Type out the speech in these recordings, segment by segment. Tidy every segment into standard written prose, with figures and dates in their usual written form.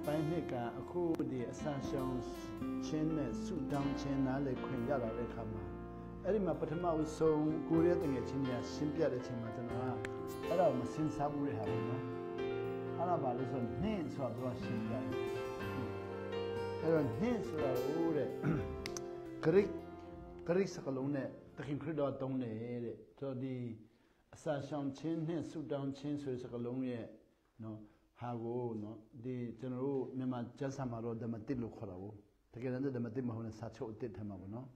ပိုင်းနှစ်ကအခုဒီအဆန်ရှောင်းချင်းနဲ့ဆူတောင်းချင်းနားလေခွင့်ရလာတဲ့အခါမှာအဲ့ဒီမှာပထမဦးဆုံးကိုရဲတငယ်ချင်းကြီးရှင်းပြတဲ့ချိန်မှာကျွန်တော်ကအဲ့ဒါမစင်စားဘူးလေဟာဘောနော်အဲ့ဒါပါလို့ဆိုနှင်းဆိုတော့ရှင်းပြတယ်အဲ့တော့နှင်းဆိုတော့ဟိုတဲ့ဂရိစကလုံးနဲ့တခင်ခရစ်တော်တုံးနေတဲ့ဆိုတော့ဒီအစာရှောင်ချင်းနဲ့ဆူတောင်းချင်းဆိုတဲ့စကလုံးရဲ့နော်ဟာကိုနော်ဒီကျွန်တော်တို့မြန်မာကျမ်းစာမှာတော့ဓမ္မတစ်လို့ခေါ်တာကိုတကယ်တမ်းဓမ္မတစ်မဟုတ်နဲ့စာချုပ်အတစ်ထဲမှာပေါ့နော်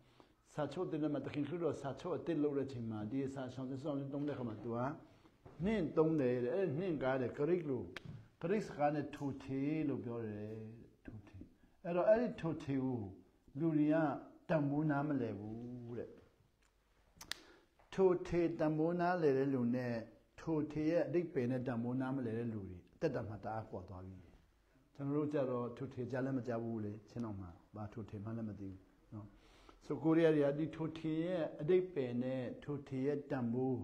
စာချုပ်အတစ်နဲ့တခင်ခရစ်တော်စာချုပ်အတစ်လို့တဲ့ချိန်မှာဒီအစာရှောင်ချင်းတုံးတဲ့ခါမှာသူကနှင်းတုံးတယ်တဲ့အဲ့နှင်းကားတဲ့ဂရိစကားနဲ့ထိုထေလို့ပြောတယ်ထိုထေအဲ့တော့အဲ့ဒီထိုထေကိုလူတွေကတန်ဖိုးနားမလဲဘူးတဲ့ထိုထေတန်ဖိုးနားလဲတဲ့လူနဲ့ထိုထေရဲ့အဓိပ္ပာယ်နဲ့တန်ဖိုးနားမလဲတဲ့လူတွေတက်တာမှတအားကွာသွားပြီကျွန်တော်တို့ကြတော့ထိုထေကြားလည်းမကြားဘူးလေချင်းတော်မှာဘာထိုထေမှလည်းမသိဘူးနော်ဆိုကိုရီးယားတွေကဒီထိုထေရဲ့အဓိပ္ပာယ်နဲ့ထိုထေရဲ့တန်ဖိုး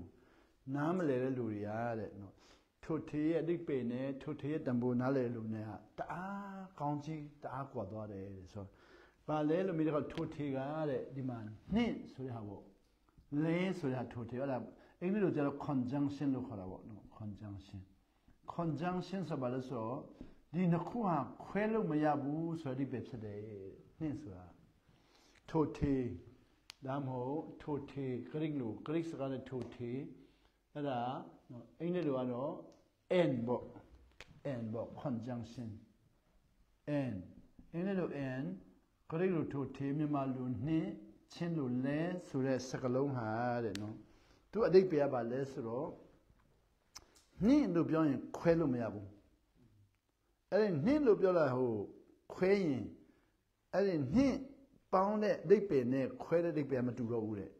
နားမလဲတဲ့လူတွေကတဲ့နော်ထိုထေရဲ့အဓိပ္ပာယ်နဲ့ထိုထေရဲ့တန်ဖိုးနားလဲတဲ့လူတွေကတအားကောင်းကြီးတအားကွာသွားတယ်တဲ့ဆိုဘာလဲလို့မိတော့ထိုထေကတဲ့ဒီမှာနှင့်ဆိုတဲ့ဟာပေါ့လဲဆိုတဲ့ထိုထေအဲ့ဒါအင်္ဂလိပ်လိုကျတော့ conjunction လို့ခေါ်တာပေါ့နော် conjunction ဆိုပါလို့ဆိုဒီနှစ်ခုဟာခွဲလို့မရဘူးဆိုတဲ့ပဲဖြစ်တယ်နှင့်ဆိုတာထိုထေဒါမဟုတ်ထိုထေဂရိစကားနဲ့ထိုထေအဲ့ဒါအင်္ဂလိပ်လိုကတော့ and ပေါ့ conjunction and အင်္ဂလိပ်လို and ဂရိလိုထိုထေမြန်မာလိုနှင့်ချင်းလိုလဲဆိုတဲ့စကားလုံးဟာတဲ့နော်သူအဓိပ္ပာယ်ကဘာလဲဆိုတော့နှင်းလို့ပြောရင်ခွဲလို့မရဘူးအဲ့ဒီနှင်းလို့ပြောလာဟိုခွဲရင်အဲ့ဒီနှင်းပေါင်းတဲ့အဓိပ္ပာယ်နဲ့ခွဲတဲ့အဓိပ္ပာယ်မတူတော့ဘူးတဲ့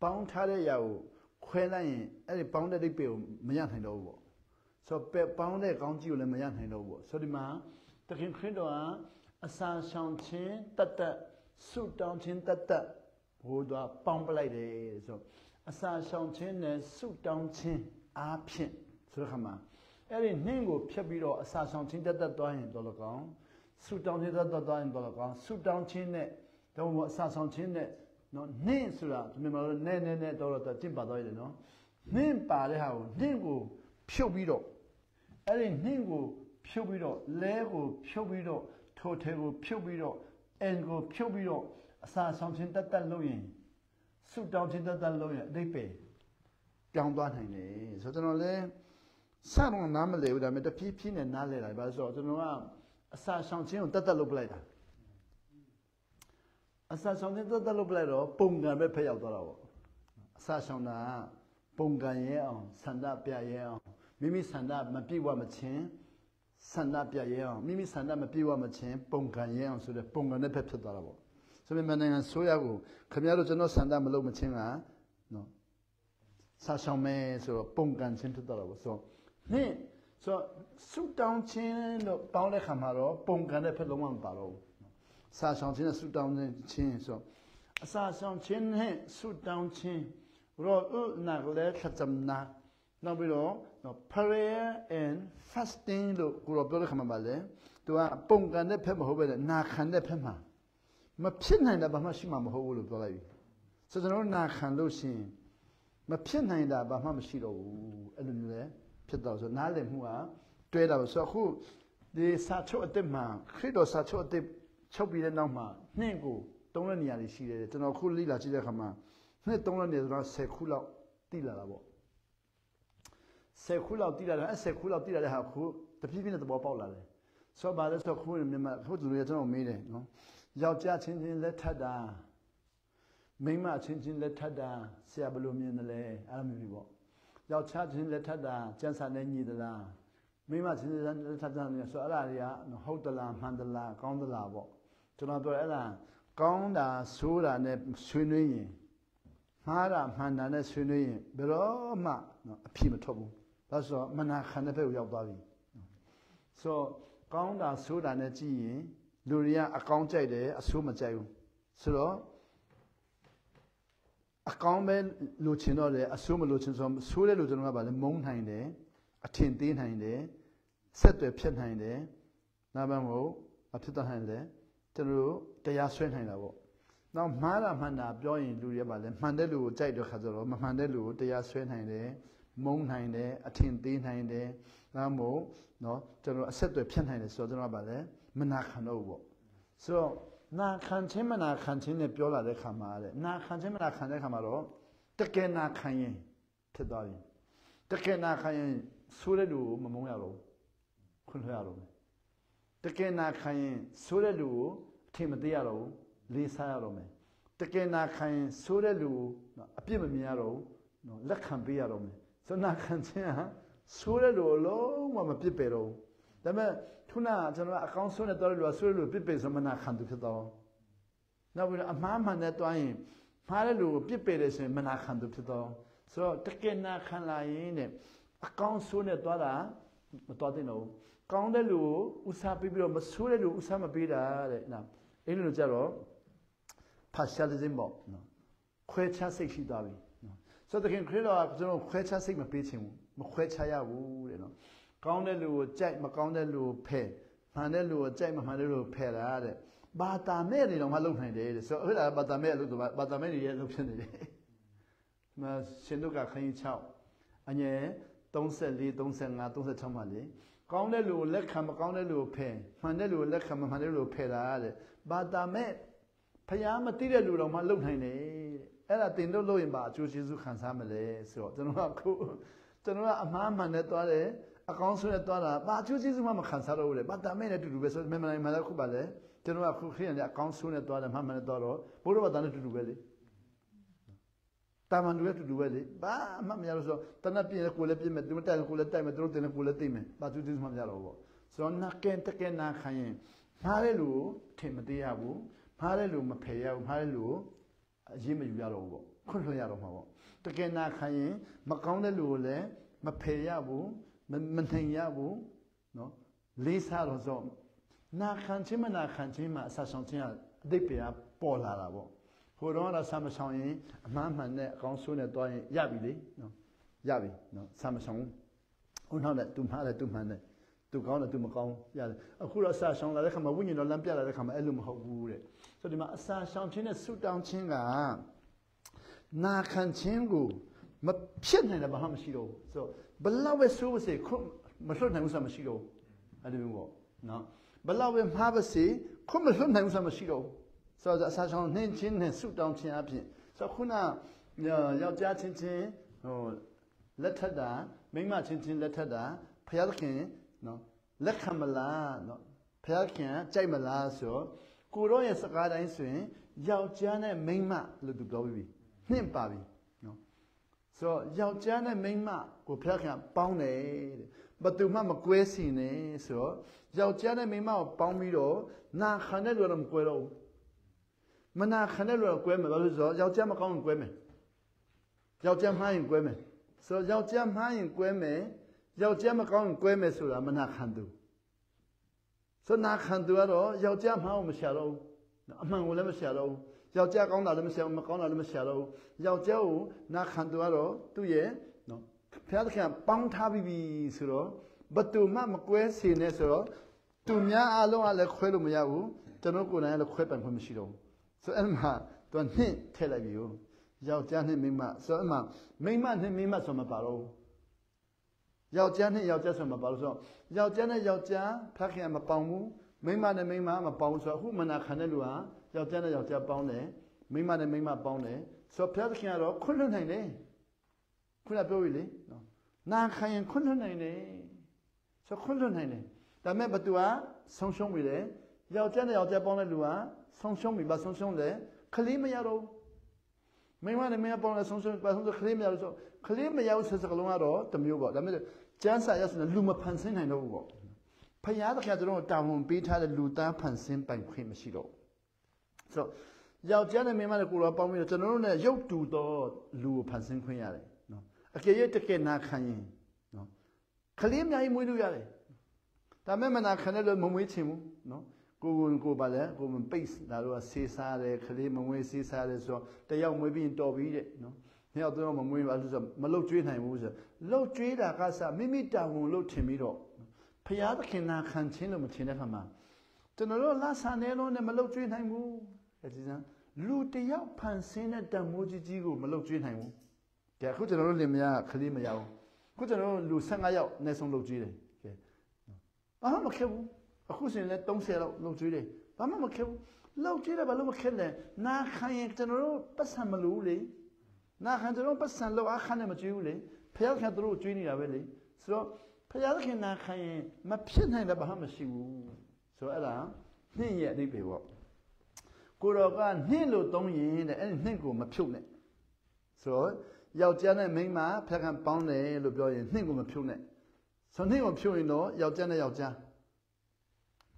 ပေါင်းထားတဲ့အရာကိုခွဲလိုက်ရင်အဲ့ဒီပေါင်းတဲ့အဓိပ္ပာယ်ကိုမရနိုင်တော့ဘူးပေါ့ဆိုတော့ပေါင်းတဲ့ကောင်းကြီးကိုလည်းမရနိုင်တော့ဘူးပေါ့ဆိုဒီမှာတခင်ခရစ်တော်ကအစာရှောင်ခြင်းတတ်ဆုတောင်းခြင်းတတ်ဘိုးတော်ပေါင်းပလိုက်တယ်ဆိုအစာရှောင်ခြင်းနဲ့ဆုတောင်းခြင်းအားဖြင့်ဆိုတဲ့ခါမှာအဲ့ဒီနှင်းကိုဖြတ်ပြီးတော့အစာရှောင်ခြင်းတတ်သွားရင်တော်လကောင်းဆုတောင်းခြင်းတတ်သွားရင်တော်လကောင်းဆုတောင်းခြင်းနဲ့တော့အစာရှောင်ခြင်းနဲ့နော်နှင်းဆိုတာဒီမှာတော့နဲတော့ကျင့်ပါသွားရတယ်နော်နှင်းပါတဲ့ဟာကိုနှင်းကိုဖြုတ်ပြီးတော့အဲ့ဒီနှင်းကိုဖြုတ်ပြီးတော့လဲကိုဖြုတ်ပြီးတော့ထိုထဲကိုဖြုတ်ပြီးတော့အန်ကိုဖြုတ်ပြီးတော့အစာဆောင်ခြင်းတတ်လို့ရင်ဆုတောင်းခြင်းတတ်လို့ရင်အဓိပ္ပာယ်ပြောင်းသွားနိုင်တယ်ဆိုတော့ကျွန်တော်လည်းစတော့နားမလဲဘူးဒါပေမဲ့တဖြည်းဖြည်းနဲ့နားလဲလာပါဆိုတော့ကျွန်တော်ကအစာဆောင်ခြင်းကိုတတ်လို့ပလိုက်တာအစာဆောင်ခြင်းတတ်လို့ပလိုက်တော့ပုံကံပဲဖက်ရောက်သွားတာပေါ့အစာဆောင်တာပုံကံရဲအောင်ဆန္ဒပြရဲအောင်မိမိဆန္ဒမပြည့်ဝမချင်းဆန္ဒပြရဲအောင်မိမိဆန္ဒမပြည့်ဝမချင်းပုံကံရဲအောင်ဆိုတဲ့ပုံကံနဲ့ဖက်ဖြစ်သွားတာပေါ့ဆိုပေမဲ့နိုင်ငံဆိုရကိုခင်ဗျားတို့ကျွန်တော်ဆန္ဒမလုပ်မချင်းကနော်စာဆောင်မဲဆိုတော့ပုံကံချင်းဖြစ်သွားတာပေါ့ဆိုနှင်းဆိုဆုတောင်းခြင်းလို့ပေါင်းတဲ့ခါမှာတော့ပုံကံနဲ့ဖက်လုံးဝမပါတော့ဘူးစာဆောင်ခြင်းနဲ့ဆုတောင်းခြင်းဆိုအစာဆောင်ခြင်းနဲ့ဆုတောင်းခြင်းရောနာကလေးခတ်မနာနောက်ပြီးတော့ prayer and fasting လို့ကိုရောပြောတဲ့ခါမှာပါလေသူကပုံကံနဲ့ဖက်မဟုတ်ပဲနာခံတဲ့ဖက်မှာမဖြစ်နိုင်တာဘာမှရှိမှာမဟုတ်ဘူးလို့ပြောလိုက်ပြီဆိုတော့ကျွန်တော်နာခံလို့ရှိရင်မဖြစ်နိုင်တာဘာမှမရှိတော့ဘူးအဲ့လိုမျိုးလေဖြစ်တော့ဆိုနားလည်မှုကတွဲတာဆိုတော့အခုဒီစာချုပ်အစ်စ်မှာခရစ်တော်စာချုပ်အစ်စ်ချုပ်ပြီးတဲ့နောက်မှာနှင့်ကိုသုံးတဲ့နေရာတွေရှိတယ်ကျွန်တော်ခုလေ့လာကြည့်တဲ့အခါမှာနှစ်သုံးတဲ့နေရာဆိုတော့10ခုလောက်တည်လာတာပေါ့10ခုလောက်တည်လာတယ်အဲ့10ခုလောက်တည်လာတဲ့ဟာခုတဖြည်းဖြည်းနဲ့သဘောပေါက်လာတယ်ဆိုတော့ဗါလဲဆိုတော့ခုမြန်မာခုသူတွေကျွန်တော်မေးတယ်နော်ယောက်ျားချင်းချင်းလက်ထပ်တာမိန်းမချင်းချင်းလက်ထပ်တာဆရာဘယ်လိုမြင်တယ်လဲအဲ့လိုမျိုးပေါ့ယောက်ျားချင်းလက်ထပ်တာကျန်းစာနဲ့ညီသလားမိန်းမချင်းလက်ထပ်တာဆိုအဲ့ဒါတွေကဟုတ်သလားမှန်သလားကောင်းသလားပေါ့ကျွန်တော်ပြောအဲ့ဒါကောင်းတာဆိုးတာနဲ့ဆွေးနွေးရင်မှားတာမှန်တာနဲ့ဆွေးနွေးရင်ဘယ်တော့မှအဖြစ်မထွက်ဘူးဒါဆိုတော့မနာခံတဲ့ဘက်ကိုရောက်သွားပြီဆိုကောင်းတာဆိုးတာနဲ့ကြည့်ရင်လူတွေကအကောင်းကြိုက်တယ်အဆိုးမကြိုက်ဘူးဆိုတော့အကောင်းပဲလိုချင်တော့တယ်အဆိုးမလိုချင်ဆိုတဲ့လူကျွန်တော်ကဗာလဲမုန်းနိုင်တယ်အထင်သေးနိုင်တယ်ဆက်သွယ်ဖြစ်နိုင်တယ် နာမမို့အဖြစ်တတ်နိုင်တယ်ကျွန်တော်တို့တရားဆွဲနိုင်တာပေါ့နောက်မှားတာမှန်တာပြောရင်လူတွေပါလဲမှန်တဲ့လူကိုကြိုက်တဲ့ခါကျတော့မမှန်တဲ့လူကိုတရားဆွဲနိုင်တယ်မုန်းနိုင်တယ်အထင်သေးနိုင်တယ်ဒါမို့နော်ကျွန်တော်အဆက်အသွယ်ဖြတ်နိုင်တယ်ဆိုတော့ကျွန်တော်ကပါလဲမနာခံတော့ဘူးပေါ့ဆိုတော့နာခံခြင်းမနာခံခြင်းနဲ့ပြောလာတဲ့ခါမှာတဲ့နာခံခြင်းမနာခံတဲ့ခါမှာတော့တကယ်နာခံရင်ဖြစ်သွားပြီတကယ်နာခံရင်ဆိုးတဲ့လူကိုမမုန်းရတော့ဘူးခွင့်လွှဲရတော့မယ်တကယ်နာခံရင်ဆိုးတဲ့လူကိုအထင်မသေးရတော့ဘူးလေးစားရတော့မယ်တကယ်နာခံရင်ဆိုးတဲ့လူကိုအပြစ်မမြင်ရတော့ဘူးနော်လက်ခံပေးရတော့မယ်ဆိုနာခံခြင်းဟာဆိုးတဲ့လူကိုလုံးဝမပြစ်ပယ်တော့ဘူးဒါပေမဲ့ခုနကကျွန်တော်ကအကောင်းဆုံးနဲ့တော်တဲ့လူကဆိုးတဲ့လူကိုပြစ်ပယ်ဆိုမနာခံသူဖြစ်တော့နောက်ပြီးတော့အမှားမှန်နဲ့တွားရင်မှားတဲ့လူကိုပြစ်ပယ်တယ်ဆိုရင်မနာခံသူဖြစ်တော့ဆိုတော့တကယ်နာခံလာရင်တဲ့အကောင်းဆိုးနဲ့တွားတာမတွားသင့်တော့ဘူးကောင်းတဲ့လူကိုဥစားပေးပြီးတော့မဆိုးတဲ့လူဥစားမပေးတာတဲ့နော်အဲ့လိုကြတော့ partialism ပေါ့နော်ခွဲခြားစိတ်ရှိသွားပြီနော်ဆိုတော့တကယ်ခရစ်တော်ကကျွန်တော်ခွဲခြားစိတ်မပေးချင်ဘူးမခွဲခြားရဘူးတဲ့နော်ကောင်းတဲ့လူကိုကြိုက်မကောင်းတဲ့လူကိုဖယ်မှန်တဲ့လူကိုကြိုက်မမှန်တဲ့လူကိုဖယ်တာတဲ့ဘာသာမဲ့တွေတော့မလုပ်နိုင်တယ်တဲ့ဆိုတော့အဲ့ဒါဘာသာမဲ့လို့ဘာသာမဲ့တွေရဲ့လုပ်ဖြစ်နေတယ်မရှင်တို့ကခန်းကြီး6အငယ်34 35 36မှာလေကောင်းတဲ့လူကိုလက်ခံမကောင်းတဲ့လူကိုဖယ်မှန်တဲ့လူကိုလက်ခံမမှန်တဲ့လူကိုဖယ်တာတဲ့ဘာသာမဲ့ဖျားမသိတဲ့လူတော်မှလုံနိုင်တယ်အဲ့ဒါတင်လို့လို့ရင်ပါအကျိုးကျေးဇူးခံစားမလဲဆိုတော့ကျွန်တော်ကအမှားမှန်နဲ့သွားတယ်အကောင်းဆုံးနဲ့သွားတာဘာအကျိုးကျေးဇူးမှမခံစားတော့ဘူးလေဘာသာမဲ့နဲ့တူတူပဲဆိုမြန်မာနိုင်ငံမှာလည်းခုပါလေကျွန်တော်ကခုခရီးရတဲ့အကောင်းဆုံးနဲ့သွားတယ်မှန်မှန်နဲ့သွားတော့ဘုရားဘာသာနဲ့တူတူပဲလေတာမန်တွေတူတူပဲလေဘာမှမရလို့ဆိုတနက်ပြည့်ကိုလည်းပြည့်မယ်သူမတိုင်ကိုလည်းတိုက်မယ်သူတို့တင်ကိုလည်းသိမယ်ဘာအကျိုးကျေးဇူးမှမရတော့ဘူးပေါ့ဆိုတော့နာကင်တကယ်နာခံရင်မှားတဲ့လူကိုထင်မသေးရဘူးမှားတဲ့လူမဖယ်ရဘူးမှားတဲ့လူကိုအရေးမယူရတော့ဘူးပေါ့ခွင့်လွှတ်ရတော့မှာပေါ့တကယ်နာခံရင်မကောင်းတဲ့လူကိုလည်းမဖယ်ရဘူးမနိုင်ရဘူးနော်လေးစားတော့ဆိုနာခံခြင်းမနာခံခြင်းမှာအဆဆောင်ခြင်းအတိတ်ပဲပေါ်လာတာပေါ့ဟိုတော့ဆာမဆောင်ရင်အမှားမှန်နဲ့အကောင်းဆိုးနဲ့တွားရင်ရပြီလေနော်ရပြီနော်ဆာမဆောင်ဟိုနောက်နဲ့သူမှားတယ်သူမှန်တယ်သူကောင်းတယ်သူမကောင်းရတယ်အခုတော့အစာရှောင်လာတဲ့ခါမှာဝိညာဉ်တော်လမ်းပြလာတဲ့ခါမှာအဲ့လိုမဟုတ်ဘူးတဲ့ဆိုတော့ဒီမှာအစာရှောင်ခြင်းနဲ့ဆုတောင်းခြင်းကနာခံခြင်းကိုမဖြစ်နိုင်တယ်ဘာမှမရှိတော့ဘူးဆိုတော့ဘလောက်ပဲဆိုးပါစေခွမလွတ်နိုင်ဘူးဆိုတာမရှိတော့ဘူးအဲ့လိုမျိုးပေါ့နော်ဘလောက်ပဲမှားပါစေခွမလွတ်နိုင်ဘူးဆိုတာမရှိတော့ဘူးဆိုတော့အစာရှောင်နှင်းခြင်းနဲ့ဆုတောင်းခြင်းအပြင်ဆိုတော့ခုနယောက်ျားချင်းချင်းဟိုလက်ထက်တာမိန်းမချင်းချင်းလက်ထက်တာဖျားသခင်နော်လက်ခံမလားနော်ဖျားခင်ကြိုက်မလားဆိုကိုရောရဲ့စကားတိုင်းဆိုရင်ယောက်ျားနဲ့မိန်းမလို့သူပြောပြီးနှင့်ပါပြီနော်ဆိုတော့ယောက်ျားနဲ့မိန်းမကိုဖျားခင်ပေါင်းတယ်တဲ့ဘယ်သူမှမကွဲစီနဲ့ဆိုတော့ယောက်ျားနဲ့မိန်းမကိုပေါင်းပြီးတော့နာခံတဲ့လူတော့မကွဲတော့ဘူးမနာခံတဲ့လူတော့ကွဲမယ်ဘာလို့ဆိုတော့ယောက်ျားမကောင်းရင်ကွဲမယ်ယောက်ျားမှားရင်ကွဲမယ်ဆိုတော့ယောက်ျားမှားရင်ကွဲမယ်ယောက်ျားမကောင်းရင်ကွဲမယ်ဆိုတာမနာခံသူဆိုနာခံသူကတော့ယောက်ျားမှားအောင်မရှာတော့ဘူးအမှန်ကိုလည်းမရှာတော့ဘူးယောက်ျားကောင်းတာလည်းမရှာဘူးမကောင်းတာလည်းမရှာတော့ဘူးယောက်ျားကိုနာခံသူကတော့သူ့ရဲ့နော်ဖျားသခင်ပေါင်းထားပြီးပြီဆိုတော့ဘသူမှမကွဲစေနဲ့ဆိုတော့သူများအလုံးကလည်းခွဲလို့မရဘူးကျွန်တော်ကိုယ်တိုင်လည်းခွဲပိုင်ခွင့်မရှိတော့ဘူးဆိုအဲ့မှာသူကနှင့်ထည့်လိုက်ပြီယောက်ျားနဲ့မိန်းမဆိုအဲ့မှာမိန်းမနဲ့မိန်းမဆိုမပါတော့ဘူးယောက်ျားနဲ့ယောက်ျားဆိုမှပါလို့ဆိုတော့ယောက်ျားနဲ့ယောက်ျားဖခင်မပေါင်းဘူးမိန်းမနဲ့မိန်းမမပေါင်းဘူးဆိုတော့အခုမနာခံတဲ့လူဟာယောက်ျားနဲ့ယောက်ျားပေါင်းတယ်မိန်းမနဲ့မိန်းမပေါင်းတယ်ဆိုတော့ဖခင်ကတော့ခွင့်လွှတ်နိုင်တယ်ခုနပြောပြီလေနော်နာခံရင်ခွင့်လွှတ်နိုင်တယ်ဆိုခွင့်လွှတ်နိုင်တယ်ဒါပေမဲ့ဘသူကဆုံးရှုံးပြီလေယောက်ျားနဲ့ယောက်ျားပေါင်းတဲ့လူကဆုံးရှုံးပြီဘာဆုံးရှုံးလဲခလေးမရတော့မိန်းမနဲ့မိန်းမပေါင်းတဲ့ဆုံးရှုံးဘာဆုံးခလေးမရလို့ဆိုခလေးမရဘူးဆိုစကလုံးကတော့တမျိုးပေါ့ဒါပေမဲ့ကျမ်းစာရဆိုလူမဖန်ဆင်းနိုင်တော့ဘူးပေါ့ဖယားတခါတို့တာဝန်ပေးထားတဲ့လူသားဖန်ဆင်းပိုင်ခွင့်မရှိတော့ဆိုတော့ယောက်ျားနဲ့မိန်းမနဲ့ကိုယ်တော်ပေါင်းပြီးတော့ကျွန်တော်တို့ ਨੇ ရုပ်တူသောလူကိုဖန်ဆင်းခွင့်ရတယ်နော်အကယ်၍တကယ်နာခံရင်နော်ခလေးအများကြီးမွေးလို့ရတယ်ဒါပေမဲ့မနာခံတဲ့လူမမွေးချင်ဘူးနော်ကိုပါလေကိုမပိတ်ဒါတော့ဆေးစားတယ်ခလေးမမွေးဆေးစားတယ်ဆိုတော့တယောက်မွေးပြီးတော်ပြီတဲ့နော်နှစ်ယောက်တော့မမွေးပါလို့ဆိုမလုတ်ကျွေးနိုင်ဘူးဆိုလုတ်ကျွေးတာကစမိမိတာဝန်လို့ထင်ပြီးတော့ဖ ဖျားသခင်နာခံချင်းလို့မထင်တဲ့ခါမှာကျွန်တော်တို့လက်ဆန်နေလို့နဲ့မလုတ်ကျွေးနိုင်ဘူးကြည်စမ်းလူတယောက်ဖန်ဆင်းတဲ့တန်မိုးကြီးကိုမလုတ်ကျွေးနိုင်ဘူးကဲအခုကျွန်တော်တို့လင်မယားခလေးမရဘူးအခုကျွန်တော်တို့လူ15ယောက်အနည်းဆုံးလုတ်ကျွေးတယ်ကဲဘာမှမခက်ဘူးအခုဆိုရင်လည်း30လောက်လုတ်ကျွေးတယ်ဘာမှမခက်ဘူးလုတ်ကျွေးတယ်ဘာလို့မခက်လဲနာခံရင်ကျွန်တော်တို့ပတ်စံမလို့လေနာခံကျွန်တော်ပတ်စံလောက်အခါနဲ့မကျွေးဘူးလေဖျားခင်တို့ကျွေးနေတာပဲလေဆိုတော့ဖျားခင်နာခံရင်မဖြစ်နိုင်တဲ့ဘာမှမရှိဘူးဆိုတော့အဲ့ဒါနှင့်ရဲ့အဓိပ္ပာယ်ပေါ့ကိုတော်ကနှင့်လို့သုံးရင်တဲ့အဲ့ဒီနှင့်ကိုမဖြုတ်နဲ့ဆိုတော့ယောက်ျားနဲ့မိန်းမဖျားခံပေါင်းတယ်လို့ပြောရင်နှင့်ကိုမဖြုတ်နဲ့ဆိုနှင့်ကိုဖြုတ်ရင်တော့ယောက်ျားနဲ့ယောက်ျား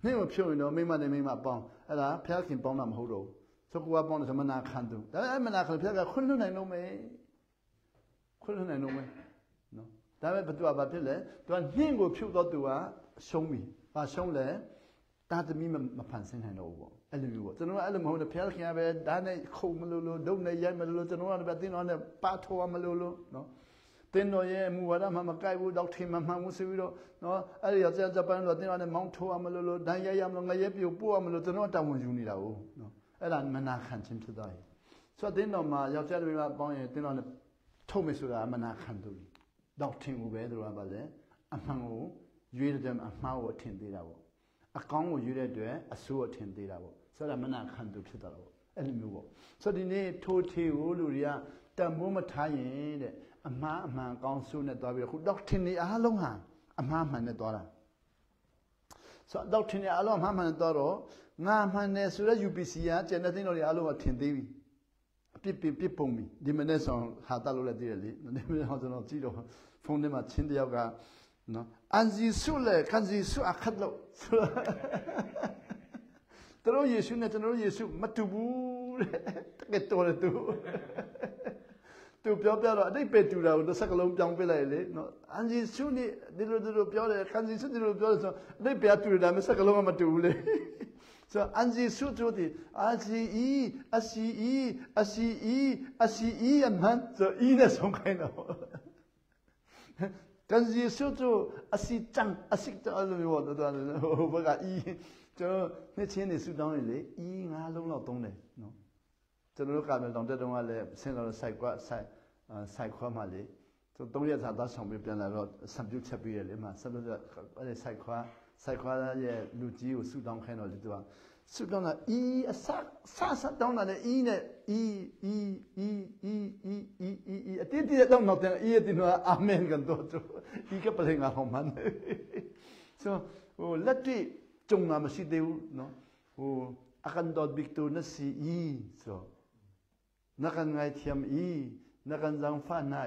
နှင့်ကိုဖြုတ်ရင်တော့မိန်းမနဲ့မိန်းမပေါင်းအဲ့ဒါဖျားခင်ပေါင်းတာမဟုတ်တော့ဘူးဆိုကိုကပေါင်းတယ်ဆိုမနာခံသူဒါပေမဲ့မနာခံဖျားကခွင့်လွှတ်နိုင်လို့မယ်ခွင့်လွှတ်နိုင်လို့မယ်နော်ဒါပေမဲ့ဘသူကဘာဖြစ်လဲသူကနှင့်ကိုဖြုတ်တော့သူကရှုံးပြီဘာရှုံးလဲတာသမီးမဖန်ဆင်းနိုင်တော့ဘူးပေါ့အဲ့လိုမျိုးပေါ့ကျွန်တော်ကအဲ့လိုမဟုတ်ဘူးဖျားခင်ကပဲဒါနဲ့ခုံမလို့လို့ဒုတ်နဲ့ရိုက်မလို့လို့ကျွန်တော်ကလည်းတင်းတော်နဲ့ပါထောမလို့လို့နော်တင်းတော်ရဲ့မူဝါဒမှမကိုက်ဘူးတော့ထင်မှန်ဘူးဆိုပြီးတော့နော်အဲ့ဒီရောက်ကြပန်းတော့တင်းတော်နဲ့မောင်းထိုးမလို့လို့ဒဏ်ရိုက်ရမလို့ငရဲပြို့ပို့မလို့ကျွန်တော်တာဝန်ယူနေတာဟုတ်နော်အဲ့ဒါမနာခံခြင်းဖြစ်သွားပြီဆိုတော့တင်းတော်မှာယောက်ျားတွေမှာပေါင်းရင်တင်းတော်နဲ့ထုတ်မယ်ဆိုတာမနာခံသူတော့ထင်ဘူးပဲသူကပါလေအမှန်ကိုရွေးတဲ့အမှားကိုထင်သေးတာပေါ့အကောင်းကိုရွေးတဲ့အတွက်အဆိုးကိုထင်သေးတာပေါ့ဆိုတော့မနာခံသူဖြစ်သွားတာပေါ့အဲ့လိုမျိုးပေါ့ဆိုတော့ဒီနေ့ထိုးထေကိုလူတွေကတန်ဖိုးမထားရင်တဲ့အမှားအမှန်ကောင်းဆိုးနဲ့တွားပြီးတော့ခုတော့ထင်နေအားလုံးဟာအမှားမှန်နဲ့တွားတာဆိုတော့ထင်နေအားလုံးအမှားမှန်နဲ့တွားတော့ငါမှန်တယ်ဆိုတော့ UPC ကကျန်တဲ့သိန်းတော်တွေအားလုံးကထင်သေးပြီအပြစ်ပုံပြီဒီမနေ့ဆောင်ဟာတလို့လည်းသိတယ်လေဒီမနေ့ဟောကျွန်တော်ကြည့်တော့ဖုန်းထဲမှာချင်းတယောက်ကနော်အန်ဂျီဆုလေကန်ဂျီဆုအခတ်လို့တို့ယေရှုနဲ့ကျွန်တော်ယေရှုမတူဘူးတဲ့တကယ်တော်တယ်သူပြောတော့အတိတ်ပဲတူတာကိုတစ်စက္ကလုံးပြောင်းပြလိုက်လေနော်အန်ဂျီဆုနေဒီလိုပြောတယ်ကန်ဂျီဆုဒီလိုပြောတယ်ဆိုအတိတ်ပဲတူတယ်ဒါပေမဲ့စက္ကလုံးကမတူဘူးလေဆိုအန်ဂျီဆုတို့ဒီအစီအမန်ဆိုအီနဲ့ဆုံးခိုင်းတော့ကန်ဂျီဆုတို့အစီတန်အဲ့လိုမျိုးတော့ဟိုဘက်ကကျွန်တော်နှစ်ချင်းနေဆူတောင်းနေလေ9လုံးလောက်သုံးတယ်နော်ကျွန်တော်တို့ကာမယ်တောင်တက်တုန်းကလည်းဆင်းလာတော့စိုက်ခွာမှလေသူ3ရက်သာသားဆောင်ပြီးပြန်လာတော့ဆံပြုတ်ချက်ပြီးရလေမှာဆက်လို့အဲ့စိုက်ခွာရဲ့လူကြီးကိုဆူတောင်းခိုင်းတော့လေသူကဆူတောင်းတာအစတောင်းတာလေနဲ့အတိတ်တော့တော့တင်တော့အာမင်ကတော့ကပလင်ငါဟောမှန်ဆိုဟိုလက်တွေ့จงมาမရှိသေးဘူးเนาะဟိုအကန်ဒတ်ဘစ်တူနစီဆိုနကန်ငိုင်ချမ်နကန်ဇန်ဖာနာ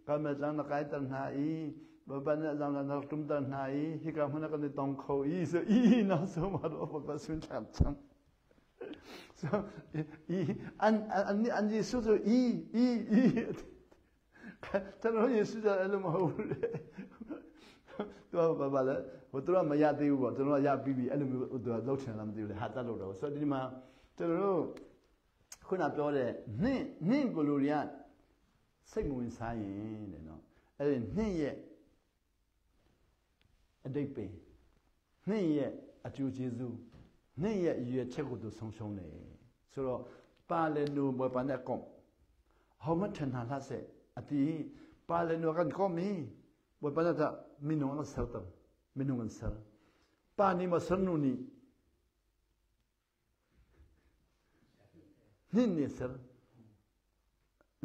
ကမဇန်နကိုင်တနာဘဘနဇန်နတုမ်တနာဟိကမနကန်တောင်ခေါဆိုနော်ဆိုမှာတော့ဘဆွန်ချမ်ဆိုအန်ဂျီဆူဆိုကျွန်တော်ယေရှုအဲ့လိုမဟုတ်ဘူးတော့ဘာလဲဟိုတို့ကမရသေးဘူးပေါ့ကျွန်တော်ကရပြီးပြီအဲ့လိုမျိုးသူကလှုပ်ချင်လားမသိဘူးလေဟာတက်လို့တော့ဆိုတော့ဒီမှာကျွန်တော်တို့ခုနပြောတဲ့နှင့်ကိုလူတွေကစိတ်မဝင်စားရင်တဲ့နော်အဲ့ဒီနှင့်ရဲ့အတိတ်ပင်နှင့်ရဲ့အကျိုးကျေးဇူးနှင့်ရဲ့ရွယ်ချက်ကိုသူဆုံးရှုံးတယ်ဆိုတော့ပါလေနိုဘပနဲ့ကောဟောမထန်လာဆက်အတီပါလေနိုကန်ကောမီဘပနတာမင်းနော်ဆောက်မင်းနော်ဆောပါနီမဆနူနီနင်းနေဆာ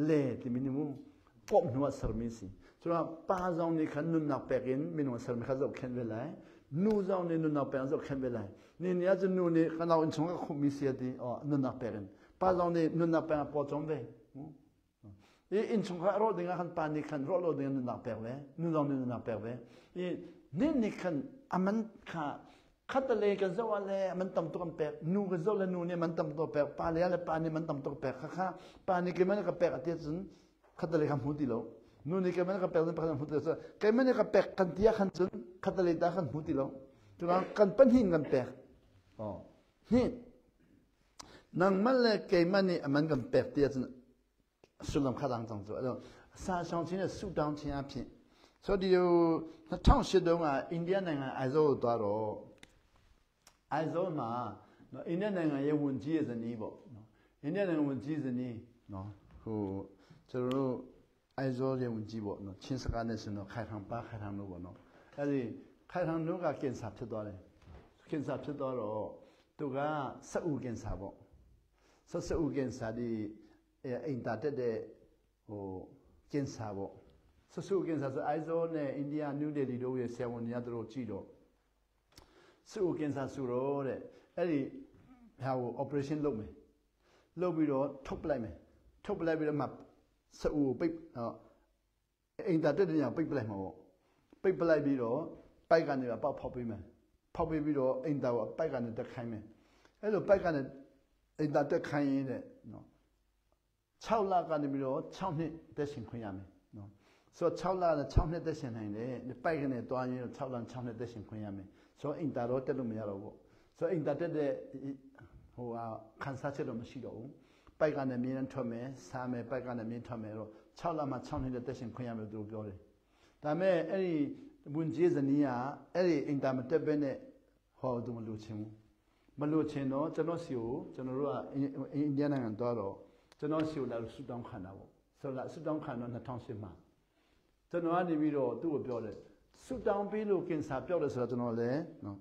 လေတီမီနီမပေါ့နွားဆာမီစီဆိုတော့ပါဆောင်နေခနုနာပက်ကင်မင်းနော်ဆာမီခါဇောက်ခင်ဝဲလိုက်နူဆောင်နေနုနာပက်ဇောက်ခင်ဝဲလိုက်နင်းရဇနူနေခနာဝင်ချုံကခုမီစီတီအော်နုနာပက်ကင်ပါဆောင်နေနုနာပက်ပေါ်ချုံဝဲin chung kha ro dinga khan pani khan ro lo dinga na perwe nu dong ni na perwe ni khan aman kha khatale ka zawale man tam to kan per nu ga zawle nu ne man tam to per pa le pani man tam to per kha pani ke man ka per ate chun khatale ka muti lo nu ni ke man ka per pa muti so ke man ka per kan tia khan chun khatale ta khan muti lo tu kan pan hin kan per ni nang man le ke man ni aman kan per tia chunဆုလမ်ခါတန်းတောင်ဆိုအဲ့တော့စာဆောင်ခြင်းနဲ့ဆုတောင်းခြင်းအဖြစ် ဆိုဒီ2008တုန်းကအိန္ဒိယနိုင်ငံအိုင်ဇောကိုသွားတော့အိုင်ဇောမှာနော်အိန္ဒိယနိုင်ငံရဲ့ဝန်ကြီးရဲ့ဇနီးပေါ့နော်အိန္ဒိယနိုင်ငံဝန်ကြီးဇနီးနော်ဟိုကျွန်တော်တို့အိုင်ဇောရဲ့ဝန်ကြီးပေါ့နော်ချင်းစကားနဲ့ဆိုတော့ခိုင်ထံပါခိုင်ထံလို့ပေါ့နော်အဲ့ဒီခိုင်ထံတို့ကကင်ဆာဖြစ်သွားတယ်ကင်ဆာဖြစ်သွားတော့သူကစက်ဦးကင်ဆာပေါ့စက်ဦးကင်ဆာဒီအိမ်တာတက်တဲ့ဟိုကင်ဆာပေါ့စက်ဦးကင်ဆာဆိုအိုင်ဇောနဲ့အိန္ဒိယနယူးဒေလီတို့ရဲ့ဆရာဝန်တွေကတို့ကြည့်တော့စက်ဦးကင်ဆာဆိုတော့တဲ့အဲ့ဒီဟာကို operation လုပ်မယ်လုပ်ပြီးတော့ထုတ်ပလိုက်မယ်ထုတ်ပလိုက်ပြီးတော့မှစက်ဦးကိုပိတ်အိမ်တာတက်တဲ့ညပိတ်ပလိုက်မှာပေါ့ပိတ်ပလိုက်ပြီးတော့ပိုက်ကနေပေါက်ဖောက်ပေးမယ်ဖောက်ပေးပြီးတော့အိမ်တာကိုပိုက်ကနေတက်ခိုင်းမယ်အဲ့လိုပိုက်ကနေအိမ်တာတက်ခိုင်းရင်းတဲ့နော်6လကနေပြီးတော့6နှစ်တက်ရှင်ခွင့်ရမယ်နော်ဆိုတော့6လနဲ့6နှစ်တက်ရှင်နိုင်တယ်ပိုက်ကနေတွားရင်း6လ6နှစ်တက်ရှင်ခွင့်ရမယ်ဆိုတော့အိမ်တာတော့တက်လို့မရတော့ဘူးဆိုတော့အိမ်တာတက်တဲ့ဟိုခန်းစားချက်တော့မရှိတော့ဘူးပိုက်ကနေမြင်းထွက်မယ်စားမယ်ပိုက်ကနေမြင်းထွက်မယ်တော့6လမှ6နှစ်တက်ရှင်ခွင့်ရမယ်သူတို့ပြောတယ်ဒါပေမဲ့အဲ့ဒီဝန်ကြီးဇနီးကအဲ့ဒီအင်တာမတက်ပဲနဲ့ဟောသူမလို့ချင်းဘူးမလို့ချင်းတော့ကျွန်တော်စီကိုကျွန်တော်တို့ကအိန္ဒိယနိုင်ငံသွားတော့ကျွန်တော်စီကိုလာဆူတောင်းခံတာပေါ့ဆိုတော့ဆူတောင်းခံတော့2008မှာကျွန်တော်ကနေပြီးတော့သူ့ကိုပြောတယ်ဆူတောင်းပေးလို့ကင်ဆာပြောက်တယ်ဆိုတော့ကျွန်တော်လည်းနော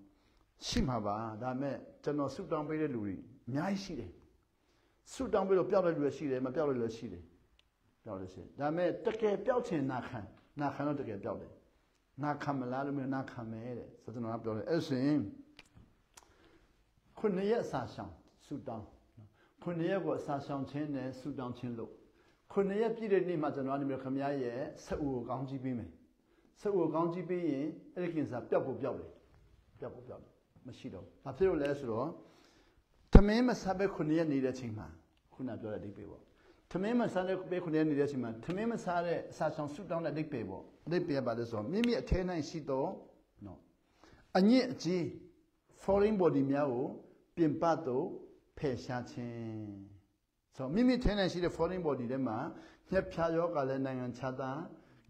်ရှိမှာပါဒါပေမဲ့ကျွန်တော်ဆူတောင်းပေးတဲ့လူတွေအများကြီးရှိတယ်ဆူတောင်းပေးလို့ပြောက်တဲ့လူတွေရှိတယ်မပြောက်တဲ့လူတွေရှိတယ်ပြောက်တယ်ရှိဒါပေမဲ့တကယ်ပြောက်ချင်နာခံတော့တကယ်ပြောက်တယ်နာခံမလားလို့မျိုးနာခံမယ်တဲ့ဆိုကျွန်တော်ကပြောတယ်အဲ့ဆိုရင်ခုနှစ်ရက်အစာရှောင်ဆူတောင်းခုနှစ်ရက်ကိုအစာရှောင်ခြင်းနဲ့ဆူတောင်းခြင်းလို့ခုနှစ်ရက်ပြည့်တဲ့နေ့မှာကျွန်တော်ကနေမျိုးခမည်းရဲ့ဆက်ဦးကိုကောင်းကြီးပေးမယ်ဆက်ဦးကိုကောင်းကြီးပေးရင်အဲ့ဒီကင်ဆာပျောက်ဖို့ပျောက်တယ်ပျောက်ဖို့ပျောက်တယ်မရှိတော့ဘာဖြစ်လို့လဲဆိုတော့သမင်းမစားပဲခုနှစ်ရက်နေတဲ့ချိန်မှာခုနပြောတဲ့အဓိပ္ပာယ်ပေါ့သမင်းမစားတဲ့ပဲခုနှစ်ရက်နေတဲ့ချိန်မှာသမင်းမစားတဲ့အစာရှောင်ဆူတောင်းတဲ့အဓိပ္ပာယ်ပေါ့အဓိပ္ပာယ်ပါလဲဆိုတော့မိမိအထဲ၌ရှိတော့နော်အညစ်အကြေး foreign body များကိုပြင်ပသို့ဖယ်ရှားခြင်းဆိုမိမိထဲ၌ရှိတဲ့ foreign body ထဲမှာညှက်ဖြားယောဂလည်းနိုင်ငံခြားသာ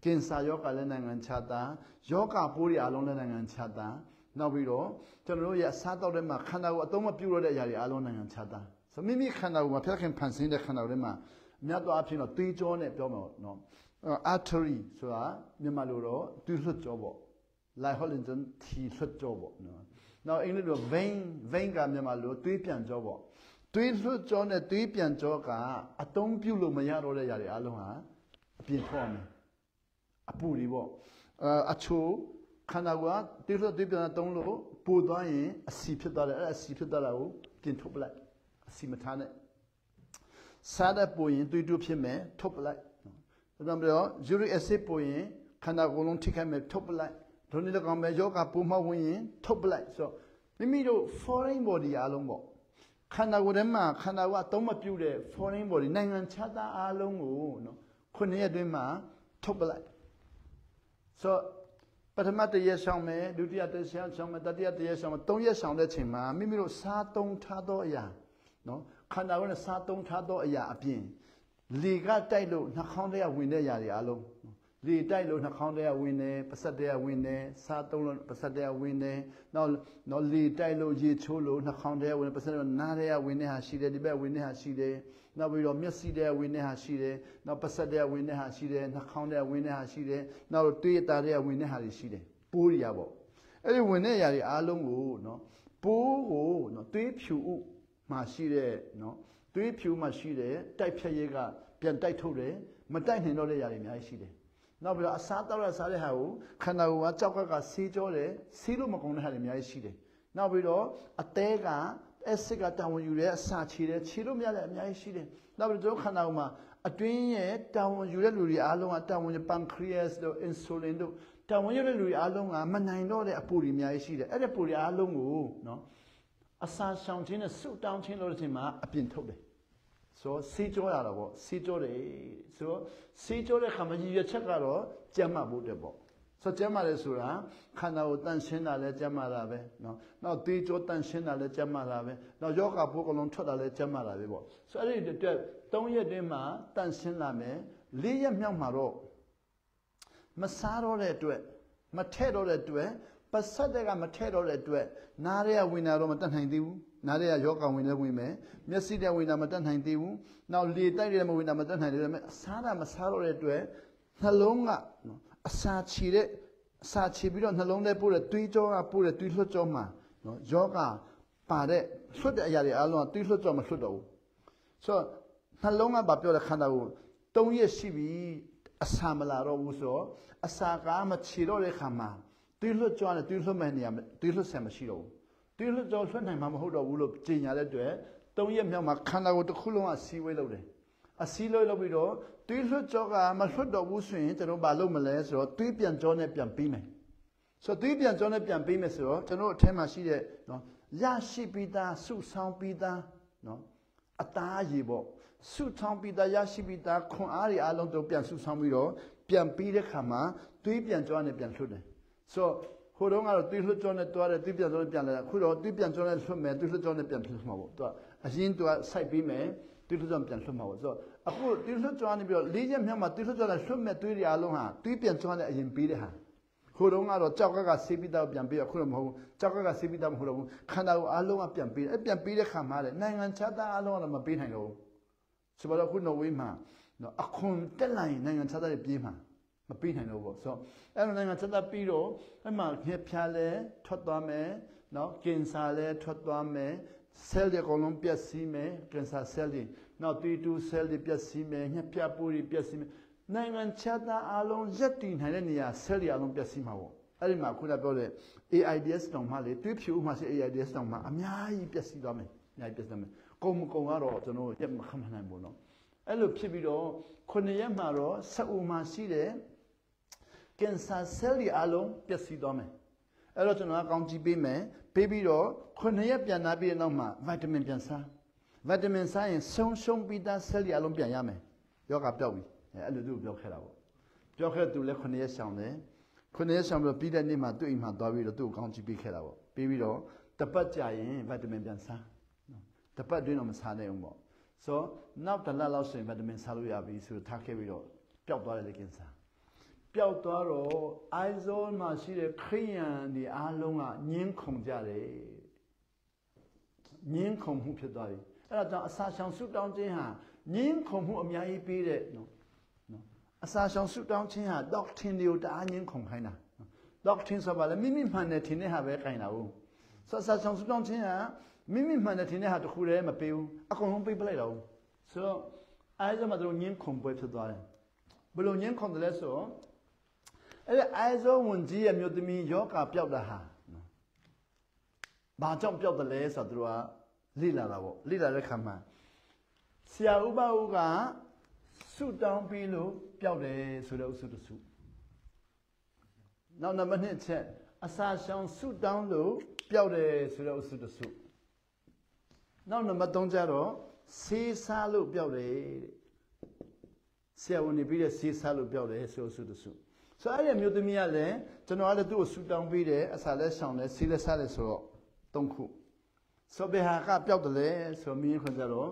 းကင်ဆာယောဂလည်းနိုင်ငံခြားသားယောဂပိုးတွေအလုံးလည်းနိုင်ငံခြားသားနောက်ပြီးတော့ကျွန်တော်တို့ရဲ့အစားအသောက်ထဲမှာခန္ဓာကိုယ်အသုံးမပြုတော့တဲ့အရာတွေအလုံးနိုင်ငံခြားသားဆိုမိမိခန္ဓာကိုယ်မှာဖျက်ခင်ဖန်ဆင်းတဲ့ခန္ဓာကိုယ်ထဲမှာမြတ်သောအဖြစ်တော့သွေးကြောနဲ့ပြောမှာနော်artery ဆိုတာမြန်မာလိုတော့သွေးလွှတ်ကြောပေါ့ like Hollinger ထီလွှတ်ကြောပေါ့နော်နောက်အင်္ဂလိပ်လို vein ကမြန်မာလိုသွေးပြန်ကြောပေါ့သွေးလွှတ်ကြောနဲ့သွေးပြန်ကြောကအသုံးပြုလို့မရတော့တဲ့ຢာတွေအလုံးဟာအပြင်ထွက်မယ်အပူတွေပေါ့အချို့ခန္ဓာကိုယ်ကသွေးလွှတ်သွေးပြန်သုံးလို့ပူသွားရင်အဆီဖြစ်သွားတယ်အဲ့အဆီဖြစ်သွားတာကိုပြင်ထုတ်ပလိုက်အဆီမထားနဲ့စားတဲ့ပူရင်သွေးတူးဖြစ်မယ်ထုတ်ပလိုက်ဒါကြောင့်ပြော uric acid ပူရင်ခန္ဓာကိုယ်လုံးထိခိုက်မယ်ထုတ်ပလိုက်ဒုနေတော့ကောင်းမယ်ယောဂပူမဝင်ရင်ထုတ်ပလိုက်ဆိုတော့မိမိတို့ foreign body အားလုံးပေါ့ခန္ဓာကိုယ်ထဲမှာခန္ဓာကအသုံးမပြုတဲ့ foreign body နိုင်ငံခြားသားအားလုံးကိုနော်ခုနှစ်ရက်အတွင်းမှာထုတ်ပလိုက်ဆိုတော့ပထမတစ်ရက်ဆောင်မယ်ဒုတိယတစ်ရက်ဆောင်မယ်တတိယတစ်ရက်ဆောင်မယ်သုံးရက်ဆောင်တဲ့ချိန်မှာမိမိတို့စားသုံးထားသောအရာနော်ခန္ဓာကိုယ်နဲ့စားသုံးထားသောအရာအပြင်လေကတိုက်လို့နှာခေါင်းထဲကဝင်တဲ့အရာတွေအားလုံးလေတိုက်လို့နှာခေါင်းထဲကဝင်တယ်ပါးစပ်ထဲကဝင်တယ်စားသုံးလို့ပါးစပ်ထဲကဝင်တယ်နောက်လေတိုက်လို့ရေချိုးလို့နှာခေါင်းထဲကဝင်ပါးစပ်ထဲကနားထဲကဝင်တဲ့ဟာရှိတယ်ဒီဘက်ဝင်တဲ့ဟာရှိတယ်နောက်ပြီးတော့မျက်စိထဲကဝင်တဲ့ဟာရှိတယ်နောက်ပါးစပ်ထဲကဝင်တဲ့ဟာရှိတယ်နှာခေါင်းထဲကဝင်တဲ့ဟာရှိတယ်နောက်တွေးအသားထဲကဝင်တဲ့ဟာတွေရှိတယ်ပိုးတွေပေါ့အဲ့ဒီဝင်တဲ့အရာတွေအားလုံးကိုနော်ပိုးကိုနော်သွေးဖြူဥမှာရှိတဲ့နော်သွေးဖြူမှာရှိတဲ့တိုက်ဖြတ်ရဲကပြန်တိုက်ထုတ်တယ်မတိုက်နိုင်တော့တဲ့အရာတွေအများကြီးရှိတယ်နောက်ပြီးတော့အစားတောက်ရစားတဲ့ဟာကိုခန္ဓာကိုယ်ကကြောက်ကဆေးကြောတယ်ဆေးလို့မကုန်တဲ့ဟာတွေအများကြီးရှိတယ်နောက်ပြီးတော့အသေးကအဆစ်ကတာဝန်ယူတယ်အစာခြေတယ်ခြေလို့မရတဲ့အများကြီးရှိတယ်နောက်ပြီးတော့ခန္ဓာကိုယ်မှာအတွင်းရဲ့တာဝန်ယူတဲ့လူတွေအားလုံးကတာဝန်ယူ pancreas တို့ insulin တို့တာဝန်ယူတဲ့လူတွေအားလုံးကမနိုင်တော့တဲ့အပူတွေအများကြီးရှိတယ်အဲ့ဒီပူတွေအားလုံးကိုနော်အစာရှောင်ခြင်းနဲ့ဆုတောင်းခြင်းလို့တဲ့အချိန်မှာအပြင်ထုတ်တယ်ဆိုဆေးကြောရတာပေါ့ဆေးကြောတယ်ဆိုဆေးကြောတဲ့ခါမှာရည်ရွယ်ချက်ကတော့ကျန်းမာဖို့တဲ့ပေါ့ဆိုကျန်းမာတယ်ဆိုတာခန္ဓာကိုတန့်ရှင်းတာလည်းကျန်းမာတာပဲနော်နောက်သွေးကြောတန့်ရှင်းတာလည်းကျန်းမာတာပဲနောက်ယောဂပိုးကလုံးထွက်တာလည်းကျန်းမာတာပဲပေါ့ဆိုအဲ့ဒီအတွက်3ရက်တည်းမှာတန့်ရှင်းလာမယ်4ရက်မြောက်မှာတော့ မစားတော့တဲ့အတွက်မထဲ့တော့တဲ့အတွက်ပါဆက်တဲ့ကမထဲ့တော့တဲ့အတွက်နားရဲဝင်တာတော့မတတ်နိုင်သေးဘူးနားရဲယောဂဝင်လည်းဝင်မယ်မျက်စိတဲ့ဝင်တာမတတ်နိုင်သေးဘူးနောက်လေတိုက်တဲ့မဝင်တာမတတ်နိုင်သေးဘူးစားတာမစားတော့တဲ့အတွက်နှလုံးကအစာချီပြီးတော့နှလုံးထဲပို့တဲ့သွေးကြောကပို့တဲ့သွေးလွှတ်ကြောမှာနော်ယောဂပါတဲ့လွှတ်တဲ့အရာတွေအားလုံးကသွေးလွှတ်ကြောမလွှတ်တော့ဘူးဆိုတော့နှလုံးကဘာပြောလဲခန္ဓာကို3ရက်ရှိပြီအစာမလာတော့ဘူးဆိုတော့အစာကမချီတော့တဲ့ခါမှာသွေးလွှတ်ကြောနဲ့သွေးလွှတ်မဲ့နေရာသွေးလွှတ်ဆံမရှိတော့ဘူးသွေးလွှတ်ကြောလွှတ်နိုင်မှာမဟုတ်တော့ဘူးလို့ကြေညာတဲ့အတွက်3ရက်မြောက်မှာခန္ဓာကိုယ်တစ်ခုလုံးကစီဝေးလုပ်တယ်အစည်းလုပ်ပြီးတော့သွေးလွှတ်ကြောကမလွှတ်တော့ဘူးဆိုရင်ကျွန်တော်ဘာလုပ်မလဲဆိုတော့သွေးပြန်ကြောနဲ့ပြန်ပြီးမယ်ဆိုတော့သွေးပြန်ကြောနဲ့ပြန်ပြီးမယ်ဆိုတော့ကျွန်တော်အထဲမှာရှိတဲ့နော်ရရှိပြီးသားစုဆောင်ပြီးသားနော်အသားရည်ပေါ့စုဆောင်ပြီးသားရရှိပြီးသားခွန်အားတွေအားလုံးတို့ပြန်စုဆောင်ပြီးတော့ပြန်ပြီးတဲ့ခါမှာသွေးပြန်ကြောနဲ့ပြန်လွှတ်တယ်ဆိုတော့ဟိုတုန်းကတော့သွေးလွှတ်ကြောနဲ့တွားတယ်သွေးပြန်ကြောနဲ့ပြန်လာတာခုတော့သွေးပြန်ကြောနဲ့လွှတ်မယ်သွေးလွှတ်ကြောနဲ့ပြန်လွှတ်မှာပေါ့သူကအရင်သူကစိုက်ပြီးမယ်သွေးလွှတ်ကြောပြန်လွှတ်မှာပေါ့ဆိုတော့အခုသွေးလွှတ်ကြောနဲ့ပြီးတော့၄ရက်မြောက်မှာသွေးလွှတ်ကြောနဲ့လွှတ်မဲ့သွေးတွေအားလုံးဟာသွေးပြန်ကြောနဲ့အရင်ပြီးတဲ့ဟာဟိုတုန်းကတော့ကြောက်ကဆေးပြီးတော့ပြန်ပြီးအခုတော့မဟုတ်ဘူးကြောက်ကဆေးပြီးတော့မဟုတ်တော့ဘူးခန္ဓာကိုယ်အားလုံးကပြန်ပြီးပြန်ပြီးတဲ့ခါမှာလေနိုင်ငံခြားသားအားလုံးကတော့မပြီးနိုင်တော့ဘူးဆိုတော့ခုနော်ဝေးမှာနော်အခွန်တက်လာရင်နိုင်ငံခြားသားတွေပြေးမှာမပြီးနိုင်တော့ဘူးဆိုတော့အဲ့လိုနိုင်ငံခြားသားပြီးတော့အဲ့မှာငှက်ဖျားလဲထွက်သွားမယ်နော်ကင်ဆာလဲထွက်သွားမယ်ဆဲလ်တွေအကုန်လုံးပျက်စီးမယ်ကင်ဆာဆဲလ်တွေနောက်သွေးတူးဆဲလ်တွေပျက်စီးမယ်ငှက်ဖျားပိုးတွေပျက်စီးမယ်နိုင်ငံခြားသားအားလုံးရက်တည်နိုင်တဲ့နေရာဆဲလ်တွေအားလုံးပျက်စီးမှာပေါ့အဲ့ဒီမှာခုနပြောတဲ့ AIDS တောင်မှလေသွေးဖြူဥမှာရှိ AIDS တောင်မှအများကြီးပျက်စီးသွားမယ်အများကြီးပျက်စီးသွားမယ်ကုန်မကုန်ကတော့ကျွန်တော်ရက်မခမနိုင်ဘူးနော်အဲ့လိုဖြစ်ပြီးတော့9ရက်မှာတော့စအူမှာရှိတဲ့ကင်ဆာဆဲလ်တွေအားလုံးပျက်စီးသွားမယ်အဲ့တော့ကျွန်တော်ကကောင်းကြည့်ပေးမယ်ပေးပြီးတော့9ရက်ပြန်လာပြီးတဲ့နောက်မှာဗိုက်တာမင်ပြန်စားဗိုက်တာမင်စားရင်ဆုံးရှုံးပြီးသားဆဲလ်တွေအားလုံးပြန်ရမယ်ယောဂပျောက်ပြီအဲ့လိုသူပြောခဲ့တာပေါ့ပြောခဲ့သူလည်း9ရက်ရှောင်တယ်9ရက်ရှောင်ပြီးတော့ပြီးတဲ့နေ့မှာသူ့အိမ်မှာသွားပြီးတော့သူ့ကိုကောင်းကြည့်ပေးခဲ့တာပေါ့ပြီးပြီးတော့တပတ်ကြာရင်ဗိုက်တာမင်ပြန်စားတပတ်အတွင်းတော့မစားနိုင်ဘူးပေါ့ဆိုတော့နောက်တစ်လလောက်ဆိုရင်ဗိုက်တာမင်စားလို့ရပြီဆိုတော့ထားခဲ့ပြီးတော့ပျောက်သွားတယ်လေကင်ဆာပျောက်သွားတော့အိုင်ဇောမှာရှိတဲ့ခရိယန်ဒီအားလုံးကညင်းခုန်ကြတယ်ညင်းခုန်မှုဖြစ်သွားပြီအဲ့ဒါကြောင့်အစာရှောင်ဆုတောင်းခြင်းဟာညင်းခုန်မှုအများကြီးပေးတဲ့နော်အစာရှောင်ဆုတောင်းခြင်းဟာ doctrine တွေကိုတအားညင်းခုန်ခိုင်းတာ doctrine ဆိုပါလေမိမိမှန်တယ်ထင်တဲ့ဟာပဲခိုင်းတာဟုတ်ဆိုအစာရှောင်ဆုတောင်းခြင်းဟာမိမိမှန်တယ်ထင်တဲ့ဟာတခုတည်းမပေးဘူးအကုန်လုံးပေးပလိုက်တော့ဆိုတော့အဲဒါမှတို့ညင်းခုန်ပွဲဖြစ်သွားတယ်ဘယ်လိုညင်းခုန်တယ်လဲဆိုတော့အဲ့ဒါအဲဇောဝန်ကြီးရဲ့မြို့သမီးယောဂပျောက်တာဟာဘာကြောင့်ပျောက်တယ်လဲဆိုတော့သူကလိလာတာပေါ့လိလာတဲ့ခါမှာဆရာဥပဦးကဆုတောင်းပြီးလို့ပျောက်တယ်ဆိုတဲ့အုပ်စုတစ်စုနောက်နံပါတ်2ချက်အစာရှောင်ဆုတောင်းလို့ပျောက်တယ်ဆိုတဲ့အုပ်စုတစ်စုနောက်နံပါတ်3ကျတော့ဆေးစားလို့ပျောက်တယ်ဆရာဝန်နေပြီးတဲ့ဆေးစားလို့ပျောက်တယ်ဆိုတဲ့အုပ်စုတစ်စုဆိုအဲ့ဒီမျိုးသမီးကလည်းကျွန်တော်ကလည်းသူ့ကိုဆူတောင်းပေးတယ်အစာလည်းရှောင်တယ်ဆေးလည်းစားတယ်ဆိုတော့3ခုဆိုဘယ်ဟာကပျောက်တယ်လဲဆိုမြင်းခွန်ကြတော့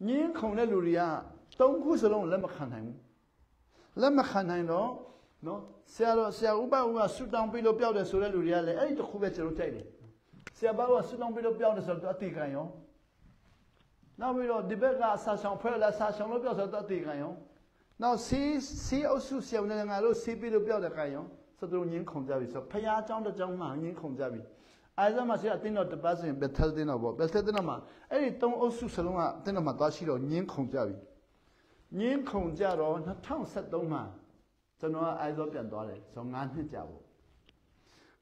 ညင်းခုန်တဲ့လူတွေက3ခုစလုံးလက်မခံနိုင်ဘူးလက်မခံနိုင်တော့နော်ဆရာဥပဦးကဆူတောင်းပေးလို့ပျောက်တယ်ဆိုတဲ့လူတွေကလည်းအဲ့ဒီတစ်ခုပဲကျွန်တော်ကြိုက်တယ်ဆရာဘာကဆူတောင်းပေးလို့ပျောက်တယ်ဆိုတော့အတိကန်ရောနောက်ပြီးတော့ဒီဘက်ကအစာရှောင်ဖွဲ့လာအစာရှောင်လို့ပျောက်ဆိုတော့အတိကန်ရောနောက်စီအုပ်စုဆရာဝန်ငါတို့စီပြီးလို့ပြောတဲ့ခိုင်ရောဆိုတော့ညင်းခုန်ကြပြီဆိုဖျားเจ้าတစ်เจ้าမှညင်းခုန်ကြပြီအဲဒါမှဆရာအတင်းတော့တပတ်စဉ်ဘယ်ထက်တင်းတော့ပေါ့ဘယ်ထက်တင်းတော့မှအဲ့ဒီ3အုပ်စုစလုံးကအတင်းတော့မှသွားရှိတော့ညင်းခုန်ကြပြီညင်းခုန်ကြတော့2013မှာကျွန်တော်ကအဲဒါပြန်သွားတယ်ဆို9နှစ်ကြာပေါ့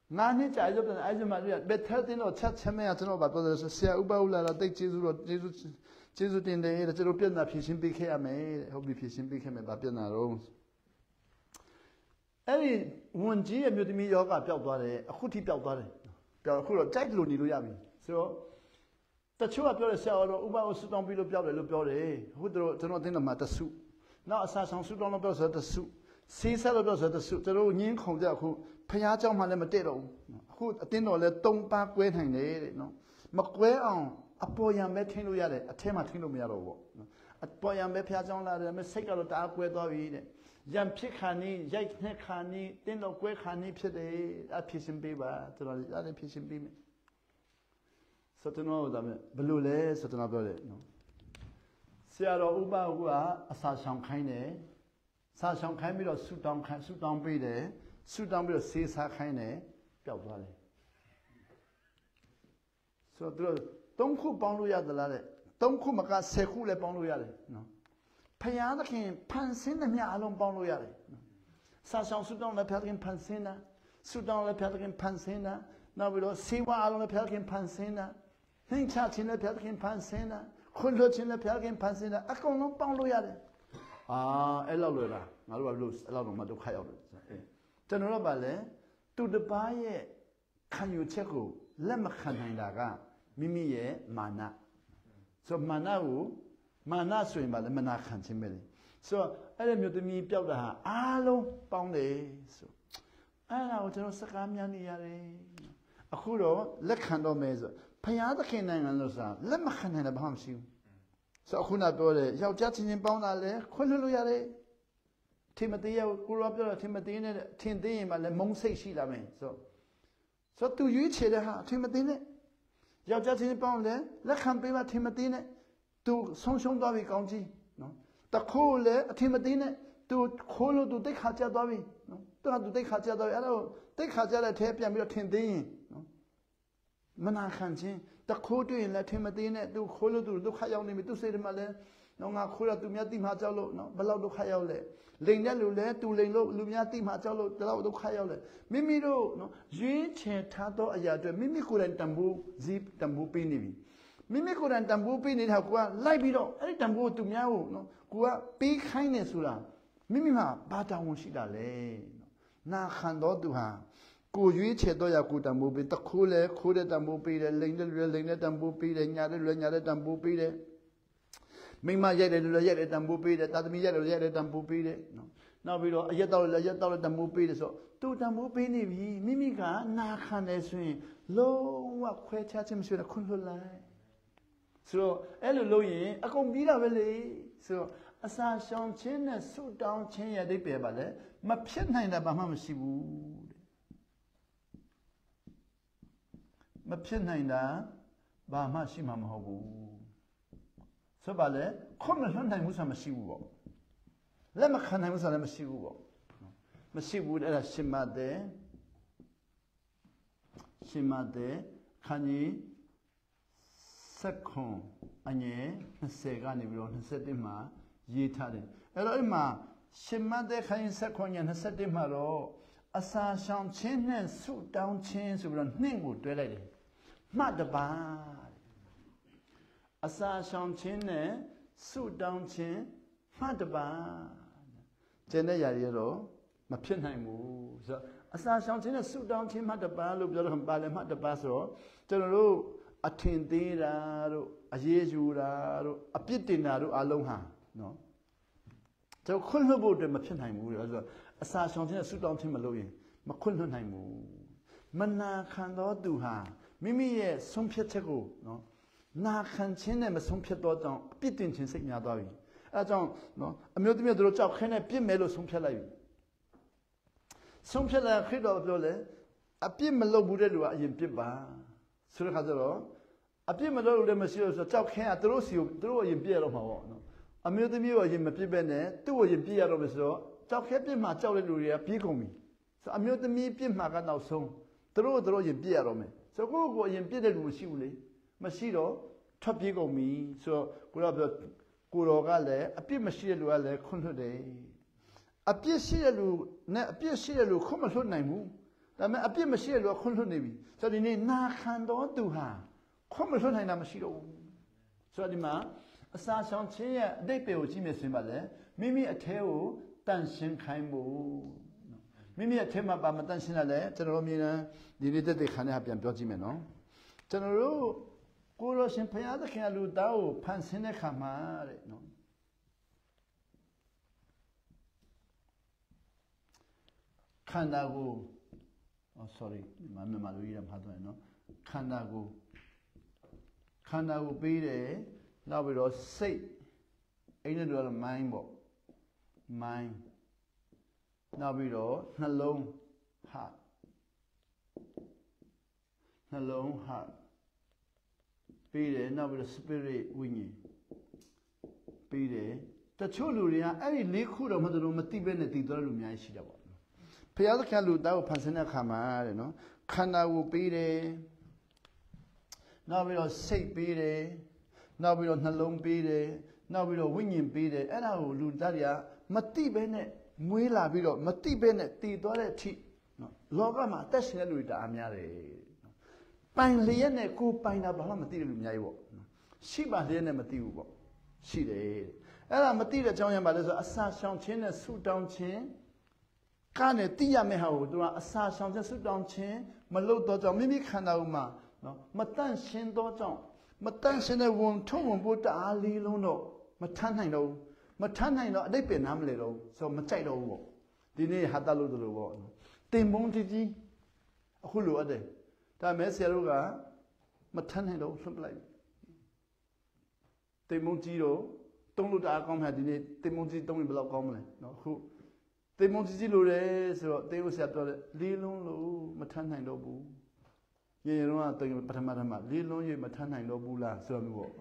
9နှစ်ကြာအဲ့ဒါပြန်အဲ့ဒီမှာဘယ်ထက်တင်းတော့ချက်ချမဲကျွန်တော်ဘာပြောတယ်ဆိုဆရာဥပဦးလာတော့တိတ်ကျေးဇူးတော့ကျေးဇူးတင်တယ်တဲ့ကျွန်တော်ပြန်လာဖြည့်ရှင်းပေးခဲ့ရမယ်တဲ့ဟုတ်ပြီဖြည့်ရှင်းပေးခဲ့မယ်ဗာပြန်လာတော့အဲ့ဒီဝန်ကြီးရဲ့မြို့သမီးယောဂပျောက်သွားတယ်အခုထိပျောက်သွားတယ်ပျောက်အခုတော့ကြိုက်လို့နေလို့ရပြီဆိုတော့တချို့ကပြောတယ်ဆရာတော်ဥပဦးဆူတောင်းပြီးလို့ပျောက်တယ်လို့ပြောတယ်အခုတို့ကျွန်တော်အတင်းတော့မှတဆုနောက်အစာဆောင်ဆူတောင်းလို့ပျောက်ဆိုတဆုဆေးဆက်လို့ပျောက်ဆိုတဆုတို့ညင်းခုန်ကြအခုဖျားเจ้าမှလည်းမတည့်တော့ဘူးအခုအတင်းတော်လည်း3ပါးကွဲနိုင်တယ်တဲ့နော်မကွဲအောင်အပေါ်ယံပဲထင်းလို့ရတယ်အထဲမှာထင်းလို့မရတော့ဘူးပေါ့အပေါ်ယံပဲဖျားเจ้าလာတယ်မစိတ်ကတော့တအားကွဲသွားပြီတဲ့ ရံဖြစ်ခါနီးရိုက်နှက်ခါနီးတင်းတော့ကွဲခါနီးဖြစ်တယ်အဖြစ်ရှင်ပေးပါကျွန်တော်လည်းဖြစ်ရှင်ပေးမယ်ဆိုတော့ဒါမဲ့ဘလို့လဲဆိုတော့ပြောတယ်နော်ဆရာတော်ဥပဟုကအစာဆောင်ခိုင်းတယ်စာဆောင်ခိုင်းပြီးတော့ဆူတောင်းပေးတယ်ဆူတောင်းပြီးတော့ဆေးစားခိုင်းတယ်ပျောက်သွားတယ်ဆိုတော့သုံးခုပေါင်းလို့ရသလားတဲ့သုံးခုမက10ခုလည်းပေါင်းလို့ရတယ်နော်ဖယားသခင်ဖန်ဆင်းသမျှအလုံးပေါင်းလို့ရတယ်စာဆောင်ဆူတောင်းလည်းဖယားသခင်ဖန်ဆင်းတာဆူတောင်းလည်းဖယားသခင်ဖန်ဆင်းတာနောက်ပြီးတော့ဆေးဝါးအလုံးလည်းဖယားသခင်ဖန်ဆင်းတာနှိမ့်ချခြင်းလည်းဖယားသခင်ဖန်ဆင်းတာခွင့်လွှတ်ခြင်းလည်းဖယားသခင်ဖန်ဆင်းတာအကုန်လုံးပေါင်းလို့ရတယ်အဲ့လောက်လွယ်လားငါတို့ကလို့အဲ့လောက်တော့မဒုက္ခရောက်တယ်ကျွန်တော်တို့ကလည်းသူတစ်ပါးရဲ့ခံယူချက်ကိုလက်မခံနိုင်တာကမိမိရဲ့မာနဆိုမာနဆိုရင်ဗာလဲမနာခံခြင်းပဲလေဆိုတော့အဲ့ဒီမျိုးသမီးပျောက်တာဟာအားလုံးပေါင်းတယ်ဆိုအဲ့ဒါကိုကျွန်တော်စကားများနေရတယ်အခုတော့လက်ခံတော့မယ်ဆိုဖယားသခင်နိုင်ငံလို့ဆိုတာလက်မခံနိုင်တယ်ဘာမှမရှိဘူးဆိုအခုနပြောတယ်ယောက်ျားချင်းပေါင်းတာလဲခွင့်လွှတ်လို့ရတယ်ထေမသေးရဲ့ကိုရောပြောတော့ထေမသေးနဲ့ထင်သေးရင်မှလည်းမုံစိတ်ရှိလာမယ်ဆိုသူရွေးချယ်တဲ့ဟာထေမသေးနဲ့ယောက်ျားချင်းပေါင်းလဲလက်ခံပေးပါထေမသေးနဲ့သူဆုံးရှုံးသွားပြီကောင်းကြီးနော်တခိုးလဲအထင်မသေးနဲ့သူခိုးလို့သူတိတ်ခါကျသွားပြီနော်သူတိတ်ခါကျသွားပြီအဲ့တော့တိတ်ခါကျတဲ့ထဲပြန်ပြီးတော့ထင်သေးရင်နော်မနာခံခြင်းတခိုးတွေ့ရင်လည်းထင်မသေးနဲ့သူခိုးလို့သူဒုက္ခရောက်နေပြီသူစိတ်ထဲမှာလဲနော်ငါခိုးတော့သူများတိမှကြောက်လို့နော်ဘယ်လောက်ဒုက္ခရောက်လဲလိန်တဲ့လူလဲသူလိန်လို့လူများတိမှကြောက်လို့ဘယ်လောက်ဒုက္ခရောက်လဲမိမိတို့နော်ရွေးချယ်ထားသောအရာတွေမိမိကိုယ်တိုင်တန်ဖိုးပေးနေပြီမိမိကိုယ်တိုင်တန်ဖိုးပေးနေတာကိုကလိုက်ပြီးတော့အဲ့ဒီတန်ဖိုးကိုသူများကိုနော်ကိုကပေးခိုင်းနေဆိုတာမိမိမှာဘာတောင်းဝန်ရှိတာလဲနာခံတော်သူဟာကိုရွေးချယ်တော့ရကိုတန်ဖိုးပေးတခိုးလဲခိုးတဲ့တန်ဖိုးပေးတယ်လိန်တဲ့လူလဲလိန်တဲ့တန်ဖိုးပေးတယ်ညာတဲ့လူလဲညာတဲ့တန်ဖိုးပေးတယ်မိမရိုက်တဲ့လူလဲရိုက်တဲ့တန်ဖိုးပေးတယ်တာသမီရိုက်တဲ့လူရိုက်တဲ့တန်ဖိုးပေးတယ်နော်နောက်ပြီးတော့အရက်တောက်လဲရက်တောက်လဲတန်ဖိုးပေးတယ်ဆိုတော့သူတန်ဖိုးပေးနေပြီမိမိကနာခံတယ်ဆိုရင်လုံးဝခွဲခြားခြင်းမရှိတဲ့ခွင့်လွှတ်လိုက်ဆိုတော့အဲ့လိုလုပ်ရင်အကုန်ပြီးတာပဲလေဆိုတော့အစာရှောင်ခြင်းနဲ့ဆုတောင်းခြင်းရဲ့အဓိပ္ပာယ်ပါလေမဖြစ်နိုင်တာဘာမှမရှိဘူးတဲ့မဖြစ်နိုင်တာဘာမှရှိမှာမဟုတ်ဘူးဆိုပါလေခွင့်မလွှတ်နိုင်ဘူးဆိုတာမရှိဘူးပေါ့လက်မခံနိုင်ဘူးဆိုတာလည်းမရှိဘူးပေါ့မရှိဘူးအဲ့ဒါရှင်မတဲ့ခန်းကြီး7အငယ်20ကနေပြီးတော့21မှာရေးထားတယ်အဲ့တော့အဲ့မှာရှင်မတဲ့ခန်းကြီး7ငယ်21မှာတော့အစာရှောင်ခြင်းနဲ့ဆုတောင်းခြင်းဆိုပြီးတော့နှင့်ကိုတွဲလိုက်တယ်မှတ်တပါအစာရှောင်ခြင်းနဲ့ဆုတောင်းခြင်းမှတ်တပါကျန်တဲ့ຢာတွေတော့မဖြစ်နိုင်ဘူးဆိုတော့အစာရှောင်ခြင်းနဲ့ဆုတောင်းခြင်းမှတ်တပါလို့ပြောတော့ပါလေမှတ်တပါဆိုတော့ကျွန်တော်တို့အထင်သေးတာတို့အရေးယူတာတို့အပြစ်တင်တာတို့အလုံးဟာနော်ကျွန်တော်ခွင့်လွှတ်ဖို့အတွက်မဖြစ်နိုင်ဘူးလေဆိုတော့အစာရှောင်ခြင်းနဲ့ဆုတောင်းခြင်းမလုပ်ရင်မခွင့်လွှတ်နိုင်ဘူးမနာခံသောသူဟာမိမိရဲ့ဆုံးဖြတ်ချက်ကိုနော်နာခံခြင်းနဲ့မဆုံးဖြတ်တော့ကြောင့်အပြစ်တင်ခြင်းစိတ်များသွားပြီအဲဒါကြောင့်နော်အမျိုးသမီးတို့ကြောက်ခဲနဲ့ပြစ်မယ်လို့ဆုံးဖြတ်လိုက်ပြီဆုံးဖြတ်လိုက်ခရစ်တော်ပြောလေအပြစ်မလုပ်ဘူးတဲ့လူကအရင်ပြစ်ပါဆိုတဲ့ခါကျတော့အပြစ်မလုပ်လို့လည်းမရှိလို့ဆိုတော့ကြောက်ခဲကသူတို့အရင်ပြစ်ရတော့မှာပေါ့နော်အမျိုးသမီးကိုအရင်မပြစ်ပဲနဲ့သူ့ကိုအရင်ပြစ်ရတော့မယ်ဆိုတော့ကြောက်ခဲပြစ်မှာကြောက်တဲ့လူတွေကပြေးကုန်ပြီဆိုအမျိုးသမီးပြစ်မှာကနောက်ဆုံးသူတို့အရင်ပြစ်ရတော့မယ်ဆိုတော့ကိုယ့်ကိုအရင်ပြစ်တဲ့လူမရှိဘူးလေမရှိတော့ထွက်ပြေးကုန်ပြီဆိုတော့ကိုတော်ပြောကိုတော်ကလည်းအပြစ်မရှိတဲ့လူကလည်းခွင့်လွှတ်တယ်အပြစ်ရှိတဲ့လူနဲ့အပြစ်ရှိတဲ့လူခွင့်မလွှတ်နိုင်ဘူးဒါပေမဲ့အပြစ်မရှိတဲ့လူကခွင့်လွှတ်နေပြီဆိုတော့ဒီနေ့နာခံတော်သူဟာခွင့်မလွှတ်နိုင်တာမရှိတော့ဘူးဆိုတော့ဒီမှာအစာရှောင်ခြင်းရဲ့အတိတ်ပေကိုကြည့်မယ်ဆိုရင်ပါလေမိမိအထဲကိုတန့်ရှင်းခိုင်းဖို့မိမိအထဲမှာပါမတန့်ရှင်းတာလေကျွန်တော်တို့အမြင်နဲ့ဒီနေ့တက်တဲ့ခါနဲ့ပြန်ပြောကြည့်မယ်နော်ကျွန်တော်တို့ကိုရောရှင်ဘုရားသခင်လူသားကိုဖန်ဆင်းတဲ့ခါမှာတဲ့နော်ခန္ဓာကိုsorry မြန်မာလိုရေးတာမှားသွားတယ်နော်ခန္ဓာကိုပေးတယ်နောက်ပြီးတော့စိတ်အဲ့ဒါတော့ mind ပေါ့ mind နောက်ပြီးတော့နှလုံး heart နှလုံး heart ပြီးတယ်နောက်ပြီးတော့ spirit ဝိညာဉ်ပြီးတယ်တချို့လူတွေကအဲ့ဒီ၄ခုတော့မသိဘဲနဲ့တည်သွားတဲ့လူအများကြီးရှိတယ်ပေါ့ဘုရားသခင်လူသားကိုဖန်ဆင်းတဲ့အခါမှာတဲ့နော်ခန္ဓာကိုပြီးတယ်နောက်ပြီးတော့စိတ်ပြီးတယ်နောက်ပြီးတော့နှလုံးပြီးတယ်နောက်ပြီးတော့ဝိညာဉ်ပြီးတယ်အဲ့ဒါကိုလူသားတွေကမသိဘဲနဲ့မွေးလာပြီးတော့မသိဘဲနဲ့တည်သွားတဲ့အထိနော်လောကမှာအသက်ရှင်တဲ့လူတွေတအားများတယ်ပိုင်လျက်နဲ့ကိုပိုင်တာဘာမှမသိတဲ့လူအများကြီးပေါ့ရှိပါလျက်နဲ့မသိဘူးပေါ့ရှိတယ်အဲ့ဒါမသိတဲ့အကြောင်းရင်းပါလဲဆိုအစာရှောင်ခြင်းနဲ့ဆူတောင်းခြင်းကနေသိရမယ့်ဟာကိုသူကအစာရှောင်ခြင်းဆူတောင်းခြင်းမလုပ်တော့ကြောင့်မိမိခန္ဓာကိုယ်မှာနော်မတန့်ရှင်းတော့ကြောင့်မတန့်ရှင်းတဲ့ဝန်ထုံဝန်ပိုးတအားလေးလုံးတော့မထမ်းနိုင်တော့မထမ်းနိုင်တော့အတိတ်ပင်နားမလဲတော့ဆိုမကြိုက်တော့ဘူးပေါ့ဒီနေ့ဟာတလို့လို့ပေါ့တင်မုန်းကြီးအခုလိုအပ်တယ်ဒါမဲ့ဆရာတို့ကမထမ်းနိုင်တော့ဆွန့်ပလိုက်တင်မုန်းကြီးတော့တုံးလို့တအားကောင်းမှဒီနေ့တင်မုန်းကြီးတုံးရင်ဘယ်လောက်ကောင်းမလဲနော်အခုတင်မုန်းကြီးလိုတယ်ဆိုတော့တင်းဦးဆရာပြောတယ်လေးလုံးလို့မထမ်းနိုင်တော့ဘူးရေတော့ကပထမလေးလုံးရေမထမ်းနိုင်တော့ဘူးလားဆိုတော့မျိုးပေါ့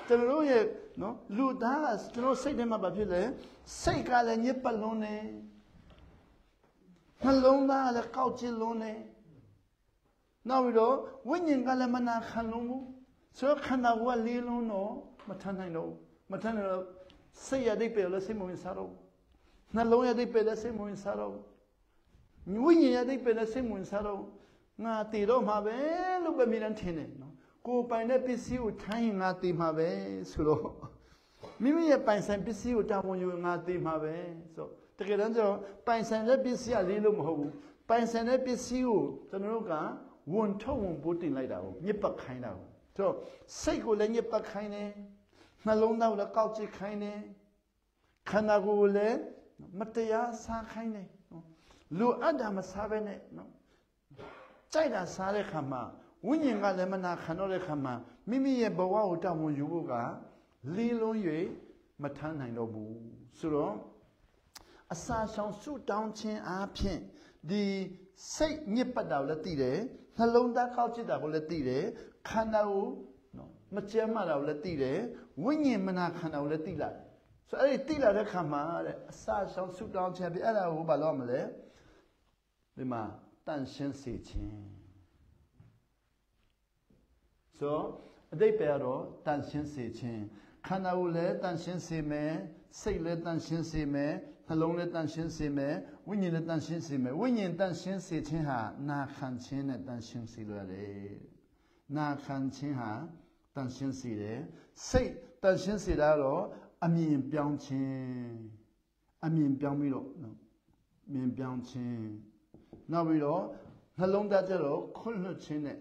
ကျွန်တော်ရဲ့နော်လူသားကကျွန်တော်စိတ်ထဲမှာဘာဖြစ်လဲစိတ်ကလည်းညစ်ပတ်လုံးနေနှလုံးသားကလည်းကောက်ကျစ်လုံးနေနောက်ပြီးတော့ဝိညာဉ်ကလည်းမနာခံလုံးဘူးဆိုတော့ခန္ဓာကိုယ်ကလေးလုံးတော့မထမ်းနိုင်တော့မထမ်းနိုင်တော့စိတ်ရတဲ့ပဲလည်းစိတ်မဝင်စားတော့နှလုံးရတဲ့ပဲလည်းစိတ်မဝင်စားတော့ဝိညာဉ်ရတဲ့ပဲလည်းစိတ်မဝင်စားတော့ငါတည်တော့မှာပဲလို့ပဲမြင်နေထင်တယ်နော်ကိုယ်ပိုင်တဲ့ပစ္စည်းကိုထိုင်းရင်ငါတည်မှာပဲဆိုတော့မိမိရဲ့ပိုင်ဆိုင်ပစ္စည်းကိုတာဝန်ယူငါတည်မှာပဲဆိုတကယ်တမ်းကျတော့ပိုင်ဆိုင်တဲ့ပစ္စည်းကလေးလို့မဟုတ်ဘူးပိုင်ဆိုင်တဲ့ပစ္စည်းကိုကျွန်တော်တို့ကဝန်ထုတ်ဝန်ပိုးတင်လိုက်တာကိုညစ်ပတ်ခိုင်းတာကိုဆိုတော့စိတ်ကိုလည်းညစ်ပတ်ခိုင်းတယ်နှလုံးသားကိုလည်းကောက်ကျစ်ခိုင်းတယ်ခန္ဓာကိုယ်ကိုလည်းမတရားစားခိုင်းတယ်လူအပ်တာမစားဘဲနဲ့နော်ကြိုက်တာစားတဲ့ခါမှာဝိညာဉ်ကလည်းမနာခံတော့တဲ့ခါမှာမိမိရဲ့ဘဝကိုတာဝန်ယူဖို့ကလေးလုံး၍မထမ်းနိုင်တော့ဘူးဆိုတော့အစာရှောင်ဆုတောင်းခြင်းအားဖြင့်ဒီစိတ်ညစ်ပတ်တာကိုလည်းသိတယ်နှလုံးသားကောက်ကျစ်တာကိုလည်းသိတယ်ခန္ဓာကိုနော်မကျန်းမာတာကိုလည်းသိတယ်ဝိညာဉ်မနာခံတာကိုလည်းသိလာတယ်ဆိုတော့အဲ့ဒီသိလာတဲ့ခါမှာတဲ့အစာရှောင်ဆုတောင်းခြင်းပြီးအဲ့ဒါကိုဘာလို့မလဲဒီမှာတန့်ရှင်းစေခြင်းဆိုအတိတ်ပဲတော့တန့်ရှင်းစေခြင်းခန္ဓာကိုယ်လည်းတန့်ရှင်းစေမယ်စိတ်လည်းတန့်ရှင်းစေမယ်နှလုံးလည်းတန့်ရှင်းစေမယ်ဝိညာဉ်လည်းတန့်ရှင်းစေမယ်ဝိညာဉ်တန့်ရှင်းစေခြင်းဟာနာခံခြင်းနဲ့တန့်ရှင်းစေလို့ရတယ်နာခံခြင်းဟာတန့်ရှင်းစေတယ်စိတ်တန့်ရှင်းစေတာတော့အမြင်ပြောင်းခြင်းအမြင်ပြောင်းပြီးတော့နော်မြင်ပြောင်းခြင်းနောက်ပြီးတော့နှလုံးသားကျတော့ခွင့်လွှတ်ခြင်းနဲ့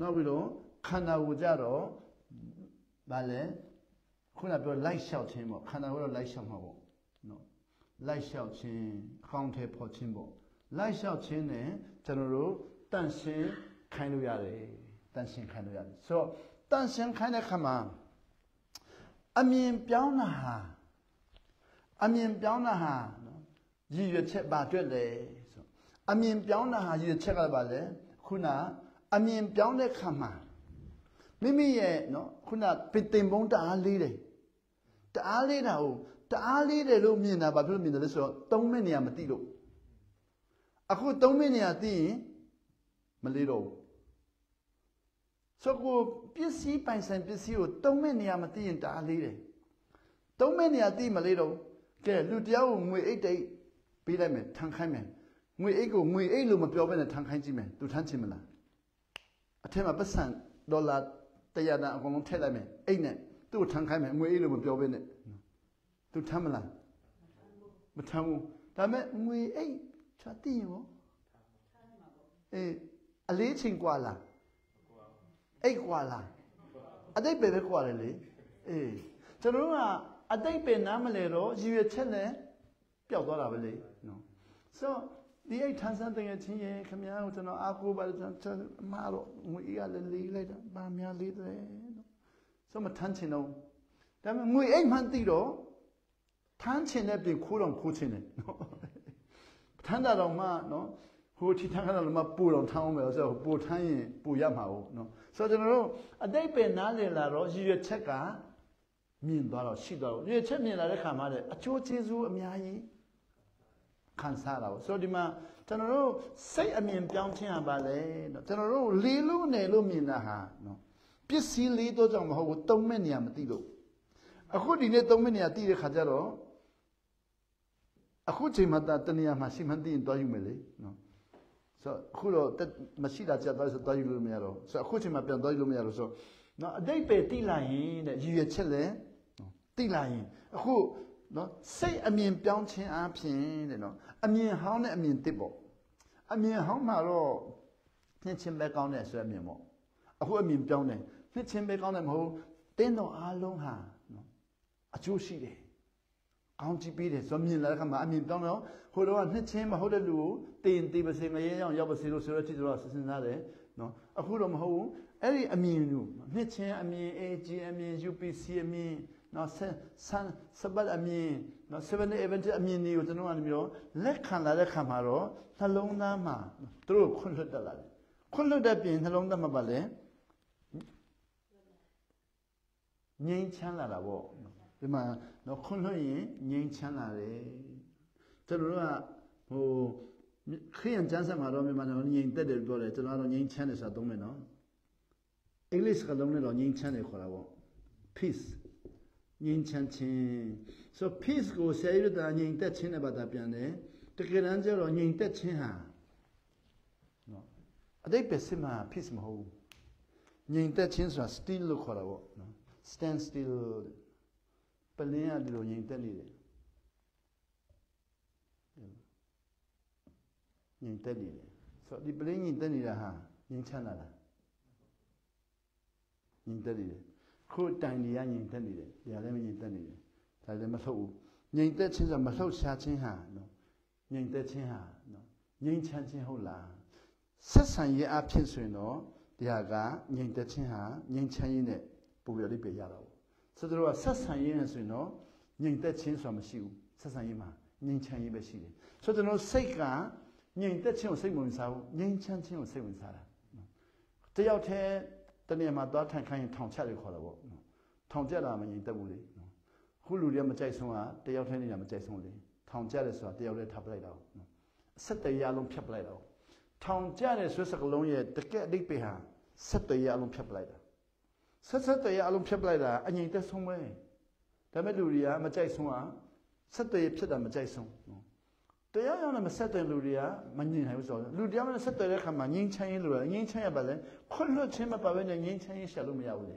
နောက်ပြီးတော့ခန္ဓာကိုယ်ကြတော့ဗာလဲခုနပြောလိုက်လျှောက်ခြင်းပေါ့ခန္ဓာကိုယ်တော့လိုက်လျှောက်မှာပေါ့နော်လိုက်လျှောက်ခြင်းအကောင့်ထဲပေါ်ခြင်းပေါ့လိုက်လျှောက်ခြင်းနဲ့ကျွန်တော်တို့တန့်ရှင်းခိုင်းလို့ရတယ်တန့်ရှင်းခိုင်းလို့ရတယ်ဆိုတော့တန့်ရှင်းခိုင်းတဲ့ခါမှာအမြင်ပြောင်းတာဟာနော်ရည်ရွယ်ချက်ပါတွေ့လေဆိုအမြင်ပြောင်းတာဟာရည်ရွယ်ချက်ကပါလေခုနအမြင်ပြောင်းတဲ့ခါမှာမိမိရဲ့နော်ခုနတင်ပုံးတအားလေးတယ်တအားလေးတာကိုတအားလေးတယ်လို့မြင်တာဘာဖြစ်လို့မြင်တယ်လဲဆိုတော့သုံးမဲ့နေရာမသိလို့အခုသုံးမဲ့နေရာသိရင်မလေးတော့ဘူးဆိုကိုပစ္စည်းပိုင်ဆိုင်ပစ္စည်းကိုသုံးမဲ့နေရာမသိရင်တအားလေးတယ်သုံးမဲ့နေရာသိမလေးတော့ကဲလူတယောက်ကိုငွေအိတ်တိတ်ပေးလိုက်မယ်ထန်ခိုင်းမယ်ငွေအိတ်ကိုငွေအိတ်လို့မပြောဘဲနဲ့ထန်ခိုင်းကြည့်မယ်သူထမ်းချင်မလားအထက်မှာပတ်စံဒေါ်လာ100တန်အကုန်လုံးထည့်လိုက်မယ်အိတ်နဲ့သူ့ကိုထန်ခိုင်းမယ်ငွေအိတ်လို့မပြောဘဲနဲ့သူထမ်းမလားမထမ်းဘူးဒါပေမဲ့ငွေအိတ်ချာသိရင်ရောအလေးချိန်กว่าလားအိတ်กว่าလားအတိတ်ပဲกว่าတယ်လေကျွန်တော်တို့ကအတိတ်ပဲနားမလဲတော့ရည်ရွယ်ချက်နဲ့ပျောက်သွားတာပဲလေနော်ဆိုဒီအိတ်ထန်းဆန်းတင်ရချင်းရဲ့ခမည်းကိုကျွန်တော်အားကိုးပါတယ်ကျွန်တော်အမှားတော့ငွေအေးကလည်းလေးလိုက်တာဗာများလေးတယ်နော်ဆိုမထမ်းချင်တော့ ဒါပေမဲ့ငွေအိတ်မှန်းသိတော့ထမ်းချင်တဲ့ပြင်ခိုးတော့ခိုးချင်တယ်နော်ထမ်းတာတော့မှနော်ဟိုချီထမ်းတာတော့မှပူတော့ထမ်းအောင်မယ်ဆိုတော့ပူထမ်းရင်ပူရမှာဟုတ်နော်ဆိုတော့ကျွန်တော်တို့အတိတ်ပဲနားလည်လာတော့ရည်ရွယ်ချက်ကမြင်သွားတော့ရှိသွားတော့ရည်ရွယ်ချက်မြင်လာတဲ့ခါမှာတဲ့အကျိုးကျေးဇူးအများကြီးခံစားတာပေါ့ဆိုတော့ဒီမှာကျွန်တော်တို့စိတ်အမြင်ပြောင်းခြင်းဟာပါလေနော်ကျွန်တော်တို့လေးလို့နယ်လို့မြင်တာဟာနော်ပစ္စည်းလေးတော့ကြောင့်မဟုတ်ဘူးသုံးမဲ့နေရာမသိလို့အခုဒီနေ့သုံးမဲ့နေရာသိတဲ့ခါကျတော့အခုချိန်မှာတနေရာမှာရှိမှန်းသိရင်တွားယူမယ်လေနော်ဆိုတော့အခုတော့မရှိတာကြတော့ဆိုတွားယူလို့မရတော့ဆိုတော့အခုချိန်မှာပြန်တွားယူလို့မရတော့ဆိုတော့နော်အတိတ်ပဲတိလာရင်တဲ့ရည်ရွယ်ချက်လဲတိလာရင်အခုနော်စိတ်အမြင်ပြောင်းခြင်းအပြင်တဲ့နော်အမြင်ဟောင်းနဲ့အမြင်တစ်ပေါ့အမြင်ဟောင်းမှာတော့နှစ်ချင်းပဲကောင်းတယ်ဆိုတဲ့အမြင်ပေါ့အခုအမြင်ပြောင်းတယ်နှစ်ချင်းပဲကောင်းတယ်မဟုတ်တင်းတော်အားလုံးဟာနော်အကျိုးရှိတယ်ကောင်းကြည့်ပေးတယ်ဆိုမြင်လာတဲ့ခါမှာအမြင်ပြောင်းတော့ဟိုတော့နှစ်ချင်းမဟုတ်တဲ့လူကိုတင်တေးပါစေငရဲအောင်ရောက်ပါစေလို့ဆိုတော့ကြည့်တော့စဉ်းစားတယ်နော်အခုတော့မဟုတ်ဘူးအဲ့ဒီအမြင်လူနှစ်ချင်းအမြင် AG အမြင် UPC အမြင်နော်စပတ်အမြင်နော်7 event အမြင်တွေကိုကျွန်တော်ကနေပြီးတော့လက်ခံလာတဲ့ခါမှာတော့နှလုံးသားမှာသူတို့ခွန့်လွတ်တက်လာတယ်ခွန့်လွတ်တဲ့ပြင်နှလုံးသားမှာပါလေငြိမ်းချမ်းလာတာပေါ့ဒီမှာတော့ခွန့်လွတ်ရင်ငြိမ်းချမ်းလာတယ်ကျွန်တော်တို့ကဟိုခရိယန်ကျမ်းစာမှာတော့မြန်မာနိုင်ငံငြိမ်သက်တယ်ပြောတယ်ကျွန်တော်ကတော့ငြိမ်းချမ်းတယ်ဆိုတာသုံးမယ်နော်အင်္ဂလိပ်စကားလုံးနဲ့တော့ငြိမ်းချမ်းတယ်ခေါ်တာပေါ့ peace ငြိမ်းချမ်းခြင်း so peace ကိုဆရာကြီးတို့ငြိမ်သက်ခြင်းနဲ့ဘာသာပြန်တယ်တကယ်တမ်းကျတော့ငြိမ်သက်ခြင်းဟာနော်အတိတ်ပဲစစ်မှာ peace မဟုတ်ဘူးငြိမ်သက်ခြင်းဆိုတာ still လို့ခေါ်တာပေါ့နော် stand still ပလင်းကဒီလိုငြိမ်သက်နေတယ်ငြိမ်သက်နေတယ်ဆိုတော့ဒီပလင်းငြိမ်သက်နေတာဟာငြိမ်ချမ်းလာတာငြိမ်သက်နေတယ်ခုတိုင်တွေကငြိမ်သက်နေတယ်။ဒါလည်းမငြိမ်သက်နေတယ်။ဒါလည်းမလှုပ်ဘူး။ငြိမ်သက်ခြင်းဆိုမလှုပ်ရှားခြင်းဟာနော်။ငြိမ်သက်ခြင်းဟာနော်။ငြိမ်ချမ်းခြင်းဟုတ်လား။ဆက်ဆံရေးအဖြစ်ဆိုရင်တော့တရားကငြိမ်သက်ခြင်းဟာငြိမ်ချမ်းရေးနဲ့ပုံပြလေးပြရတာပေါ့။ဆိုတော့ဆက်ဆံရေးနဲ့ဆိုရင်တော့ငြိမ်သက်ခြင်းဆိုတာမရှိဘူး။ဆက်ဆံရေးမှာငြိမ်ချမ်းရေးပဲရှိတယ်။ဆိုတော့ကျွန်တော်စိတ်ကငြိမ်သက်ခြင်းကိုစိတ်ဝင်စားဘူး။ငြိမ်ချမ်းခြင်းကိုစိတ်ဝင်စားတာ။တယောက်တည်းတနေ့မှာသွားထိုင်ခိုင်းရင်ထောင်ချက်တွေခေါ်တာပေါ့ထောင်ချက်တာမငြိမ်သက်ဘူးလေခုလူတွေကမကြိုက်ဆုံးကတယောက်တည်းနေတာမကြိုက်ဆုံးလေထောင်ချက်တယ်ဆိုတာတယောက်တည်းထားပလိုက်တာအဆက်တရားလုံးဖြတ်ပလိုက်တာထောင်ချက်တယ်ဆိုစကလုံးရဲ့တကယ်အဓိပ္ပာယ်ဟာဆက်တရားလုံးဖြတ်ပလိုက်တာဆက်တရားလုံးဖြတ်ပလိုက်တာအငြိမ်သက်ဆုံးပဲဒါပေမဲ့လူတွေကမကြိုက်ဆုံးကဆက်တရားဖြစ်တာမကြိုက်ဆုံးတရားရောက်နေမဆက်တဲ့လူတွေကမငြိမ်နိုင်ဘူးဆိုတော့လူတရားနဲ့ဆက်တဲ့အခါမှာငြိမ်းချမ်းရေးလိုတယ်ငြိမ်းချမ်းရပါလေခွတ်လွတ်ခြင်းမပါဘဲနဲ့ငြိမ်းချမ်းရေးရှာလို့မရဘူးလေ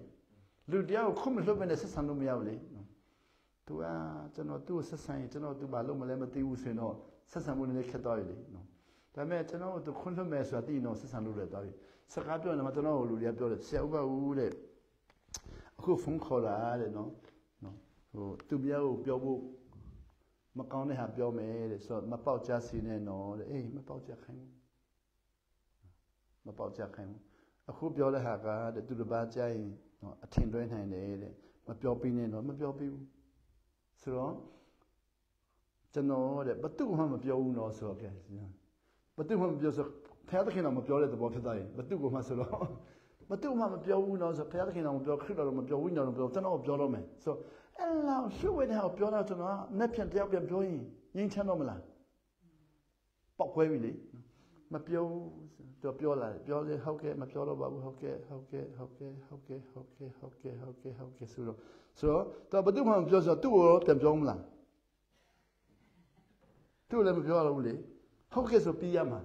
လူတရားကိုခွတ်မလွတ်ဘဲနဲ့ဆက်ဆံလို့မရဘူးလေသူကကျွန်တော်သူ့ကိုဆက်ဆံရင်ကျွန်တော်သူဘာလို့မလဲမသိဘူးဆိုရင်တော့ဆက်ဆံမှုနည်းနည်းခက်သွားပြီလေနော်ဒါပေမဲ့ကျွန်တော်သူခွတ်လွတ်မယ်ဆိုတာသိရင်တော့ဆက်ဆံလို့လည်းသွားပြီစကားပြောနေမှာကျွန်တော်ကိုလူတွေကပြောတယ်ဆရာဥပဦးတဲ့အခုဖုန်းခေါ်လာတဲ့နော်ဟိုသူပြကိုပြောဖို့မကောင်းတဲ့ဟာပြောမယ်တဲ့ဆိုတော့မပေါက်ကြစီနဲ့နော်တဲ့အေးမပေါက်ကြခိုင်းဘူးမပေါက်ကြခိုင်းဘူးအခုပြောတဲ့ဟာကတဲ့သူတစ်ပါးကြားရင်နော်အထင်တွဲနိုင်တယ်တဲ့မပြောပြနဲ့တော့မပြောပြဘူးဆိုတော့ကျွန်တော်တဲ့ဘသူမှမပြောဘူးနော်ဆိုတော့ကဲဘသူမှမပြောဆိုဖခင်သခင်တော်မပြောတဲ့သဘောဖြစ်သွားရင်ဘသူကမှဆိုတော့ဘသူမှမပြောဘူးနော်ဆိုဖခင်သခင်တော်မပြောခရစ်တော်မပြောဝိညာဉ်တော်မပြောကျွန်တော်ပြောတော့မယ်ဆိုအဲ့လောက်ရှုပ်ဝဲတဲ့ဟာပြောတော့ကျွန်တော်နဲ့ပြန်တယောက်ပြန်ပြောရင်ငြိမ်းချမ်းတော့မလားပောက်ခွဲပြီလေမပြောတော့ပြောလာတယ်ပြောလေဟုတ်ကဲ့မပြောတော့ပါဘူးဟုတ်ကဲ့ဆိုတော့ဘယ်သူမှမပြောဆိုတော့သူ့ကိုပြန်ပြောမလားသူ့လည်းမပြောရဘူးလေဟုတ်ကဲ့ဆိုပြီးရမှာ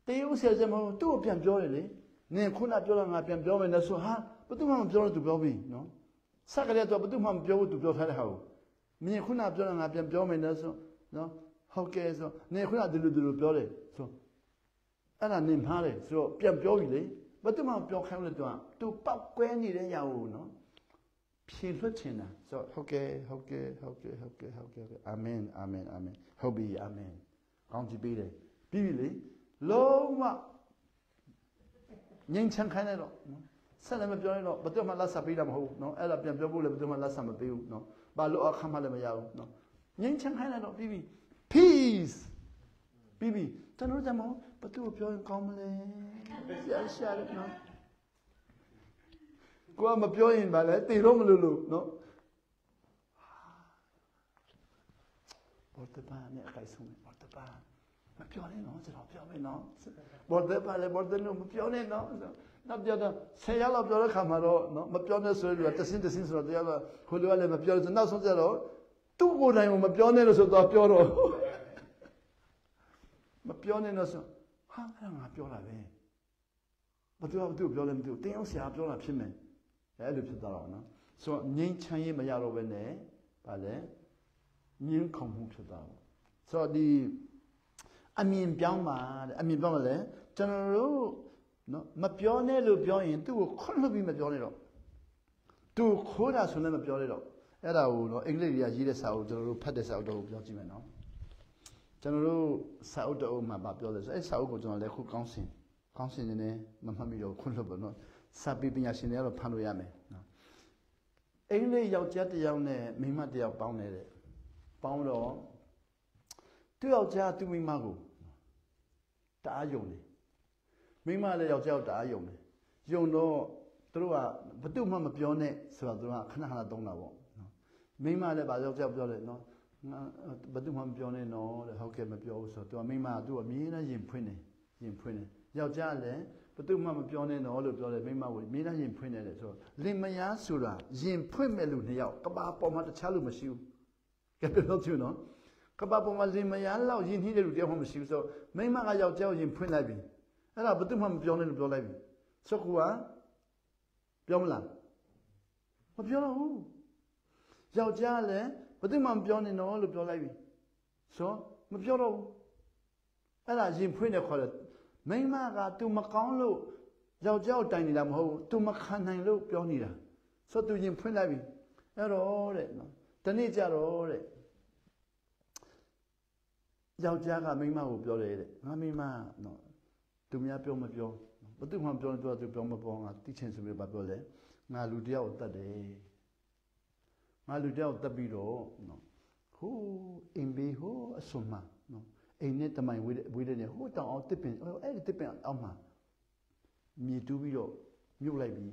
တေးဥဆရာကျမသူ့ကိုပြန်ပြောတယ်လေနင်ခုနပြောတာငါပြန်ပြောမယ်နဲ့ဆိုဟာဘယ်သူမှမပြောတော့သူပြောပြီနော်စကားလည်းတော့ဘယ်သူမှမပြောဘူးသူပြောထားတဲ့ဟာကိုမင်းခုနပြောတာငါပြန်ပြောမယ်နဲ့ဆိုနော်ဟုတ်ကဲ့ဆိုနေခုနဒီလိုပြောတယ်ဆိုအဲ့ဒါနေမှားတယ်ဆိုတော့ပြန်ပြောပြီလေဘယ်သူမှပြောခိုင်းလို့သူပောက်ကွဲနေတဲ့ຢာကိုနော်ဖြေလွှတ်ချင်တာဆိုဟုတ်ကဲ့အာမင်ဟုတ်ပြီအာမင်ကောင်းကြည့်ပေးတယ်ပြီးပြီလေလုံးဝငြိမ်းချမ်းခိုင်းလိုက်တော့နော် ဆက်လည်းမပြောနဲ့တော့ဘယ်သူမှလက်ဆက်ပေးတာမဟုတ်ဘူးနော်အဲ့ဒါပြန်ပြောဖို့လည်းဘယ်သူမှလက်ဆက်မပေးဘူးနော်ဘာလို့အခါမှလည်းမရဘူးနော်ငြိမ်းချမ်းခိုင်းလိုက်တော့ပြီးပြီ peace ပြီးပြီကျွန်တော်တို့ကမဘယ်သူပြောရင်ကောင်းမလဲရှာလို့နော်ကိုကမပြောရင်ဗာလဲတည်တော့မလို့နော်ဘောတပါနဲ့အခိုက်ဆုံးဘောတပါမပြောနဲ့နော်ကျွန်တော်ပြောမယ်နော်ဘောတပါလည်းဘောတလို့မပြောနဲ့နော်နောက်ပြောတော့10ရက်လောက်ပြောတဲ့ခါမှာတော့နော်မပြောနဲ့ဆိုတော့တစင်းဆိုတော့တရားကခိုးလို့လည်းမပြောလို့နောက်ဆုံးကျတော့သူ့ကိုယ်တိုင်ကိုမပြောနဲ့လို့ဆိုတော့ပြောတော့မပြောနဲ့လို့ဆိုဟာအဲ့ဒါငါပြောတာပဲဘာသူပြောလဲမသိဘူးတင်းအောင်ဆရာပြောတာဖြစ်မယ်အဲ့လိုဖြစ်သွားတော့နော်ဆိုတော့ငြိမ်းချမ်းရေးမရတော့ဘဲနဲ့ဗာလဲငြင်းခုန်မှုဖြစ်သွားတော့ဆိုတော့ဒီအမြင်ပြောင်းပါတဲ့အမြင်ပြောင်းပါလေကျွန်တော်တို့နော်မပြောနဲ့လို့ပြောရင်သူ့ကိုခွန့်လွတ်ပြီးမပြောနဲ့တော့သူခိုးတာဆိုလည်းမပြောနဲ့တော့အဲ့ဒါကိုတော့အင်္ဂလိပ်တွေကရေးတဲ့စာအုပ်ကျွန်တော်တို့ဖတ်တဲ့စာအုပ်တော့ပြောကြည့်မယ်နော်ကျွန်တော်တို့စာအုပ်တော့မှာပြောတယ်ဆိုအဲ့စာအုပ်ကိုကျွန်တော်လည်းခုကောင်းစင်နေနေမမှတ်မိတော့ခွန့်လွတ်ပါနော်စာပေပညာရှင်တွေကတော့ဖတ်လို့ရမယ်နော်အင်္ဂလိပ်ယောက်ျားတစ်ယောက်နဲ့မိန်းမတစ်ယောက်ပေါင်းနေတဲ့ပေါင်းတော့သူ့ယောက်ျားသူ့မိန်းမကိုတအားယုံတယ်မိန်းမလည်းယောက်ျားကိုတအားယုံတယ်ယုံတော့သူတို့ကဘယ်သူမှမပြောနဲ့ဆိုတော့သူကခဏသုံးတာပေါ့နော်မိန်းမလည်းဗာယောက်ျားပြောတယ်နော်ဘယ်သူမှမပြောနဲ့နော်တဲ့ဟုတ်ကဲ့မပြောဘူးဆိုတော့သူကမိန်းမသူ့အမြင်နဲ့ရင်ဖွင့်တယ်ယောက်ျားလည်းဘယ်သူမှမပြောနဲ့နော်လို့ပြောတယ်မိန်းမကိုအမြင်နဲ့ရင်ဖွင့်တယ်ဆိုတော့လင်မယားဆိုတာရင်ဖွင့်မဲ့လူနှစ်ယောက်ကဘာပေါ်မှာတခြားလူမရှိဘူးကဲပြောချင်နော်ကဘာပေါ်မှာလင်မယားလောက်ယဉ်နှီးတဲ့လူတယောက်မှမရှိဘူးဆိုတော့မိန်းမကယောက်ျားကိုယဉ်ဖွင့်လိုက်ပြီအဲ့ဒါဘယ်သူမှမပြောနဲ့လို့ပြောလိုက်ပြီဆိုတော့ကပြောမလားမပြောတော့ဘူးယောက်ျားလည်းဘယ်သူမှမပြောနဲ့နော်လို့ပြောလိုက်ပြီဆိုမပြောတော့ဘူးအဲ့ဒါယဉ်ဖွင့်တယ်ခေါ်တယ်မိန်းမက तू မကောင်းလို့ယောက်ျားကိုတိုင်နေတာမဟုတ်ဘူး तू မခံနိုင်လို့ပြောနေတာဆိုတော့ तू ယဉ်ဖွင့်လိုက်ပြီအဲ့တော့တဲ့နော်ဒီနေ့ကြတော့တဲ့ယောက်ျားကမိန်းမကိုပြောတယ်တဲ့ငါမိန်းမနော်သူများပြောမပြောဘယ်သူမှပြောနေတော့သူပြောမပေါ်ငါတိချင်ဆိုပြီးဘာပြောလဲငါလူတယောက်ကိုတတ်တယ်ငါလူတယောက်ကိုတတ်ပြီးတော့နော်ဟိုးအင်ဘေးဟိုးအစွန်မှာနော်အိမ်နဲ့တမိုင်ဝေးတဲ့နေဟိုးတောင်အောင်တစ်ပင်အဲ့ဒီတစ်ပင်အောက်မှာမြေတူးပြီးတော့မြုပ်လိုက်ပြီ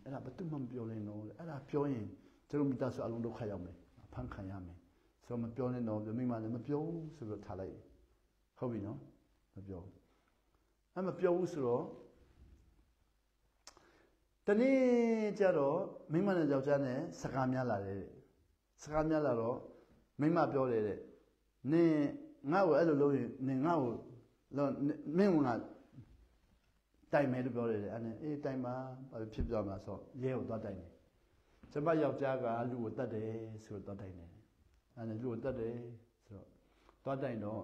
အဲ့ဒါဘယ်သူမှမပြောလဲနော်အဲ့ဒါပြောရင်ကျတို့မိသားစုအလုံးဒုက္ခရောက်မယ်ဖန်ခံရမယ်ဆိုတော့မပြောနဲ့တော့မိမလည်းမပြောဘူးဆိုပြီးထားလိုက်ဟုတ်ပြီနော်မပြောဘူးအဲ့မပြောဘူးဆိုတော့တနေ့ကျတော့မိမနဲ့ယောက်ျားနဲ့စကားများလာတယ်စကားများလာတော့မိမပြောတယ်တဲ့နင်ငါ့ကိုအဲ့လိုလုပ်ရင်နင်ငါ့ကိုမင်းကတိုင်မယ်လို့ပြောတယ်တဲ့အဲ့နဲ့အေးတိုင်ပါဘာဖြစ်ပြမှာဆိုရဲကိုသွားတိုင်တယ်ကျမယောက်ျားကလူကိုတတ်တယ်ဆိုတော့သွားတိုင်တယ်အဲ့နဲ့လူကိုတတ်တယ်ဆိုတော့သွားတိုင်တော့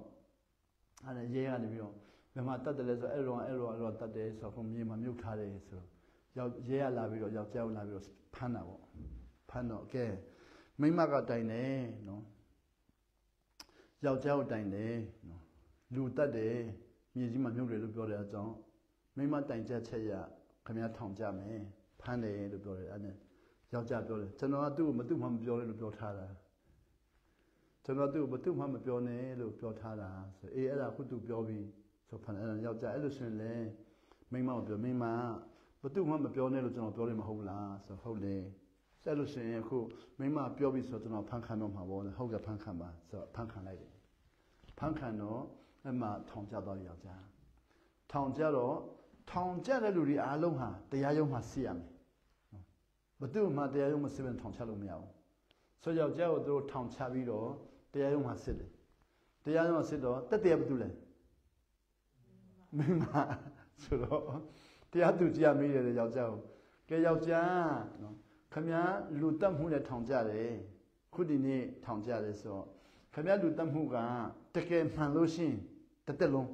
အဲ့နဲ့ရဲကနေပြီးတော့ဘယ်မှာတတ်တယ်လဲဆိုအဲ့တော့တတ်တယ်ဆိုတော့မြေမှာမြုပ်ထားတယ်ဆိုတော့ရဲရလာပြီးတော့ယောက်ျားကိုလာပြီးတော့ဖမ်းတာပေါ့ဖမ်းတော့ကဲမိန်းမကတိုင်တယ်နော်ယောက်ျားကိုတိုင်တယ်နော်လူတတ်တယ်မြေကြီးမှာမြုပ်တယ်လို့ပြောတဲ့အကြောင်းမိန်းမတိုင်ချက်ချက်ရခင်ဗျားထောင်ကြမယ်ဖမ်းတယ်လို့ပြောတယ်အဲ့နဲ့ယောက်ျားပြောတယ်ကျွန်တော်ကသူ့ကိုမသူ့မှမပြောနဲ့လို့ပြောထားတာကျွန်တော်သူ့ကိုမသူ့မှမပြောနဲ့လို့ပြောထားတာဆိုအေးအဲ့ဒါခုသူပြောပြီးဆိုဖမ်းအဲ့ယောက်ျားအဲ့လိုဆိုရင်လေမိန်းမကိုပြောမိန်းမဘသူ့မှမပြောနဲ့လို့ကျွန်တော်ပြောတယ်မဟုတ်လားဆိုဟုတ်လေအဲ့လိုဆိုရင်အခုမိန်းမပြောပြီးဆိုကျွန်တော်ဖန်ခံတော့မှာပေါ့လေဟုတ်ကဲ့ဖန်ခံပါဆိုဖန်ခံလိုက်တယ်ဖန်ခံတော့အဲ့မှာထောင်ကျသွားယောက်ျားထောင်ကျတော့ထောင်ကျတဲ့လူတွေအားလုံးဟာတရားရုံးမှာစစ်ရမယ်ဘသူ့မှတရားရုံးမှာစစ်ရင်ထောင်ချလို့မရဘူးဆိုယောက်ျားကိုသူတို့ထောင်ချပြီးတော့တရားရုံးမှာစစ်တယ်တရားရုံးမှာစစ်တော့တက်တရားဘသူလဲမိန်းမဆိုတော့တရားသူကြမေးတယ်ယောက်ျားကိုကဲယောက်ျားနော်ခင်ဗျားလူတက်မှုနဲ့ထောင်ကြတယ်ခုဒီနေ့ထောင်ကြတယ်ဆိုတော့ခင်ဗျားလူတက်မှုကတကယ်မှန်လို့ရှိရင်တစ်သက်လုံး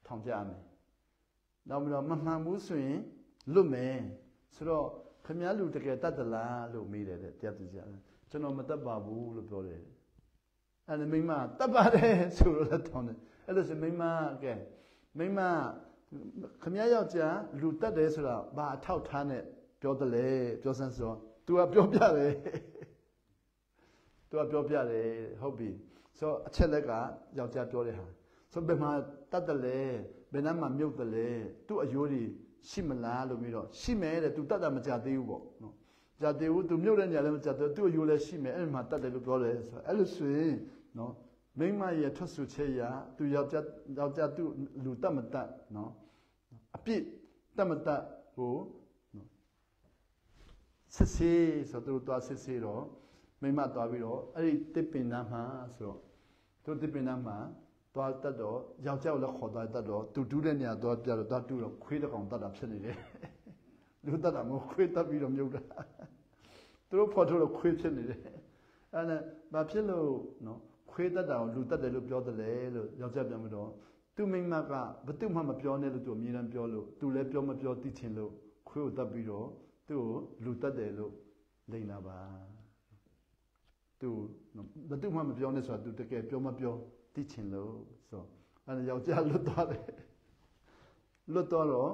ထောင်ကြရမယ်နောက်ပြီးတော့မမှန်ဘူးဆိုရင်လွတ်မယ်ဆိုတော့ခင်ဗျားလူတကယ်တတ်သလားလို့မေးတယ်တဲ့တရားသူကြကျွန်တော်မတတ်ပါဘူးလို့ပြောတယ်အဲ့ဒါမိမတတ်ပါတယ်ဆိုတော့ထောင်တယ်အဲ့လိုဆိုမိမကဲမိမ ခမရယောက်ျားလူတက်တယ်ဆိုတာဘာအထောက်ထားနဲ့ပြောတယ်လေပြောစမ်းဆို तू ကပြောပြတယ် तू ကပြောပြတယ်ဟုတ်ပြီဆိုအချက်လက်ကယောက်ျားပြောတဲ့ဟာဆိုဘယ်မှာတတ်တယ်လဲဘယ်နှမှာမြုပ်တယ်လဲသူ့အယိုးတွေရှိမလားလို့ပြီးတော့ရှိမယ်တဲ့ तू တတ်တာမကြသေးဘူးပေါ့နော်ကြသေးဘူး तू မြုပ်တဲ့နေရာလည်းမကြသေးဘူးသူ့အယိုးလည်းရှိမယ်အဲ့မှာတတ်တယ်လို့ပြောတယ်ဆိုအဲ့လိုဆိုရင်နော်မိမရဲ့ထွက်ဆိုချက်ရာ तू ယောက်ျား तू လူတတ်မတတ်နော်အပြစ်တတ်မတတ်ကိုစစ်စေးဆိုတော့သွားစစ်စေးတော့မိမသွားပြီးတော့အဲ့ဒီတစ်ပင်နာမှာဆိုတော့သူတစ်ပင်နာမှာသွားတတ်တော့ယောက်ျားကိုလည်းခေါ်သွားတတ်တော့သူတူးတဲ့နေရာသွားပြတော့သွားတူးတော့ခွေးတစ်ကောင်တတ်တာဖြစ်နေတယ်လူတတ်တာမဟုတ်ခွေးတတ်ပြီးတော့မြုပ်တာသူတို့ဖော်ထုတ်တော့ခွေးဖြစ်နေတယ်အဲ့ဒါဘာဖြစ်လို့နော်ခွေးတတ်တာကိုလူတတ်တယ်လို့ပြောတယ်လေလို့ယောက်ျားပြန်ပြီးတော့သူမိမကဘသူမှမပြောနဲ့လို့သူအမြဲတမ်းပြောလို့သူလည်းပြောမပြောသိချင်လို့ခွေးကိုတတ်ပြီးတော့သူ့ကိုလူတတ်တယ်လို့လိမ့်လာပါသူဘသူမှမပြောနဲ့ဆိုတာသူတကယ်ပြောမပြောသိချင်လို့ဆိုအဲ့ဒါယောက်ျားလွတ်သွားတယ်လွတ်သွားတော့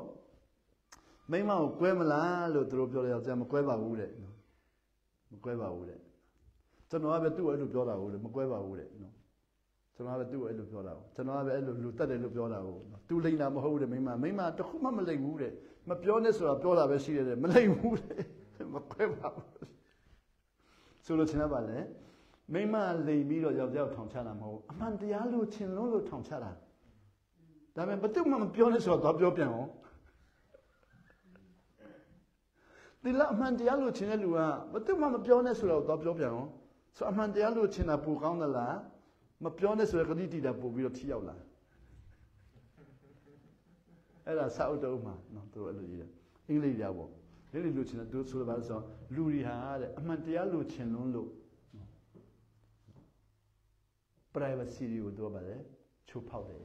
မိမကိုကွဲမလားလို့သူတို့ပြောတယ်ယောက်ျားမကွဲပါဘူးတဲ့မကွဲပါဘူးတဲ့ကျွန်တော်ကပဲသူ့ကိုအဲ့လိုပြောတာဟုတ်တယ်မကွဲပါဘူးတဲ့နော်ကျွန်တော်ကပဲသူ့ကိုအဲ့လိုပြောတာဟုတ်ကျွန်တော်ကပဲအဲ့လိုလူတက်တယ်လို့ပြောတာဟုတ်သူလိမ့်တာမဟုတ်တဲ့မိမတခုမှမလိမ့်ဘူးတဲ့မပြောနဲ့ဆိုတာပြောတာပဲရှိတယ်မလိမ့်ဘူးတဲ့မကွဲပါဘူးဆိုလို့ချင်တာပါလေမိမလိမ့်ပြီးတော့ယောက်ျားကိုထောင်ချတာမဟုတ်အမှန်တရားလို့ချင်လို့ထောင်ချတာဒါပေမဲ့ဘယ်သူမှမပြောနဲ့ဆိုတော့ပြောပြန်အောင်ဒီလားအမှန်တရားလို့ချင်တဲ့လူကဘယ်သူမှမပြောနဲ့ဆိုတော့ပြောပြန်အောင်ဆိုအမှန်တရားလို့ချင်တာပူကောင်းသလားမပြောနဲ့ဆိုရကတိတိတာပို့ပြီးတော့ထိရောက်လာအဲ့ဒါစာအုပ်တုံးမှာနော်သူတို့အဲ့လိုရေးတယ်အင်္ဂလိပ်ရပေါ့အဲ့ဒီလိုချင်တယ်သူဆိုတော့ဆိုလူတွေဟာတဲ့အမှန်တရားလို့ချင်လွန်းလို့ privacy တွေကိုတော့ဗါလေချိုးဖောက်တယ်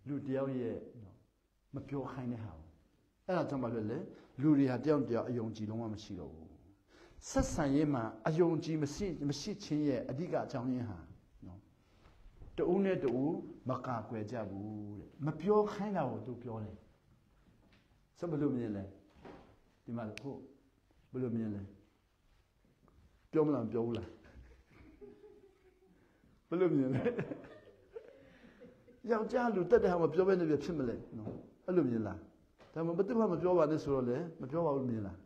လူတယောက်ရဲ့မပြောခိုင်းတဲ့ဟာအဲ့ဒါကြောင့်ဘာလို့လဲလူတွေဟာတယောက်အယုံကြည်လုံးဝမရှိတော့ဘူးဆက်ဆံရေးမှာအယုံကြည်မရှိခြင်းရဲ့အဓိကအကြောင်းရင်းဟာတူနဲ့တူမကာကွယ်ကြဘူးတဲ့မပြောခိုင်းတာကိုသူပြောတယ်ဆက်ဘလို့မြင်လဲဒီမှာဟုတ်ဘလို့မြင်လဲပြောမလားပြောဘူးလားဘလို့မြင်လဲယောက်ျားလူတက်တဲ့ဟာမပြောဘဲနေပြဖြစ်မလဲနော်အဲ့လိုမြင်လားဒါမှမဟုတ်ဘယ်သူမှမပြောပါနဲ့ဆိုတော့လေမပြောပါဘူးမြင်လား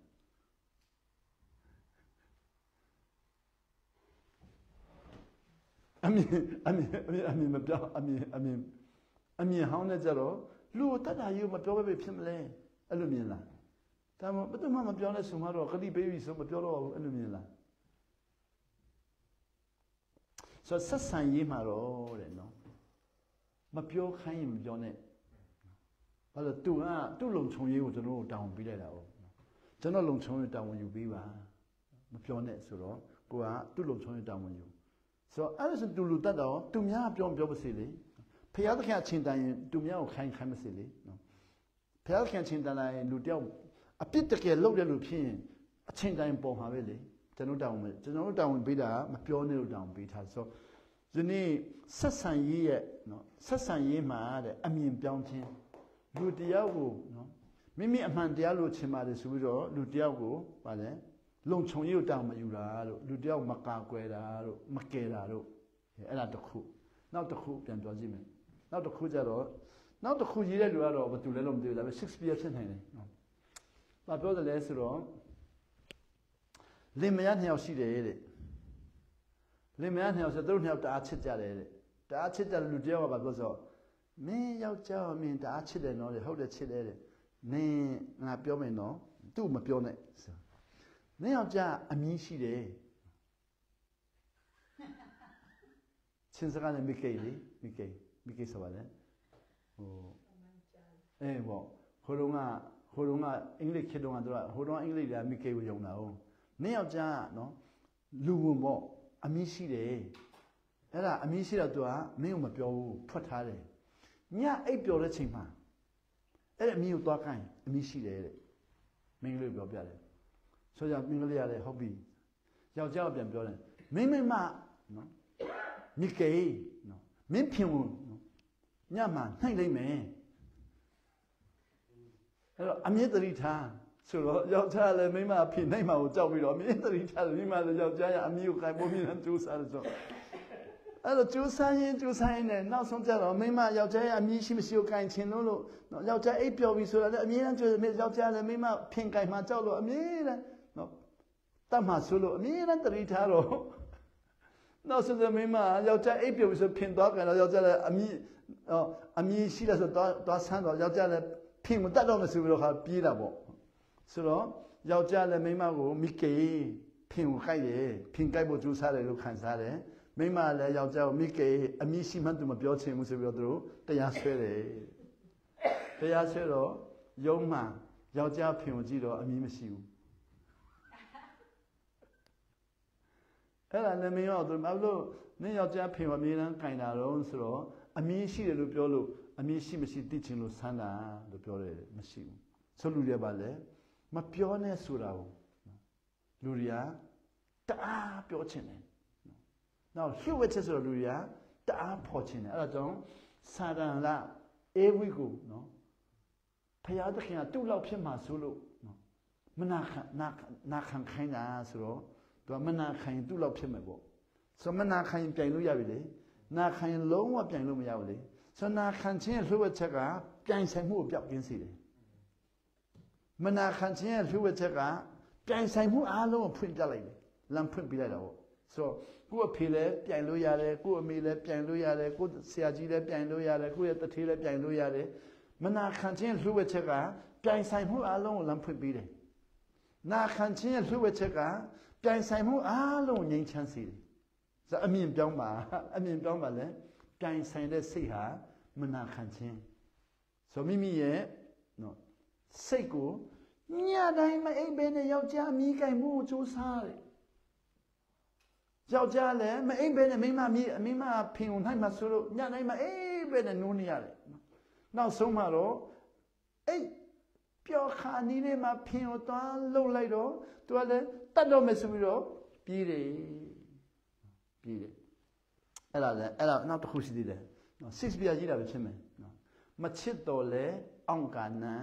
အမြင်မပြောအမြင်ဟောင်းနေကြတော့လူတတ်တာယူမပြောဘဲဖြစ်မလဲအဲ့လိုမြင်လားဒါမှမဟုတ်ဘယ်သူမှမပြောနဲ့ဆိုမှတော့ခတိပေးပြီဆိုမပြောတော့ဘူးအဲ့လိုမြင်လားဆိုဆက်ဆံရေးမှာတော့တဲ့နော်မပြောခိုင်းရင်မပြောနဲ့ဘာလို့သူကသူ့လုံခြုံရေးကိုကျွန်တော်တို့တောင်းပေးလိုက်တာ哦ကျွန်တော်လုံခြုံရေးတောင်းဝင်ယူပေးပါမပြောနဲ့ဆိုတော့ကိုကသူ့လုံခြုံရေးတောင်းဝင်ယူဆိုတော့အဲ့ဒါဆိုသူလူတတ်တော့သူများပြောပါစေလေဖျားသခင်ချင်းတန်ရင်သူများကိုခိုင်းပါစေလေနော်ဖျားသခင်ချင်းတန်လိုက်လူတယောက်အပြစ်တကယ်လုပ်တဲ့လူဖြစ်ရင်အချင်းတိုင်းပေါ်မှာပဲလေကျွန်တော်တောင်းဝင်ပေးတာမပြောနဲ့လို့တောင်းပေးထားဆိုဒီနေ့ဆက်ဆံရေးရဲ့နော်ဆက်ဆံရေးမှာတဲ့အမြင်ပြောင်းခြင်းလူတယောက်ကိုနော်မိမိအမှန်တရားလို့ချင်ပါတယ်ဆိုပြီးတော့လူတယောက်ကိုဗာလဲလုံခြုံရေးကိုတောင်းမယူတာတို့လူတယောက်မကာကွယ်တာတို့မကယ်တာတို့အဲ့ဒါတစ်ခုနောက်တစ်ခုပြန်ပြောကြည့်မယ်နောက်တစ်ခုကျတော့နောက်တစ်ခုရေးတဲ့လူကတော့ဘာတူလဲလို့မသိဘူးဒါပေမဲ့ Shakespeare ဖြစ်နိုင်တယ်နော်ဘာပြောတယ်လဲဆိုတော့လင်မယားနှစ်ယောက်ရှိတယ်တဲ့လင်မယားနှစ်ယောက်ဆိုသူတို့နှစ်ယောက်တအားချစ်ကြတယ်တဲ့တအားချစ်တဲ့လူတယောက်ကဘာပြောဆိုမင်းယောက်ျားမင်းတအားချစ်တယ်နော်တဲ့ဟုတ်တယ်ချစ်တယ်တဲ့နင်းငါပြောမယ်နော်သူ့မပြောနဲ့ဆိုနင်းယောက်ျားအမည်ရှိတယ်ချင်းစကားနဲ့မိကေလေမိကေဆိုပါလေဟိုဘောဟိုတုန်းကအင်္ဂလိပ်ခေတ်တုန်းကသူကဟိုတုန်းကအင်္ဂလိပ်ကမိကေကိုယုံတာဟုတ်နင်းယောက်ျားနော်လူဝင်ပေါ့အမည်ရှိတယ်အဲ့ဒါအမည်ရှိတော့သူကမင်းကိုမပြောဘူးဖွက်ထားတယ်ညအိပ်ပျော်တဲ့ချိန်မှာအဲ့အမည်ကိုသွားခိုင်းအမည်ရှိတယ်တဲ့မင်းကလေးပြောပြတယ်ဆိုကြမင်းကလေးရတယ်ဟုတ်ပြီယောက်ျားပြန်ပြောတယ်မင်းနော်မိကေနော်မင်းဖြင်ဝင်နော်ညမှာနှိုက်လိုက်မယ် အမြင့်တရိထားဆိုတော့ယောက်ျားလည်းမိန်းမအဖေနိုင်မှာကိုကြောက်ပြီးတော့အမြင့်တရိထားတယ်မိန်းမလည်းယောက်ျားရအမြင့်ကိုခိုင်ဖို့မြင်တယ်ကြိုးစားတယ်ဆိုအဲ့တော့ကြိုးစားရင်နဲ့နောက်ဆုံးကြတော့မိန်းမယောက်ျားရအမြင့်ရှိမရှိကိုခိုင်ချင်လို့ယောက်ျားအိပ်ပျော်ပြီးဆိုတာလည်းအမြင့်တမ်းကြိုးယောက်ျားလည်းမိန်းမဖင်ခိုင်မှာကြောက်လို့အမြင့်တမ်းနော်တတ်မှဆိုလို့အမြင့်တမ်းတရိထားတော့နောက်ဆုံးမိန်းမယောက်ျားအိပ်ပျော်ပြီးဆိုဖင်သွားကြတော့ယောက်ျားလည်းအမြင့်ရှိတယ်ဆိုတော့ဆန်းတော့ယောက်ျားလည်းဖင်ကိုတတ်တော့မဆိုပြီးတော့ခါပြေးတာပေါ့ဆိုတော့ယောက်ျားလည်းမိန်းမကိုမိကေဖင်ကိုကိုက်တယ်ဖင်ကိုက်ဖို့ကြိုးစားတယ်လို့ခံစားတယ်မိန်းမလည်းယောက်ျားကိုမိကေအမြင့်ရှိမှသူမပြောချင်ဘူးဆိုပြီးတော့သူတို့တရားဆွဲတယ်တရားဆွဲတော့ယုံမှယောက်ျားဖင်ကိုကြည့်တော့အမြင့်မရှိဘူးအဲ့ဒါလည်းမင်းရောသူဘာလို့နင်းယောက်ျားဖင်ကိုအမြဲတမ်းကင်တာတော့ဆိုတော့အမြင့်ရှိတယ်လို့ပြောလို့အမြင့်ရှိမရှိသိချင်လို့ဆန်းတာလို့ပြောတယ်မရှိဘူးဆိုလူတွေပါလေမပြောနဲ့ဆိုတာကိုလူတွေကတအားပြောချင်တယ်နောက်လှုပ်ဝက်ချက်ဆိုတော့လူတွေကတအားဖော်ချင်တယ်အဲ့ဒါကြောင့်စာတန်လာအေဝိကိုနော်ဖရာသခင်ကသူ့လောက်ဖြစ်မှာဆိုလို့နော်မနာခံခိုင်းတာဆိုတော့သူကမနာခံရင်သူ့လောက်ဖြစ်မယ်ပေါ့ဆိုမနာခံရင်ပြိုင်လို့ရပြီလေနာခံရင်လုံးဝပြိုင်လို့မရဘူးလေဆိုနာခံခြင်းလှုပ်ဝက်ချက်ကပြိုင်ဆိုင်မှုကိုပြောက်ကင်းစေတယ်မနာခံခြင်းရဲ့လှုပ်ဝက်ချက်ကပြိုင်ဆိုင်မှုအားလုံးကိုဖွင့်ပြလိုက်တယ်လမ်းဖွင့်ပြလိုက်တာပေါ့ဆိုကိုယ့်အဖေလည်းပြိုင်လို့ရတယ်ကိုယ့်အမေလည်းပြိုင်လို့ရတယ်ကိုယ့်ဆရာကြီးလည်းပြိုင်လို့ရတယ်ကိုယ့်ရဲ့တထေးလည်းပြိုင်လို့ရတယ်မနာခံခြင်းလှုပ်ဝက်ချက်ကပြိုင်ဆိုင်မှုအားလုံးကိုလမ်းဖွင့်ပေးတယ်နာခံခြင်းရဲ့လှုပ်ဝက်ချက်ကပြိုင်ဆိုင်မှုအားလုံးကိုငြိမ်းချမ်းစေတယ်ဆိုအမြင်ပြောင်းပါလေပြိုင်ဆိုင်တဲ့စိတ်ဟာမနာခံခြင်းဆိုမိမိရဲ့နော်စိတ်ကိုညတိုင်းမအိပ်ဘဲနဲ့ယောက်ျားအမိကိုင်မှုကိုစူးစားတယ်ယောက်ျားလည်းမအိပ်ဘဲနဲ့မိန်းမဖင်ုံနိုင်မှာဆိုလို့ညတိုင်းမအိပ်ဘဲနဲ့နိုးနေရတယ်နောက်ဆုံးမှတော့အိပ်ပျော်ခါနီးလေးမှာဖင်ကိုသွားလှုပ်လိုက်တော့သူကလည်းတတ်တော့မယ်ဆိုပြီးတော့ပြေးတယ်အဲ့ဒါနောက်တစ်ခုရှိသေးတယ်နော်6ပြကြီးတာပဲဖြစ်မယ်နော်မချစ်တော်လဲအောင့်ကာနံ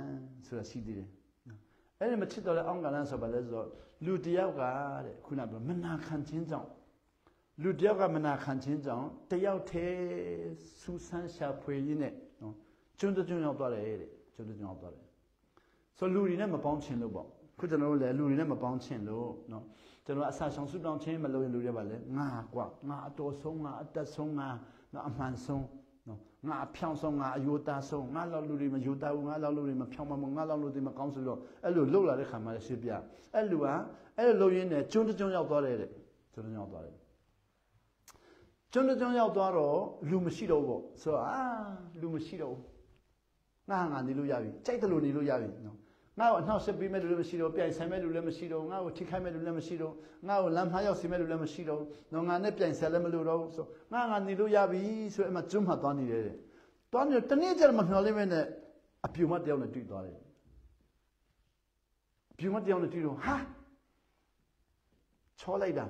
ဆိုတာရှိသေးတယ်အဲ့ဒီမချစ်တော်လဲအောင့်ကာနံဆိုပါလဲဆိုတော့လူတယောက်ကတဲ့ခုနကပြောမနာခံခြင်းကြောင့်လူတယောက်ကမနာခံခြင်းကြောင့်တယောက်တည်းစူးစမ်းရှာဖွေရင်းနဲ့နော်ကျွန်းရောက်သွားတယ်တဲ့ကျွန်းရောက်သွားတယ်ဆိုလူတွေနဲ့မပေါင်းချင်လို့ပေါ့ခုကျွန်တော်တို့လည်းလူတွေနဲ့မပေါင်းချင်လို့နော်ကျွန်တော်အစာဆောင်ဆူတောင်းခြင်းမလုပ်ရင်လူတွေပါလေငါကွာငါအတော်ဆုံးငါအသက်ဆုံးငါနော်အမှန်ဆုံးနော်ငါအဖြောင်းဆုံးငါအယိုသားဆုံးငါလောက်လူတွေမယိုသားဘူးငါလောက်လူတွေမဖြောင်းမငါလောက်လူတွေမကောင်းဆိုတော့အဲ့လိုလှုပ်လာတဲ့ခါမှလည်းရှင်းပြအဲ့လူကအဲ့လိုလှုပ်ရင်းနဲ့ကျွန်းရောက်သွားတယ်တဲ့ကျွန်းရောက်သွားတယ်ကျွန်းရောက်သွားတော့လူမရှိတော့ဘူးပေါ့ဆိုတော့လူမရှိတော့ဘူးငါနေလို့ရပြီကြိုက်တယ်လို့နေလို့ရပြီနော်ငါ့ကိုအနှောက်အယှက်ပေးမဲ့လူလည်းမရှိတော့ပြိုင်ဆိုင်မဲ့လူလည်းမရှိတော့ငါ့ကိုထိခိုက်မဲ့လူလည်းမရှိတော့ငါ့ကိုလမ်းမှားရောက်စီမဲ့လူလည်းမရှိတော့နော်ငါနဲ့ပြိုင်ဆက်လည်းမလို့တော့ဆိုငါနေလို့ရပြီဆိုအဲ့မှာကျွန်းမှာသွားနေတယ်တဲ့သွားနေတနေ့ကျတော့မမျှော်လင့်မဲ့နဲ့အပြူမတယောက်နဲ့တွေ့သွားတယ်အပြူမတယောက်နဲ့တွေ့တော့ဟာချောလိုက်တာ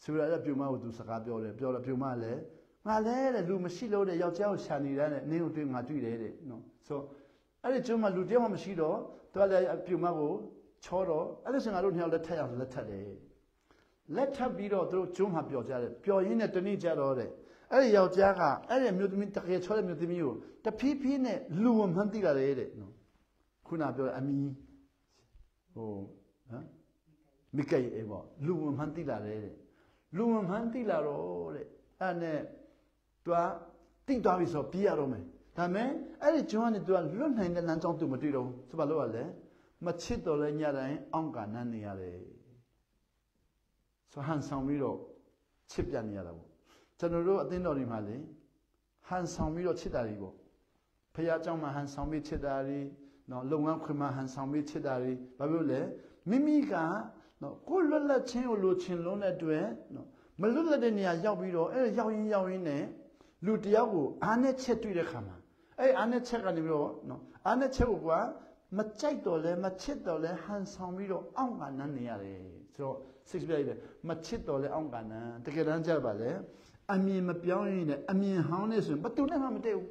ဆိုရတဲ့ပြူမကိုသူစကားပြောတယ်တော့ပြူမလည်းငါလဲတဲ့လူမရှိလို့တဲ့ယောက်ျားကိုရှာနေတာနဲ့နင်းကိုတွေ့ငါတွေ့တယ်တဲ့နော်ဆိုအဲ့ဒီကျွန်းမှာလူတယောက်မှမရှိတော့သူကလည်းပြူမကိုချောတော့အဲ့ဒီစင်ငါတို့နှစ်ယောက်လက်ထပ်ရအောင်လက်ထပ်တယ်လက်ထပ်ပြီးတော့သူတို့ကျွန်းမှာပျော်ကြတယ်ပျော်ရင်းနဲ့တနေ့ကျတော့တဲ့အဲ့ဒီယောက်ျားကအဲ့ဒီမြို့သမီးတကယ်ချောတဲ့မြို့သမီးကိုတဖြည်းဖြည်းနဲ့လူဝမှန်းသိလာတယ်တဲ့နော်ခုနပြောအမီဟိုဟမ်မိကေအေပေါ့လူဝမှန်းသိလာတယ်တဲ့လူဝမှန်းသိလာတော့တဲ့အဲ့နဲ့သူကတိသွားပြီဆိုပြေးရတော့မယ်ဒါမဲ့အဲ့ဒီကျွန်းကနေသူကလွတ်နိုင်တဲ့လမ်းကြောင်းသူမတွေ့တော့ဘူးဆိုပါလို့ကလည်းမချစ်တော်လဲညတိုင်းအောင့်ကာနန်းနေရတယ်ဆိုဟန်ဆောင်ပြီးတော့ချစ်ပြနေရတာပေါ့ကျွန်တော်တို့အသင်းတော်တွေမှာလေဟန်ဆောင်ပြီးတော့ချစ်တာတွေပေါ့ဖခင်เจ้าမှာဟန်ဆောင်ပြီးချစ်တာတွေနော်လုပ်ငန်းခွင်မှာဟန်ဆောင်ပြီးချစ်တာတွေဘာဖြစ်လို့လဲမိမိကနော်ကိုလွတ်လပ်ခြင်းကိုလိုချင်လုံးတဲ့အတွက်နော်မလွတ်လပ်တဲ့နေရာရောက်ပြီးတော့အဲ့ရောက်ရင်းနဲ့လူတယောက်ကိုအားနဲ့ချက်တွေ့တဲ့ခါမှာအဲ့အားနဲ့ချက်ကနေပြီးတော့နော်အားနဲ့ချက်ကိုကမကြိုက်တော့လဲမချစ်တော့လဲဟန်ဆောင်ပြီးတော့အောင့်ကနန်းနေရတယ်ဆိုတော့စိတ်ပြည့်တယ်မချစ်တော့လဲအောင့်ကနန်းတကယ်တမ်းကြပါလေအမြင်မပြောင်းရင်းနဲ့အမြင်ဟောင်းနေဆိုရင်ဘယ်သူနဲ့မှမတည့်ဘူး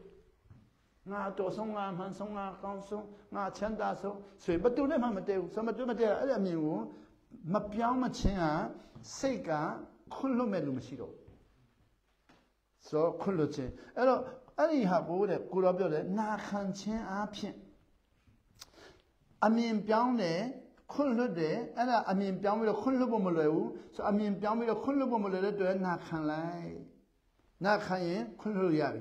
ngà tổ sông ngà man sông ngà con sông ngà chén đa sông sui bắt tu đấy mà tiêu sao mà tu mà tiêu ấy là mình ngủ mà béo mà chén à xây cả khôn lô mẹ luôn xí đâu so khôn lô chén ấy đó ấy ha bố đấy cô đó biểu đấy na khăn chén á phiền mình béo này khôn lô đấy ấy là mình béo mới khôn lô bông mà lấy so mình béo mới khôn lô bông mà lấy đấy na khăn lại na khăn gì khôn lô ya đi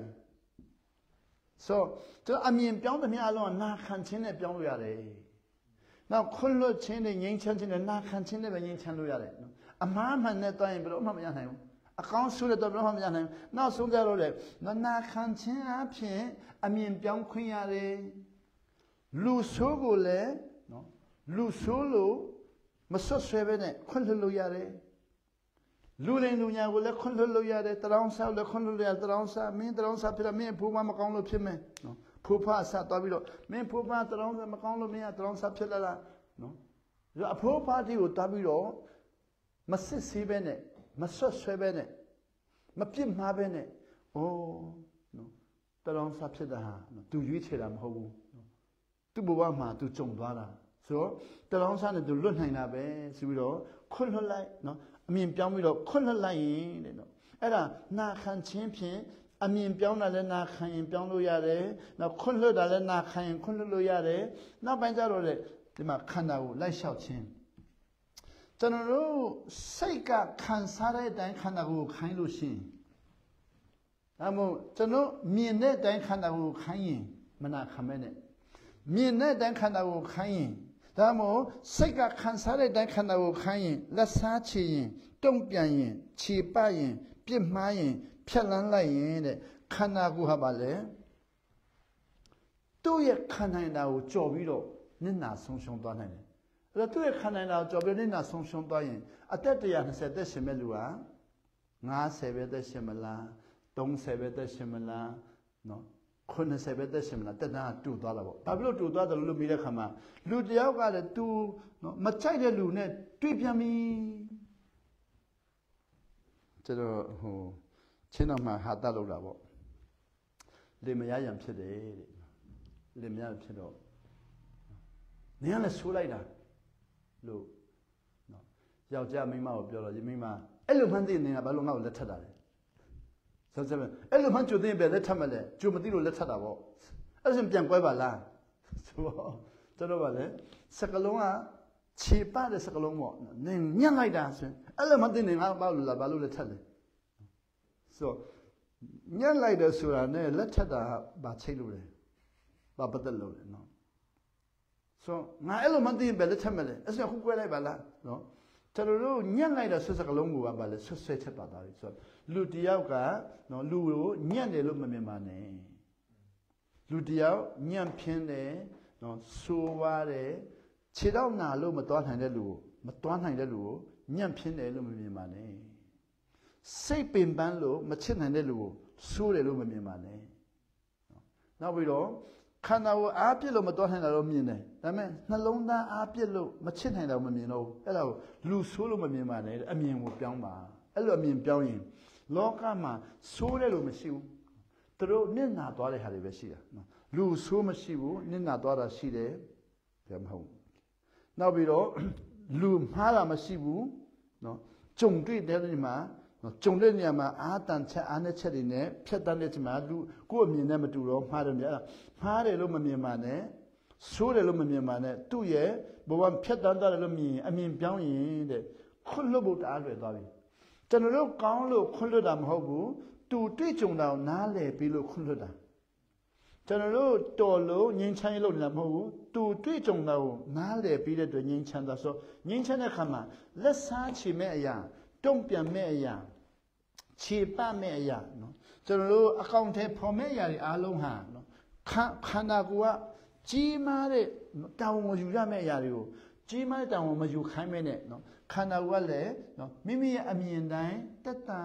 so cho mình béo thì mình alo na khăn chén này béo ya đấy nào khôn lô chén này nhanh chén này na khăn chén này nhanh chén lô ya đấy mà này tôi em biểu mà mình thấy con số này tôi biểu mà mình thấy nào số giờ rồi nó na khăn chén á phiền mình béo khuyên ya đấy lu số của lẽ lu số lu mà số xe bên này khôn lô ya đấy lu lên lu nhà của lẽ khôn lô ya đấy trao sao lẽ khôn lô ya trao sao phía mình phụ mà con lô phía mình phụ pa sao tôi biết rồi mình phụ pa trao sao mà con lô mình trao sao phía là rồi phụ pa thì tôi biết rồi mà xí bên này mà số xe bên này mà phim mà bên này trao sao phía là tu duy chế làm hậu tu bùa mà tu trồng đoá là số trao sao này tu luân hành là bé xí đó khôn lô lại mình béo mới được khôn lại đấy nó ấy là na khăn chén phiền mình béo là lên na khăn béo lôi ra đấy nó khôn lôi là lên na khăn khôn lôi ra đấy nó bây giờ rồi đấy thì mà khăn nào lại sao chén cho nên rồi xây cả khăn sa đấy đánh khăn nào khăn lôi xin à mà cho nó miền đấy đánh khăn nào khăn gì mà na khăn này miền đấy đánh khăn nào khăn gìဒါမို့စိတ်ကခံစားတဲ့တိုင်းခန္ဓာကိုခိုင်းရင်လက်စားချရင်တုံ့ပြန်ရင်ခြေပတ်ရင်ပြစ်မှားရင်ဖြတ်လန်းလိုက်ရင်တဲ့ခန္ဓာကိုယ်ဟာပါလေသူ့ရဲ့ခန္ဓာကိုကြော်ပြီးတော့မျက်နှာဆုံးရှုံးသွားနိုင်တယ်အဲ့တော့သူ့ရဲ့ခန္ဓာကိုကြော်ပြီးမျက်နှာဆုံးရှုံးသွားရင်အသက်120သက်ရှင်မဲ့လူဟာ90ပဲသက်ရှင်မလား30ပဲသက်ရှင်မလားနော်90ပဲသက်ရှင်မလားတက်တာတူသွားတာပေါ့ဘာဖြစ်လို့တူသွားတယ်လို့မိတဲ့ခါမှာလူတယောက်ကလည်း तू နော်မကြိုက်တဲ့လူနဲ့တွေ့ပြန်ပြီကျတော့ဟိုချင်းတော်မှာဟာတလောက်တာပေါ့လေမရရံဖြစ်တယ်တဲ့လေမရဖြစ်တော့နင်ကလည်းဆိုးလိုက်တာလို့နော်ယောက်ျားမိန်းမကိုပြောတော့ဒီမိန်းမအဲ့လိုမှန်းသိနေကဘာလို့ငါ့ကိုလက်ထပ်တာလဲဆိုစမ်းအဲ့လိုမှကြိုသိရင်ပဲလက်ထပ်မလဲကြိုမသိလို့လက်ထပ်တာပေါ့အဲ့ဒါပြန်ကွဲပါလားဆိုတော့ကျွန်တော်ကလည်းစကလုံးကခြေပတဲ့စကလုံးပေါ့နင်ညံ့လိုက်တာဆိုရင်အဲ့လိုမှသိနေငါဘာလို့လက်ထပ်လဲဆိုညံ့လိုက်တယ်ဆိုတာနဲ့လက်ထပ်တာဘာချိတ်လို့လဲဘာပတ်သက်လို့လဲနော်ဆိုငါအဲ့လိုမှသိရင်ပဲလက်ထပ်မလဲအဲ့ဒါခုကွဲလိုက်ပါလားနော်ကျွန်တော်တို့ညံ့လိုက်တဲ့ဆွတ်စကလုံးကဘာလဲဆွတ်ဆွဲချက်ပါသားလေဆိုတော့လူတယောက်ကနော်လူကိုညံ့တယ်လို့မမြင်ပါနဲ့လူတယောက်ညံ့ဖင်းတယ်နော်ဆိုးွားတယ်ခြေတော့နာလို့မသွားနိုင်တဲ့လူကိုမသွားနိုင်တဲ့လူကိုညံ့ဖင်းတယ်လို့မမြင်ပါနဲ့စိတ်ပင်ပန်းလို့မချစ်နိုင်တဲ့လူကိုဆိုးတယ်လို့မမြင်ပါနဲ့နောက်ပြီးတော့ခန္ဓာကိုအားပြစ်လို့မတော်နိုင်တာတော့မြင်တယ်ဒါပေမဲ့နှလုံးသားအားပြစ်လို့မချစ်နိုင်တာမမြင်တော့ဘူးအဲ့ဒါကိုလူဆိုးလို့မမြင်ပါနဲ့အမြင်ကိုပြောင်းပါအဲ့လိုအမြင်ပြောင်းရင်လောကမှာဆိုးတယ်လို့မရှိဘူးသူတို့မျက်နှာသွားတဲ့ဟာတွေပဲရှိတာနော်လူဆိုးမရှိဘူးမျက်နှာသွားတာရှိတယ်ဒါမဟုတ်နောက်ပြီးတော့လူမှားတာမရှိဘူးနော်ကြုံတွေ့တဲ့နေရာမှာကြုံတဲ့နေရာမှာအာတန်ချက်အားနဲ့ချက်တွေနဲ့ဖြတ်တန်းတဲ့ချိန်မှာလူကိုယ့်အမြင်နဲ့မတူတော့မှားတယ်များမှားတယ်လို့မမြင်ပါနဲ့ဆိုးတယ်လို့မမြင်ပါနဲ့သူ့ရဲ့ဘဝဖြတ်တန်းသွားတယ်လို့မြင်အမြင်ပြောင်းရင်တဲ့ခွလွတ်ဖို့တအားလွယ်သွားပြီကျွန်တော်တို့ကောင်းလို့ခွလွတ်တာမဟုတ်ဘူးသူတွေ့ကြုံတာကိုနားလည်ပြီးလို့ခွလွတ်တာကျွန်တော်တို့တော်လို့ငြိမ်းချမ်းရေးလုပ်နေတာမဟုတ်ဘူးသူတွေ့ကြုံတာကိုနားလည်ပြီးတဲ့အတွက်ငြိမ်းချမ်းတာဆိုငြိမ်းချမ်းတဲ့ခါမှာလက်စားချေမဲ့အရာတုံ့ပြန်မဲ့အရာခြေပတ်မဲ့အရာနော်ကျွန်တော်တို့အကောင့်ထဲပေါ်မဲ့အရာတွေအားလုံးဟာနော်ခန္ဓာကိုယ်ကကြီးမားတဲ့တာဝန်ကိုယူရမယ့်အရာတွေကိုကြီးမားတဲ့တာဝန်မယူခိုင်းမဲ့နဲ့နော်ခန္ဓာကိုယ်ကလည်းနော်မိမိရဲ့အမြင်တိုင်းတက်တာ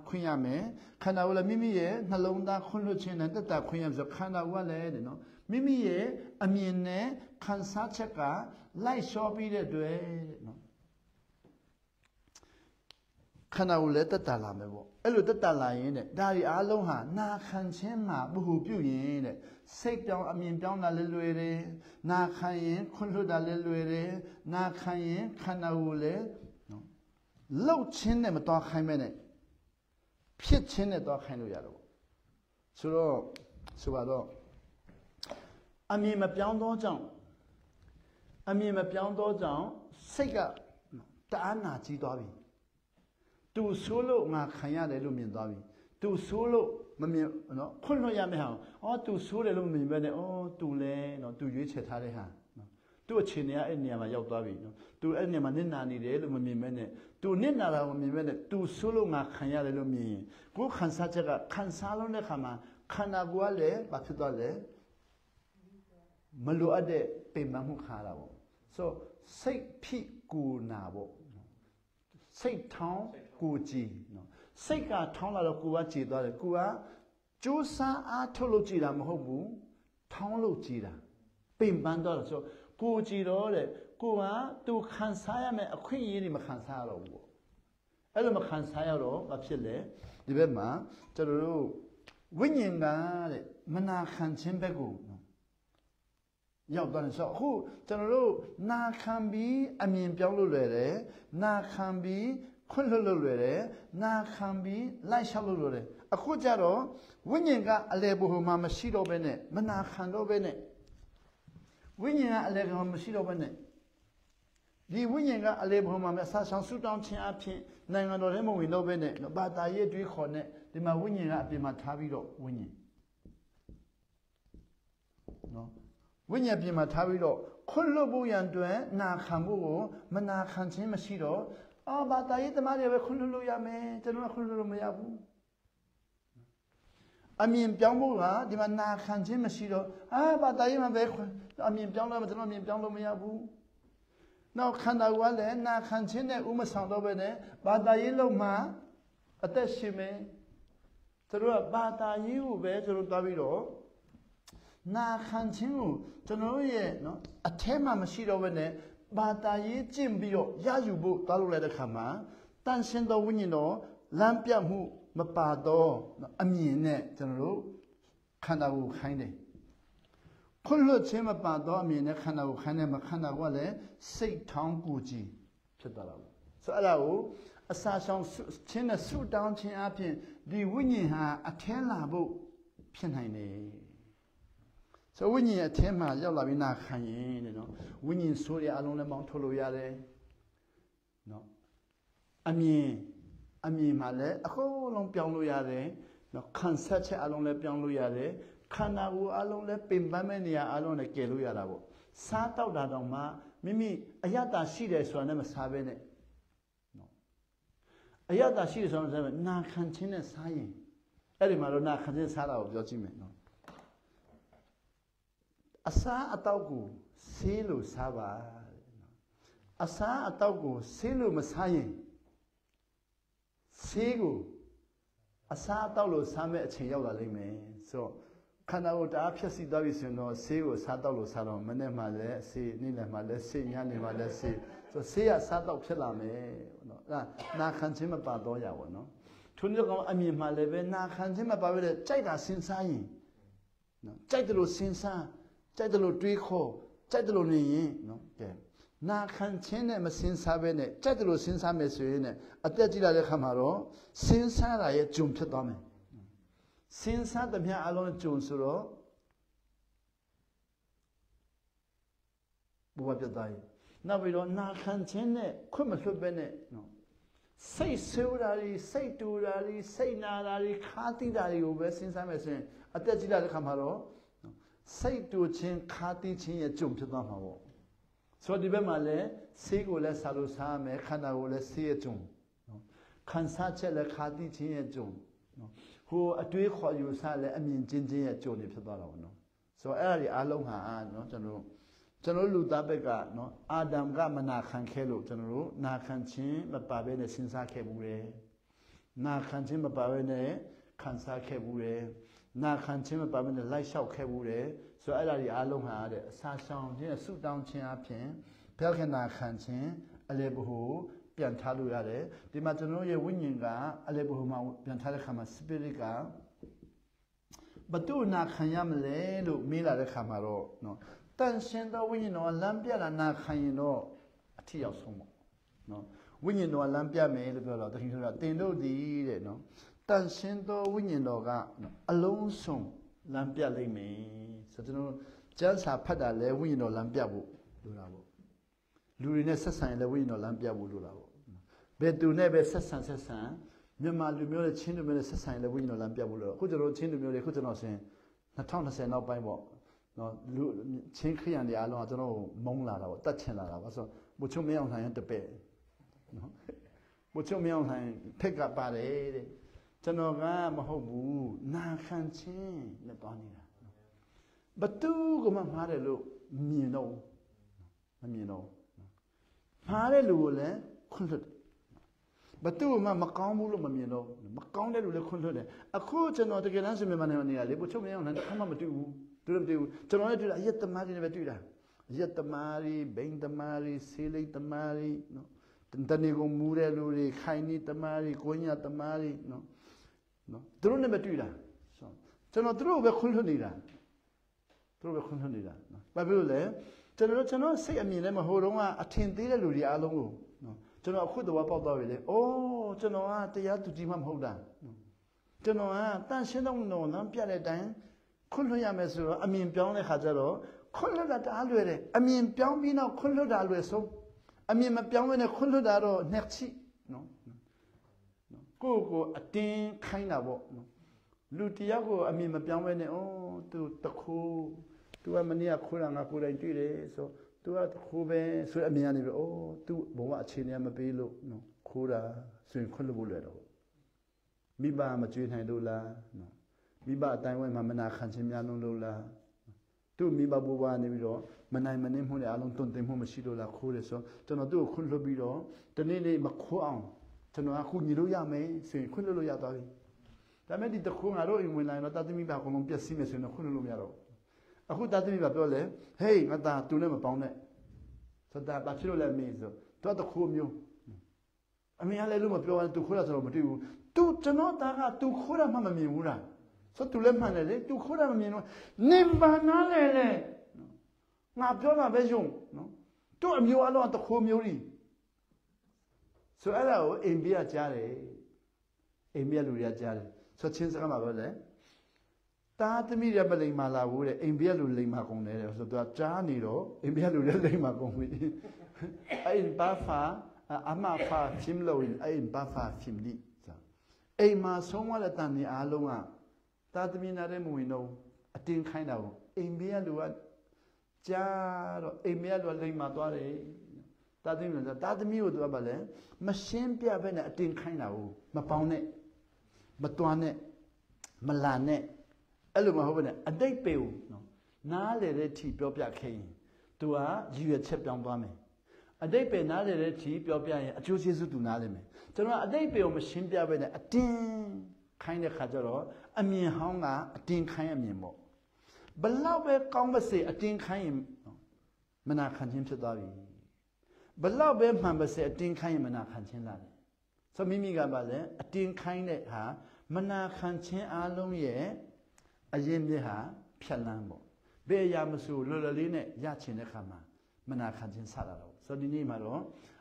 ခွင့်ရမယ်ခန္ဓာကိုယ်လည်းမိမိရဲ့နှလုံးသားခွင့်လွှတ်ခြင်းနဲ့တက်တာခွင့်ရမယ်ဆိုခန္ဓာကိုယ်ကလည်းတဲ့နော်မိမိရဲ့အမြင်နဲ့ခံစားချက်ကလိုက်လျှောပြီးတဲ့အတွက်တဲ့နော်ခန္ဓာကိုယ်လည်းတက်တာလာမယ်ပေါ့အဲ့လိုတက်တာလာရင်တဲ့ဒါတွေအားလုံးဟာနာခံခြင်းမှာဘ ഹു ပြုရင်တဲ့ စိတ်ပြောင်းအမြင်ပြောင်းတာလည်းလွယ်တယ်နာခံရင်ခွန့်လွတ်တာလည်းလွယ်တယ်နာခံရင်ခန္ဓာကိုယ်လည်းနော်လှုပ်ခြင်းနဲ့မတော်ခိုင်းမဲနဲ့ဖြစ်ခြင်းနဲ့တော်ခိုင်းလို့ရတော့ဆိုတော့ဆိုတော့အမြင်မပြောင်းသောကြောင့်စိတ်ကတအားနာကြီးသွားပြီသူဆိုးလို့ငါခံရတယ်လို့မြင်သွားပြီသူဆိုးလို့မမြင်နော်ခွန့်လွတ်ရမယ့်ဟာသူဆိုးတယ်လို့မမြင်ပဲနဲ့သူလည်းနော်သူရွေးချယ်ထားတဲ့ဟာနော်သူ့အခြေအနေကအဲ့နေရာမှာရောက်သွားပြီနော်သူအဲ့နေရာမှာနစ်နာနေတယ်လို့မမြင်ပဲနဲ့သူနစ်နာတာကိုမမြင်ပဲနဲ့သူဆိုးလို့ငါခံရတယ်လို့မြင်ရင်ကိုယ်ခံစားချက်ကခံစားလို့တဲ့ခါမှာခန္ဓာကိုယ်ကလည်းဘာဖြစ်သွားလဲမလိုအပ်တဲ့ပင်ပန်းမှုခါတာပေါ့ဆိုစိတ်ဖြစ်ကိုနာပေါ့စိတ်ထောင်းကိုကြည်နော်စိတ်ကထောင်းလာတော့ကိုယ်ကကြည်သွားတယ်ကိုယ်ကကြိုးစားအားထုတ်လို့ကြည်တာမဟုတ်ဘူးထောင်းလို့ကြည်တာပင်ပန်းတော့ဆိုကိုကြည်တော့တဲ့ကိုကသူခံစားရမယ်အခွင့်အရေးတွေမခံစားရတော့ဘူးပေါ့အဲ့လိုမခံစားရတော့ဘာဖြစ်လဲဒီဘက်မှာကျွန်တော်တို့ဝိညာဉ်ကတဲ့မနာခံခြင်းဘက်ကိုရောက်သွားတယ်ဆိုတော့အခုကျွန်တော်တို့နာခံပြီးအမြင်ပြောင်းလို့လွယ်တယ်နာခံပြီးခွန့်လွတ်လို့လွယ်တယ်နာခံပြီးလိုက်လျှောက်လို့လွယ်တယ်အခုကျတော့ဝိညာဉ်ကအလယ်ဘုံမှာမရှိတော့ဘဲနဲ့မနာခံတော့ဘဲနဲ့ဝိညာဉ်ကအလယ်ဘုံမှာမရှိတော့ဘဲနဲ့ဒီဝိညာဉ်ကအလယ်ဘုံမှာဆာဆောင်ဆူတောင်းခြင်းအဖြစ်နိုင်ငံတော်ထဲမှာဝင်တော့ဘဲနဲ့ဘာသာရေးတွေးခေါ်နဲ့ဒီမှာဝိညာဉ်ကအပြင်မှာထားပြီးတော့ဝိညာဉ်နော်ဝိညာဉ်ပြင်မှာထားပြီးတော့ခွန့်လွတ်ဖို့ရန်အတွက်နာခံဖို့ကိုမနာခံခြင်းမရှိတော့ဘာသာရေးသမားတွေပဲခွန့်လွတ်လို့ရမယ်ကျွန်တော်ကခွန့်လွတ်လို့မရဘူးအမြင်ပြောင်းဖို့ကဒီမှာနာခံခြင်းမရှိတော့ဘာသာရေးမှာပဲအမြင်ပြောင်းလို့ကျွန်တော်အမြင်ပြောင်းလို့မရဘူးနောက်ခန္ဓာကိုယ်ကလည်းနာခံခြင်းနဲ့ဥမဆောင်တော့ပဲနဲ့ဘာသာရေးလုံးမှာအသက်ရှင်မယ်ကျွန်တော်ကဘာသာရေးကိုပဲကျွန်တော်တွားပြီးတော့နာခံခြင်းကိုကျွန်တော်ရဲ့နော်အထဲမှာမရှိတော့ဘဲနဲ့ဘာသာရေးကျင့်ပြီးတော့ရယူဖို့တွားလို့လိုက်တဲ့ခါမှာတန်ရှင်းသောဝိညာဉ်တော်လမ်းပြမှုမပါတော့အမြင်နဲ့ကျွန်တော်တို့ခန္ဓာကိုယ်ခိုင်းတယ်ခွန့်လွတ်ခြင်းမပါတော့အမြင်နဲ့ခန္ဓာကိုယ်ခိုင်းတယ်မခန္ဓာကိုယ်ကလည်းစိတ်ထောင်းကိုကြည်ဖြစ်သွားတာပေါ့ဆိုအဲ့ဒါကိုအစာဆောင်ခြင်းနဲ့ဆုတောင်းခြင်းအပြင်ဒီဝိညာဉ်ဟာအထဲလာဖို့ဖြစ်နိုင်တယ်ဆိုဝိညာဉ်အထဲမှာရောက်လာပြီးနာခံရင်တဲ့နော်ဝိညာဉ်ဆိုးရအလုံးလည်းမောင်းထုတ်လို့ရတယ်နော်အမြင်မှာလည်းအကုန်လုံးပြောင်းလို့ရတယ်နော်ခံဆက်ချက်အလုံးလည်းပြောင်းလို့ရတယ်ခန္ဓာကိုယ်အလုံးလည်းပင်ပန်းမဲ့နေရာအလုံးလည်းကယ်လို့ရတာပေါ့စားတောက်တာတော့မှမိမိအယတ္တရှိတယ်ဆိုတာနဲ့မစားဘဲနဲ့နော်အယတ္တရှိတယ်ဆိုတာနဲ့နာခံခြင်းနဲ့စားရင်အဲ့ဒီမှာတော့နာခံခြင်းစားတာကိုပြောကြည့်မယ်နော်အစားအတောက်ကိုဆေးလို့စားပါအစားအတောက်ကိုဆေးလို့မစားရင်ဆေးကိုအစားအတောက်လို့စားမဲ့အချိန်ရောက်လာလိမ့်မယ်ဆိုတော့ခန္ဓာကိုယ်တအားဖြည့်ဆည်းသွားပြီဆိုရင်တော့ဆေးကိုစားတောက်လို့စားတော့မနေ့မှလည်းဆေးနေ့လည်းမှလည်းဆေးညနေမှလည်းဆေးဆိုဆေးရစားတောက်ဖြစ်လာမယ်နော်အဲ့ဒါနာခံခြင်းမပါတော့ရပါတော့ထို့နည်းကောင်အမြင်မှလည်းပဲနာခံခြင်းမပါဘဲနဲ့ကြိုက်တာစဉ်းစားရင်နော်ကြိုက်တယ်လို့စဉ်းစားကြိုက်တယ်လို့တွေးခေါ်ကြိုက်တယ်လို့နေရင်နော်ကဲနာခံခြင်းနဲ့မစင်စားပဲနဲ့ကြိုက်တယ်လို့စဉ်းစားမယ်ဆိုရင်အသက်ကြီးလာတဲ့ခါမှာတော့စဉ်းစားတာရဲ့ဂျုံဖြစ်သွားမယ်စဉ်းစားသမျှအလုံးဂျုံဆိုတော့ဘဝပြတ်သွားရင်နောက်ပြီးတော့နာခံခြင်းနဲ့ခွင့်မလွှတ်ပဲနဲ့နော်စိတ်ဆိုးတာတွေစိတ်တူတာတွေစိတ်နာတာတွေခါးတိတာတွေကိုပဲစဉ်းစားမယ်ဆိုရင်အသက်ကြီးလာတဲ့ခါမှာတော့စိတ်တူခြင်းခါးတိခြင်းရဲ့ဂျုံဖြစ်သွားမှာပေါ့ဆိုတော့ဒီဘက်မှာလည်းဆေးကိုလည်းစားလို့စားမယ်ခန္ဓာကိုယ်လည်းဆေးရဲ့ဂျုံနော်ခံစားချက်လည်းခါးတိခြင်းရဲ့ဂျုံနော်ဟိုအတွေးခေါ်ယူစားလည်းအမြင်ချင်းချင်းရဲ့ဂျုံနေဖြစ်သွားတာပေါ့နော်ဆိုတော့အဲ့ဒါတွေအားလုံးဟာနော်ကျွန်တော်လူသားဘက်ကနော်အာဒမ်ကမနာခံခဲ့လို့ကျွန်တော်တို့နာခံခြင်းမပါဘဲနဲ့စဉ်းစားခဲ့ဘူးတယ်နာခံခြင်းမပါဘဲနဲ့ခံစားခဲ့ဘူးတယ်နာခံခြင်းမပါဘဲနဲ့လိုက်လျှောက်ခဲ့ဘူးတယ်ဆိုတော့အဲ့ဒါတွေအားလုံးဟာတဲ့အစာဆောင်ခြင်းဆုတောင်းခြင်းအပြင်ဘုရားခင်နာခံခြင်းအလေဘဟုပြန်ထားလို့ရတယ်ဒီမှာကျွန်တော်ရဲ့ဝိညာဉ်ကအလေဘဟုမှာပြန်ထားတဲ့ခါမှာ spirit က ဘသူနာခံရမလဲလို့မေးလာတဲ့ခါမှာတော့နော်တန်ရှင်သောဝိညာဉ်တော်ကလမ်းပြလာနာခံရင်တော့အထီရောက်ဆုံးပေါ့နော်ဝိညာဉ်တော်ကလမ်းပြမယ်လို့ပြောတော့တခင်ဆိုတာတင်တို့သည်တဲ့နော်တန်ရှင်သောဝိညာဉ်တော်ကအလုံးစုံလမ်းပြလိမ့်မယ်ဆိုတော့ကျွန်တော်ကျမ်းစာဖတ်တာလဲဝိညာဉ်တော်လမ်းပြဖို့လိုတာပေါ့လူတွေနဲ့ဆက်ဆံရင်လည်းဝိညာဉ်တော်လမ်းပြဖို့လိုတာပေါ့ဘယ်သူနဲ့ပဲဆက်ဆံမြန်မာလူမျိုးနဲ့ချင်းလူမျိုးနဲ့ဆက်ဆံရင်လည်းဝိညာဉ်တော်လမ်းပြဖို့လိုတော့အခုကျွန်တော်ချင်းလူမျိုးတွေအခုကျွန်တော်ဆိုရင်2020နောက်ပိုင်းပေါ့နော်လူချင်းခရစ်ယာန်တွေအားလုံးကကျွန်တော်မုန်းလာတာပေါ့တတ်ချင်လာတာပေါ့ဆိုတော့ဘုချုံမင်းအောင်လှိုင်ရဲ့တပည့်နော်ဘုချုံမင်းအောင်လှိုင်ဖက်ကပါတယ်တဲ့ကျွန်တော်ကမဟုတ်ဘူးနာခံချင်းနဲ့တွားနေတာဘသူကမှမှားတယ်လို့မြင်တော့မမြင်တော့မှားတဲ့လူကိုလည်းခွန့်လွတ်ဘသူမှမကောင်းဘူးလို့မမြင်တော့မကောင်းတဲ့လူလည်းခွန့်လွတ်တယ်အခုကျွန်တော်တကယ်တမ်းဆိုမြန်မာနိုင်ငံနေရလေဘုချုံမင်းအောင်လှိုင်တစ်ခါမှမတွေ့ဘူးတွေ့လည်းမတွေ့ဘူးကျွန်တော်လည်းတွေ့တာအရက်သမားတွေနဲ့ပဲတွေ့တာအရက်သမားတွေဘိန်းသမားတွေဆေးလိပ်သမားတွေနော်တဏီကိုမူတဲ့လူတွေခိုင်နီသမားတွေကိုညာသမားတွေနော်သူတို့နဲ့ပဲတွေ့တာကျွန်တော်သူတို့ပဲခွန့်လွတ်နေတာသူတို့ပဲခွန့်လွတ်နေတာနော်ဘာဖြစ်လို့လဲကျွန်တော်စိတ်အမြင်နဲ့မဟိုတုန်းကအထင်သေးတဲ့လူတွေအားလုံးကိုနော်ကျွန်တော်အခုတော့ပေါက်သွားပြီလေအိုးကျွန်တော်ကတရားသူကြီးမှမဟုတ်တာကျွန်တော်ကတန်ရှင်းတော့နော်ပြတဲ့အတိုင်းခွန့်လွတ်ရမယ်ဆိုတော့အမြင်ပြောင်းတဲ့ခါကျတော့ခွန့်လွတ်တာတအားလွယ်တယ်အမြင်ပြောင်းပြီးတော့ခွန့်လွတ်တာလွယ်ဆုံးအမြင်မပြောင်းဘဲနဲ့ခွန့်လွတ်တာတော့နှက်ချိနော်ကိုအတင်းခိုင်းတာပေါ့နော်လူတယောက်ကိုအမြင်မပြောင်းဘဲနဲ့အိုးသူတခိုးသူကမနေ့ကခိုးတာငါကိုယ်တိုင်တွေ့တယ်ဆိုသူကတခိုးပဲဆိုအမြင်ကနေပြီးအိုးသူဘဝအခြေအနေမပေးလို့နော်ခိုးတာဆိုရင်ခွန့်လွတ်ဖို့လွယ်တော့မိဘမကြွေးနိုင်လို့လားနော်မိဘအတိုင်းဝိုင်းမှာမနာခံခြင်းများလုံးလို့လားသူ့မိဘဘဝနေပြီးတော့မနိုင်မနှင်းမှုတွေအလုံးတွန့်တင်မှုမရှိလို့လားခိုးတယ်ဆိုကျွန်တော်သူ့ကိုခွန့်လွတ်ပြီးတော့ဒီနေ့မခိုးအောင်ကျွန်တော်အခုညီလို့ရမယ်ဆိုရင်ခွန့်လွတ်လို့ရသွားပြီဒါပေမဲ့ဒီတခုငါတို့အိမ်ဝင်လာရင်တော့တာသမီးပါအကုန်လုံးပြည့်စည်မယ်ဆိုရင်တော့ခွန့်လွတ်လို့မရတော့အခုတာသမီးပါပြောလဲဟေးငါသားသူနဲ့မပေါင်းနဲ့ဆိုတာဘာဖြစ်လို့လဲမေးဆိုတော့တခုမျိုးအမေကလည်းလို့မပြောဘူးသူခိုးတာဆိုတော့မတွေ့ဘူးသူကျွန်တော်သားကသူခိုးတာမှမမြင်ဘူးလားဆိုသူလည်းမှန်တယ်လေသူခိုးတာမမြင်တော့နေပါနာလေလေငါပြောတာပဲယုံနော်သူ့အမျိုးအလုံးကတခိုးမျိုးကြီးဆိုအဲ့ဒါကိုအိမ်ပြကြားတယ်အိမ်ပြလူတွေကကြားတယ်ဆိုချင်းစကားမှာပြောတယ်တာသမီးရမလိမ်မာလာဘူးတဲ့အိမ်ပြလူလိမ်မာကုန်တယ်ဆိုတော့သူကကြားနေတော့အိမ်ပြလူတွေလိမ်မာကုန်ပြီအဲ့ဘာဖာအမဖာဖင်လို့အဲ့ဘာဖာဖင်ဒီအိမ်မှာဆုံးသွားတဲ့တန်နေအားလုံးကတာသမီးနာတဲ့မဝင်တော့အတင်းခိုင်းတာကိုအိမ်ပြလူကကြားတော့အိမ်ပြလူကလိမ်မာသွားတယ်တာသမီးကိုသူကဘာလဲမရှင်းပြဘဲနဲ့အတင်းခိုင်းတာကိုမပေါင်းနဲ့မတွားနဲ့မလာနဲ့အဲ့လိုမဟုတ်ဘဲနဲ့အတိတ်ပေကိုနော်နားလေတဲ့ထီပြောပြခဲ့ရင် तू ကရည်ရွယ်ချက်ပြောင်းသွားမယ်အတိတ်ပေနားလေတဲ့ထီပြောပြရင်အကျိုးကျေးဇူး तू နားလေမယ်ကျွန်တော်ကအတိတ်ပေကိုမရှင်းပြဘဲနဲ့အတင်းခိုင်းတဲ့ခါကျတော့အမြင်ဟောင်းကအတင်းခိုင်းအမြင်ပေါ့ဘလောက်ပဲကောင်းပါစေအတင်းခိုင်းရင်မနာခံခြင်းဖြစ်သွားပြီဘလောက်ပဲမှန်ပါစေအတင်းခိုင်းရင်မနာခံခြင်းလာတယ်ဆိုမိမိကပါလေအတင်းခိုင်းတဲ့ဟာမနာခံခြင်းအလုံးရဲ့အရင်မြစ်ဟာဖြတ်လန်းပေါ့ဘယ်အရာမဆိုလွယ်လွယ်လေးနဲ့ရချင်တဲ့ခါမှာမနာခံခြင်းစလာတော့ဆိုဒီနေ့မှာတော့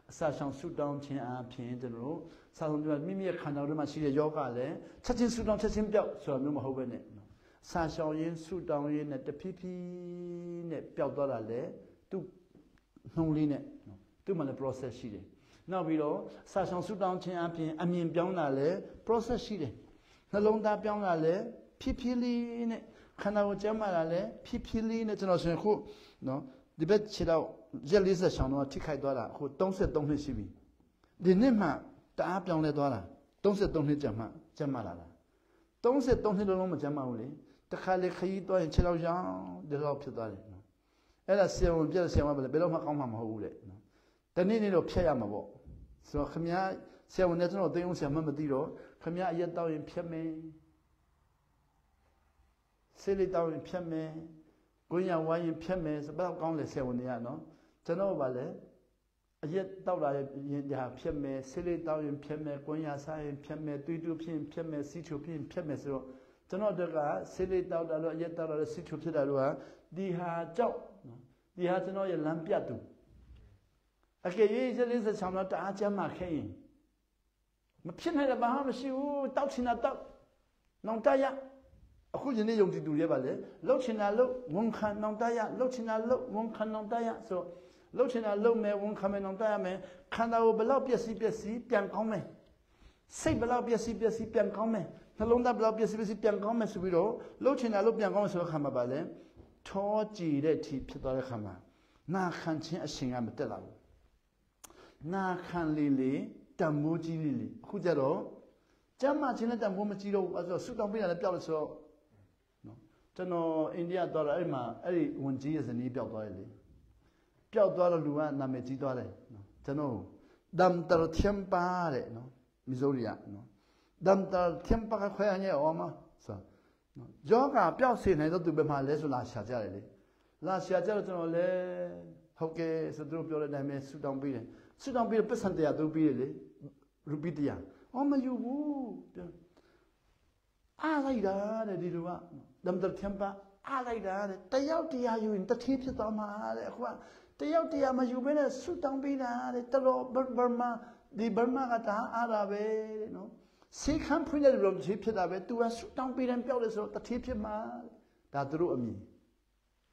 အစာရှောင်ဆူတောင်းခြင်းအပြင်ကျွန်တော်တို့စာဆုံးပြမိမိရဲ့ခန္ဓာထဲမှာရှိတဲ့ယောဂလည်းချက်ချင်းဆူတောင်းချက်ချင်းပြောက်ဆိုတာမျိုးမဟုတ်ပဲနဲ့စာရှောင်ရင်းဆူတောင်းရင်းနဲ့တဖြည်းဖြည်းနဲ့ပျောက်သွားတာလေသူ့နှုံးလေးနဲ့သူ့မှာလည်း process ရှိတယ်နောက်ပြီးတော့စာရှောင်ဆူတောင်းခြင်းအပြင်အမြင်ပြောင်းတာလည်း process ရှိတယ်နှလုံးသားပြောင်းတာလည်းဖြည်းဖြည်းလေးနဲ့ခန္ဓာကိုယ်ကျမ်းမာတာလည်းဖြည်းဖြည်းလေးနဲ့ကျွန်တော်ဆိုရင်ခုနော်ဒီဘက်ခြေတော့ရက်40ရှောင်းတော့ထိခိုက်သွားတာအခု33နှစ်ရှိပြီဒီနှစ်မှတအားပြောင်းလဲသွားတာ33နှစ်ကျမ်းမာလာတာ33နှစ်လုံးမကျမ်းမာဘူးလေတခါလေခရီးသွားရင်ခြေတော့ရောင်းဒီလောက်ဖြစ်သွားတယ်နော်အဲ့ဒါဆရာဝန်ပြည့်ဆရာမပဲဘယ်တော့မှကောင်းမှာမဟုတ်ဘူးလေနော်တနေ့နေ့တော့ဖြတ်ရမှာပေါ့ဆိုတော့ခမည်းဆရာဝန်နဲ့ကျွန်တော်သိအောင်ဆရာမမသိတော့ခမည်းအရက်တောက်ရင်ဖြတ်မယ်ဆေးလေးတောက်ရင်ဖြတ်မယ်ကိုညာဝိုင်းရင်ဖြတ်မယ်ဆိုတော့ကောင်းလေဆရာဝန်တွေကနော်ကျွန်တော်ကလည်းအရက်တောက်လာရင်ဒါဖြတ်မယ်ဆေးလေးတောက်ရင်ဖြတ်မယ်ကိုညာစားရင်ဖြတ်မယ်တွေးတူးဖြစ်ရင်ဖြတ်မယ်စီးချိုဖြစ်ရင်ဖြတ်မယ်ဆိုတော့ ကျွန်တော်တို့ကဆေးလေးတောက်တာတော့ရက်တောက်တာတော့စိတ်ချဖြစ်တာတော့ဒီဟာကြောက်ဒီဟာကျွန်တော်ရဲ့လမ်းပြတ်သူအကယ်၍46လောက်တအားကြမ်းမှခဲရင်မဖြစ်နိုင်တဲ့ဘာမှမရှိဘူးတောက်ချင်တာတောက်နောင်တရအခုယနေ့ယုံကြည်သူတွေပါလေလှုပ်ချင်တာလှုပ်ဝန်ခံနောင်တရလှုပ်ချင်တာလှုပ်ဝန်ခံနောင်တရဆိုလှုပ်ချင်တာလှုပ်မယ်ဝန်ခံမယ်နောင်တရမယ်ခန္ဓာကိုဘလောက်ပျက်စီးပြန်ကောင်းမယ်စိတ်ဘလောက်ပျက်စီးပြန်ကောင်းမယ်နှလုံးသားဘလောက်ပျက်စီးပြန်ကောင်းမယ်ဆိုပြီးတော့လှုပ်ချင်တာလှုပ်ပြန်ကောင်းမယ်ဆိုတော့ခါမှာပါလေထောကြည်တဲ့ทีဖြစ်သွားတဲ့ခါမှာနာခံခြင်းအရှင်ကမတက်လာဘူးနာခံလေတံမိုးကြီးလေအခုကြတော့ကျမ်းမာခြင်းနဲ့တံမိုးမကြီးတော့ဘူးအဲဆိုဆုတောင်းပေးရတယ်ပျောက်လို့ဆိုတော့နော်ကျွန်တော်အိန္ဒိယသွားတော့အဲ့မှာအဲ့ဒီဝန်ကြီးရဲ့ဇနီးပျောက်သွားတယ်လေပျောက်သွားတော့လူကနာမည်ကြီးသွားတယ်နော်ကျွန်တော်ဒမ်တာသျမ်ပါတဲ့နော်မီဇိုရီယာနော်ဒမ်တာသျမ်ပါကခွဲရအောင်မဆိုနော်ယောဂပျောက်စေနိုင်တော့သူဘယ်မှာလဲဆိုလာရှာကြတယ်လေလာရှာကြတော့ကျွန်တော်လဲဟုတ်ကဲ့ဆိုသူတို့ပြောတဲ့အတိုင်းပဲဆုတောင်းပေးတယ်ဆုတောင်းပေးတော့ပတ်စံတရားသူပေးတယ်လေရူပီတရားမယူဘူးအားလိုက်တာတဲ့ဒီလူကဒမ်တာသျမ်ပါအားလိုက်တာတဲ့တယောက်တရားယူရင်တတိဖြစ်သွားမှာတဲ့အခုကတယောက်တရားမယူဘဲနဲ့ဆုတောင်းပေးတာတဲ့တော်ဘာမာဒီဘာမာကတာအားရပဲတဲ့နော်စေခံဖွင့်တဲ့လူတွေဖြစ်တာပဲ तू ကဆုတောင်းပေးတယ်ပြောက်တယ်ဆိုတော့တတိဖြစ်မှာဒါသူတို့အမြင်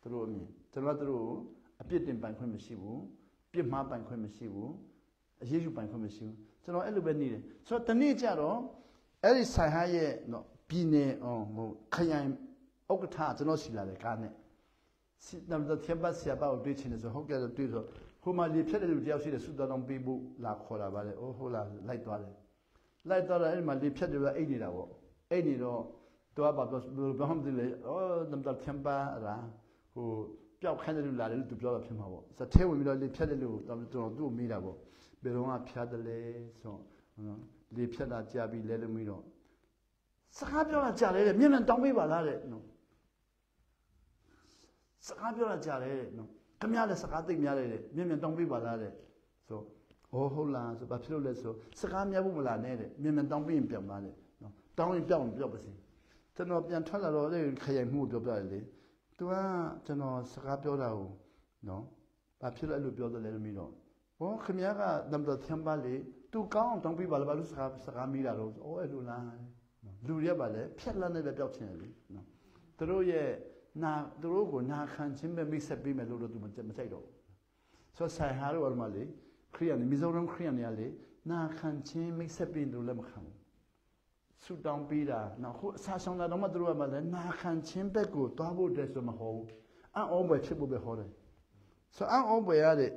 ကျွန်တော်တို့အပြစ်တင်ပိုင်ခွင့်မရှိဘူးပြစ်မှားပိုင်ခွင့်မရှိဘူးအရေးယူပိုင်ခွင့်မရှိဘူးကျွန်တော်အဲ့လိုပဲနေတယ်ဆိုတော့တနေ့ကျတော့အဲ့ဒီဆိုင်ဟာရဲ့နော်ပြည်နယ်ခရိုင်ဥက္ကဋ္ဌကျွန်တော်ရှိလာတယ်ကားနဲ့စစ်တမ်းတဲ့သဘာဆရာပေါ့တွေ့ချင်တယ်ဆိုဟုတ်ကဲ့တွေ့ဆိုဟိုမှာလေဖြတ်တဲ့လူတယောက်ရှိတယ်ဆုတောင်းပေးဖို့လာခေါ်လာပါတယ်အိုးဟုတ်လားလိုက်သွားတယ်အဲ့ဒီမှာလေဖြတ်တယ်ကအိတ်နေတာပေါ့အိတ်နေတော့သူကဘာမှမသိလေဒမ်တာသမ်ပါရာဟိုပျောက်ခိုင်းတဲ့လူလာတယ်လို့သူပြောတာဖြစ်မှာပေါ့စထဲဝင်ပြီးတော့လေဖြတ်တဲ့လူတော်သူ့ကိုမေးတာပေါ့ဘယ်တော့မှဖြတ်တယ်လဲဆိုနော်လေဖြတ်တာကြာပြီလဲလို့မေးတော့စကားပြောတာကြာတယ်တဲ့မျက်နှာတောင်းပေးပါလားတဲ့နော်စကားပြောတာကြာတယ်တဲ့နော်ခမရလည်းစကားသိများတယ်တဲ့မျက်နှာတောင်းပေးပါလားတဲ့ဆိုဟုတ်လားဆိုဘာဖြစ်လို့လဲဆိုစကားများဖို့မလားနဲ့တဲ့မျက်နှာတောင်းပေးရင်ပြောင်းပါတဲ့နော်တောင်းရင်ပြောင်းပါစေကျွန်တော်ပြန်ထွက်လာတော့လေခရိုင်မှုပြောပြတယ်လေသူကကျွန်တော်စကားပြောတာကိုနော်ဘာဖြစ်လဲလို့ပြောတယ်လဲလို့မင်းတော့ခမရကဒမ်တော်သမ်ပါလေသူကောင်းအောင်တောင်းပေးပါလားဘာလို့စကားမိတာတော့အဲ့လိုလားလူတွေကပါလေဖြက်လက်နဲ့ပဲပျောက်ချင်တယ်လေနော်သူတို့ကိုနာခံခြင်းပဲမိတ်ဆက်ပေးမယ်လို့တော့သူမကြိုက်တော့ဆိုဆိုင်ဟာတို့ကမှလေခရိယန်မီဇိုရမ်ခရိယန်တွေကလေနာခံခြင်းမိတ်ဆက်ပေးလို့လည်းမခံဘူးဆူတောင်းပေးတာနော်ခုအစာဆောင်တာတော့မှသူတို့ကမှလည်းနာခံခြင်းဘက်ကိုတွားဖို့တည်းဆိုမဟုတ်ဘူးအံ့ဩဖွယ်ဖြစ်ဖို့ပဲဟောတယ်ဆိုအံ့ဩဖွယ်ရတဲ့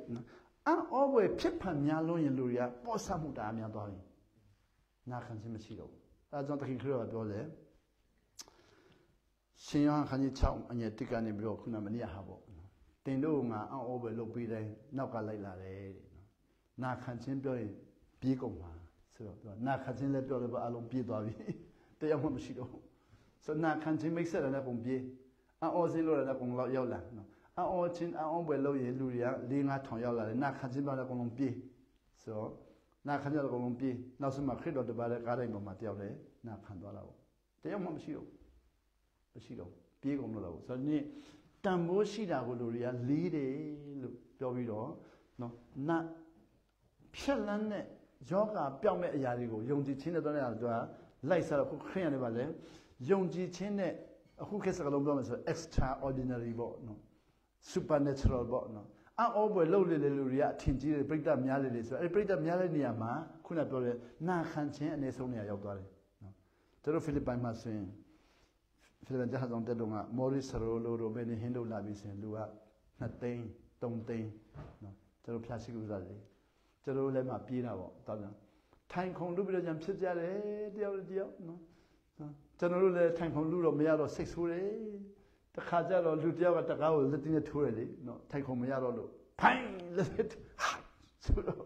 အံ့ဩဖွယ်ဖြစ်ဖန်များလုံးရင်လူတွေကပေါ့ဆမှုတာအများသွားပြီနာခံခြင်းမရှိတော့ဘူးအဲကြောင့်တခင်ခရစ်တော်ပြောတယ်ရှင်ယောဟန်ခန်းကြီး6အငယ်1ကနေပြီးတော့ခုနမနေ့ဟာပေါ့တင်တို့ငါအံ့ဩဖွယ်လုပ်ပေးတိုင်းနောက်ကလိုက်လာတယ်တဲ့နာခံခြင်းပြောရင်ပြေးကုန်ပါဆိုတော့သူကနာခံခြင်းလည်းပြောတယ်ပေါ့အလုံးပြေးသွားပြီတရားမှမရှိတော့ဘူးဆိုနာခံခြင်းမိတ်ဆက်တဲ့ပုံပြေးအံ့ဩစင်းလို့လည်းပုံလောက်ရောက်လာနော်အံ့ဩခြင်းအံ့ဩဖွယ်လုပ်ရင်လူတွေက4-5 ထောင်ရောက်လာတယ်နာခံခြင်းပြောတဲ့ပုံလုံးပြေးဆိုတော့နာခံကြတဲ့ပုံလုံးပြေးနောက်ဆုံးမှခရစ်တော်တပါးတဲ့ကားတိုင်းပေါ်မှာတယောက်လည်းနာခံသွားတာပေါ့တရားမှမရှိတော့ပြေးကုန်လို့လားဆိုတော့ဒီတန်ဖိုးရှိတာကိုလူတွေကလေးတယ်လို့ပြောပြီးတော့နော်နတ်ဖြက်လန်းတဲ့ယောဂပြောင်းမဲ့အရာတွေကိုယုံကြည်ခြင်းနဲ့တော့သူကလိုက်စားတော့ခုခရစ်ယာန်တွေပါလေယုံကြည်ခြင်းနဲ့အခုခေတ်စကားလုံးပြောမယ်ဆို extraordinary ပေါ့နော် supernatural ပေါ့နော်အော်ဘွယ်လှုပ်လေလူတွေကအထင်ကြီးတယ်ပြိတ္တများလေဆိုတော့အဲ့ပြိတ္တများတဲ့နေရာမှာခုနပြောတဲ့နာခံခြင်းအနေဆုံးနေရာရောက်သွားတယ်နော်ကျွန်တော်ဖိလစ်ပိုင်မှာဆိုရင်ဖိလစ်ပိုင်ဂျာဆောင်တဲ့တုန်းကမော်ရစ်စရိုလိုဘယ်နေဟင်းတို့လာပြီးဆိုရင်လူက2 သိန်း3 သိန်းနော်ကျွန်တော်ဖျားရှိကူစားတယ်ကျွန်တော်လည်းမှပြေးတာပေါ့တောင်းကြထိုင်ခုံလူပြီးတော့ကြံဖြစ်ကြတယ်တယောက်နော်ကျွန်တော်တို့လည်းထိုင်ခုံလူတော့မရတော့စိတ်ဆိုးတယ်တခါကျတော့လူတယောက်ကတကားကိုလက်တင်းနဲ့ထိုးတယ်လေနော်ထိုင်ခုံမရတော့လို့ဖိုင်းလက်ဆိုတော့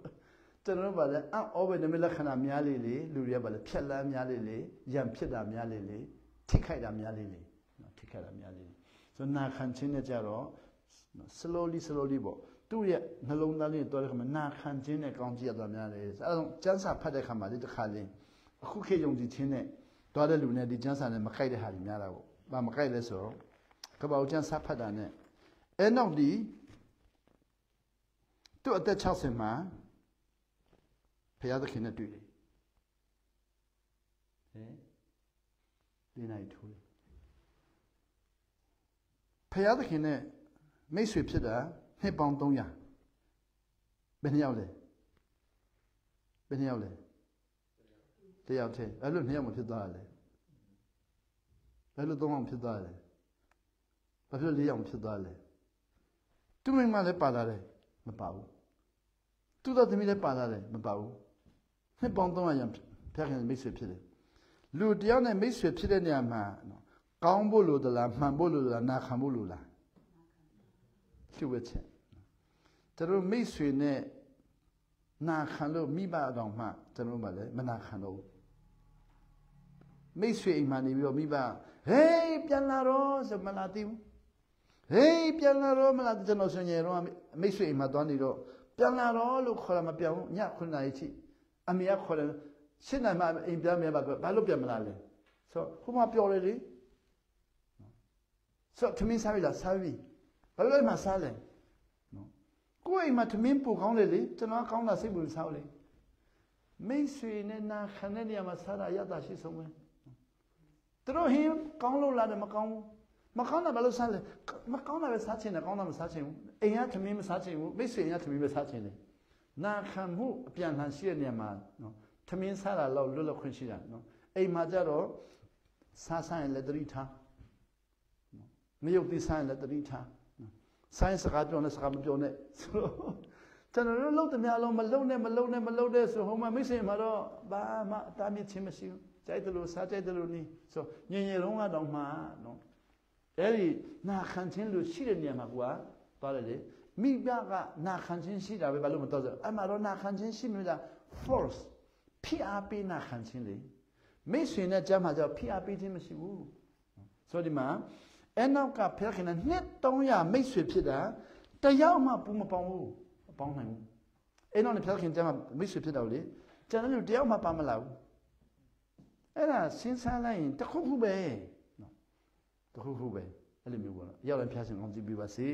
ကျွန်တော်ပါလေအော်ဘယ်နမလက္ခဏာများလေလူတွေကပါလေဖြက်လန်းများလေရံဖြစ်တာများလေထိခိုက်တာများလေနော်ထိခိုက်တာများလေဆိုနာခံခြင်းနဲ့ကြတော့ slowly ပေါ့သူ့ရဲ့နှလုံးသားလေးတော်တဲ့ခါမှာနာခံခြင်းနဲ့ကောင်းကြည့်ရတာများတယ်အဲဒါကျမ်းစာဖတ်တဲ့ခါမှာဒီတစ်ခါလေးအခုခေတ်ယုံကြည်ခြင်းနဲ့ သွားတဲ့လူနဲ့ဒီကျမ်းစာနဲ့မကိုက်တဲ့ဟာတွေများတာပေါ့။ဘာမကိုက်လဲဆိုတော့ကပ္ပဦးကျမ်းစာဖတ်တာနဲ့အဲနောက်ဒီသူ့အသက်60မှာဘုရားသခင်နဲ့တွေ့တယ်။ဟဲ့၄နိုင်ထိုးတယ်။ဘုရားသခင်နဲ့မိတ်ဆွေဖြစ်တာနှစ်ပေါင်း300ဘယ်နှစ်ယောက်လဲဘယ်နှစ်ယောက်လဲတယောက်တည်းအဲ့လို2ယောက်မဖြစ်သွားတယ်ဘယ်လို3ယောက်ဖြစ်သွားတယ်ဘာဖြစ်4ယောက်ဖြစ်သွားတယ်သူမိမလည်းပါလာတယ်မပါဘူးသူ့သားသမီးလည်းပါလာတယ်မပါဘူးနှစ်ပေါင်း300ရံဖျက်ခင်မိတ်ဆွေဖြစ်တယ်လူတယောက်နဲ့မိတ်ဆွေဖြစ်တဲ့နေရာမှာကောင်းဖို့လိုသလားမှန်ဖို့လိုသလားနာခံဖို့လိုလားသူ့ဝက်ချက်ကျွန်တော်မိတ်ဆွေနဲ့နာခံလို့မိဘတော်မှကျွန်တော်မှလည်းမနာခံတော့ဘူးမိတ်ဆွေအိမ်မှာနေပြီးတော့မိဘဟေးပြန်လာတော့ဆိုမလာသေးဘူးဟေးပြန်လာတော့မလာကျွန်တော်ဆွေငယ်တော့မိတ်ဆွေအိမ်မှာသွားနေတော့ပြန်လာတော့လို့ခေါ်လာမပြောင်းည9 နာရီချိအမေကခေါ်တယ်7 နာရီမှအိမ်ပြန်မယ်ဘာလို့ပြန်မလာလဲဆိုဟိုမှာပြောတယ်လေဆိုသမင်းစားပြီလားစားပြီဘာလို့လဲမှစားလဲနော်ကိုယ့်အိမ်မှာသမင်းပူကောင်းတယ်လေကျွန်တော်ကောင်းတာစိတ်ပူစားလေမိတ်ဆွေနဲ့နာခံတဲ့နေရာမှာစားတာရတာရှိဆုံးပဲသူတို့ဟင်းကောင်းလို့လားတယ်မကောင်းဘူးမကောင်းတာဘာလို့စားလဲမကောင်းတာပဲစားချင်တယ်ကောင်းတာမစားချင်ဘူးအိမ်ကသမင်းမစားချင်ဘူးမိတ်ဆွေကသမင်းပဲစားချင်တယ်နာခံမှုအပြန်လှန်ရှိတဲ့နေရာမှာနော်သမင်းစားတာတော့လွတ်လပ်ခွင့်ရှိတာနော်အိမ်မှာကြတော့စားဆိုင်လက်တရီထားမယုတ်တိဆိုင်လက်တရီထားဆိုင်စကားပြောနေစကားမပြောနဲ့ဆိုကျွန်တော်တို့လုံးတများလုံးမလုံးနဲ့ဆိုဟိုမှာမိတ်ဆွေမှာတော့ဘာမှအတားမြစ်ချင်းမရှိဘူးကြိုက်တယ်လို့စားကြိုက်တယ်လို့နီးဆိုညင်လုံးကတော့မှနော်အဲ့ဒီနာခံခြင်းလို့ရှိတဲ့နေရာမှာကွာသွားတယ်လေမိဘကနာခံခြင်းရှိတာပဲဘာလို့မတော်စအမှတော့နာခံခြင်းရှိနေတာ force ဖိအားပေးနာခံခြင်းလေမိတ်ဆွေနဲ့ကြမ်းမှာကြောင့်ဖိအားပေးခြင်းမရှိဘူးဆိုဒီမှာအဲ့နောက်ကဖျက်ခင်နဲ့နှစ်300မိတ်ဆွေဖြစ်တာတယောက်မှပူမပေါင်းဘူးမပေါင်းနိုင်ဘူးအဲ့နောက်နဲ့ဖျက်ခင်ကြမ်းမှာမိတ်ဆွေဖြစ်တော့လေကျန်တဲ့လူတယောက်မှပါမလာဘူးအဲ့ဒါစဉ်းစားလိုက်ရင်တခုခုပဲနော်တခုခုပဲအဲ့လိုမျိုးပေါ့နော်ရောက်ရင်ဖျက်ရှင်ကောင်းကြည့်ပြပါစေ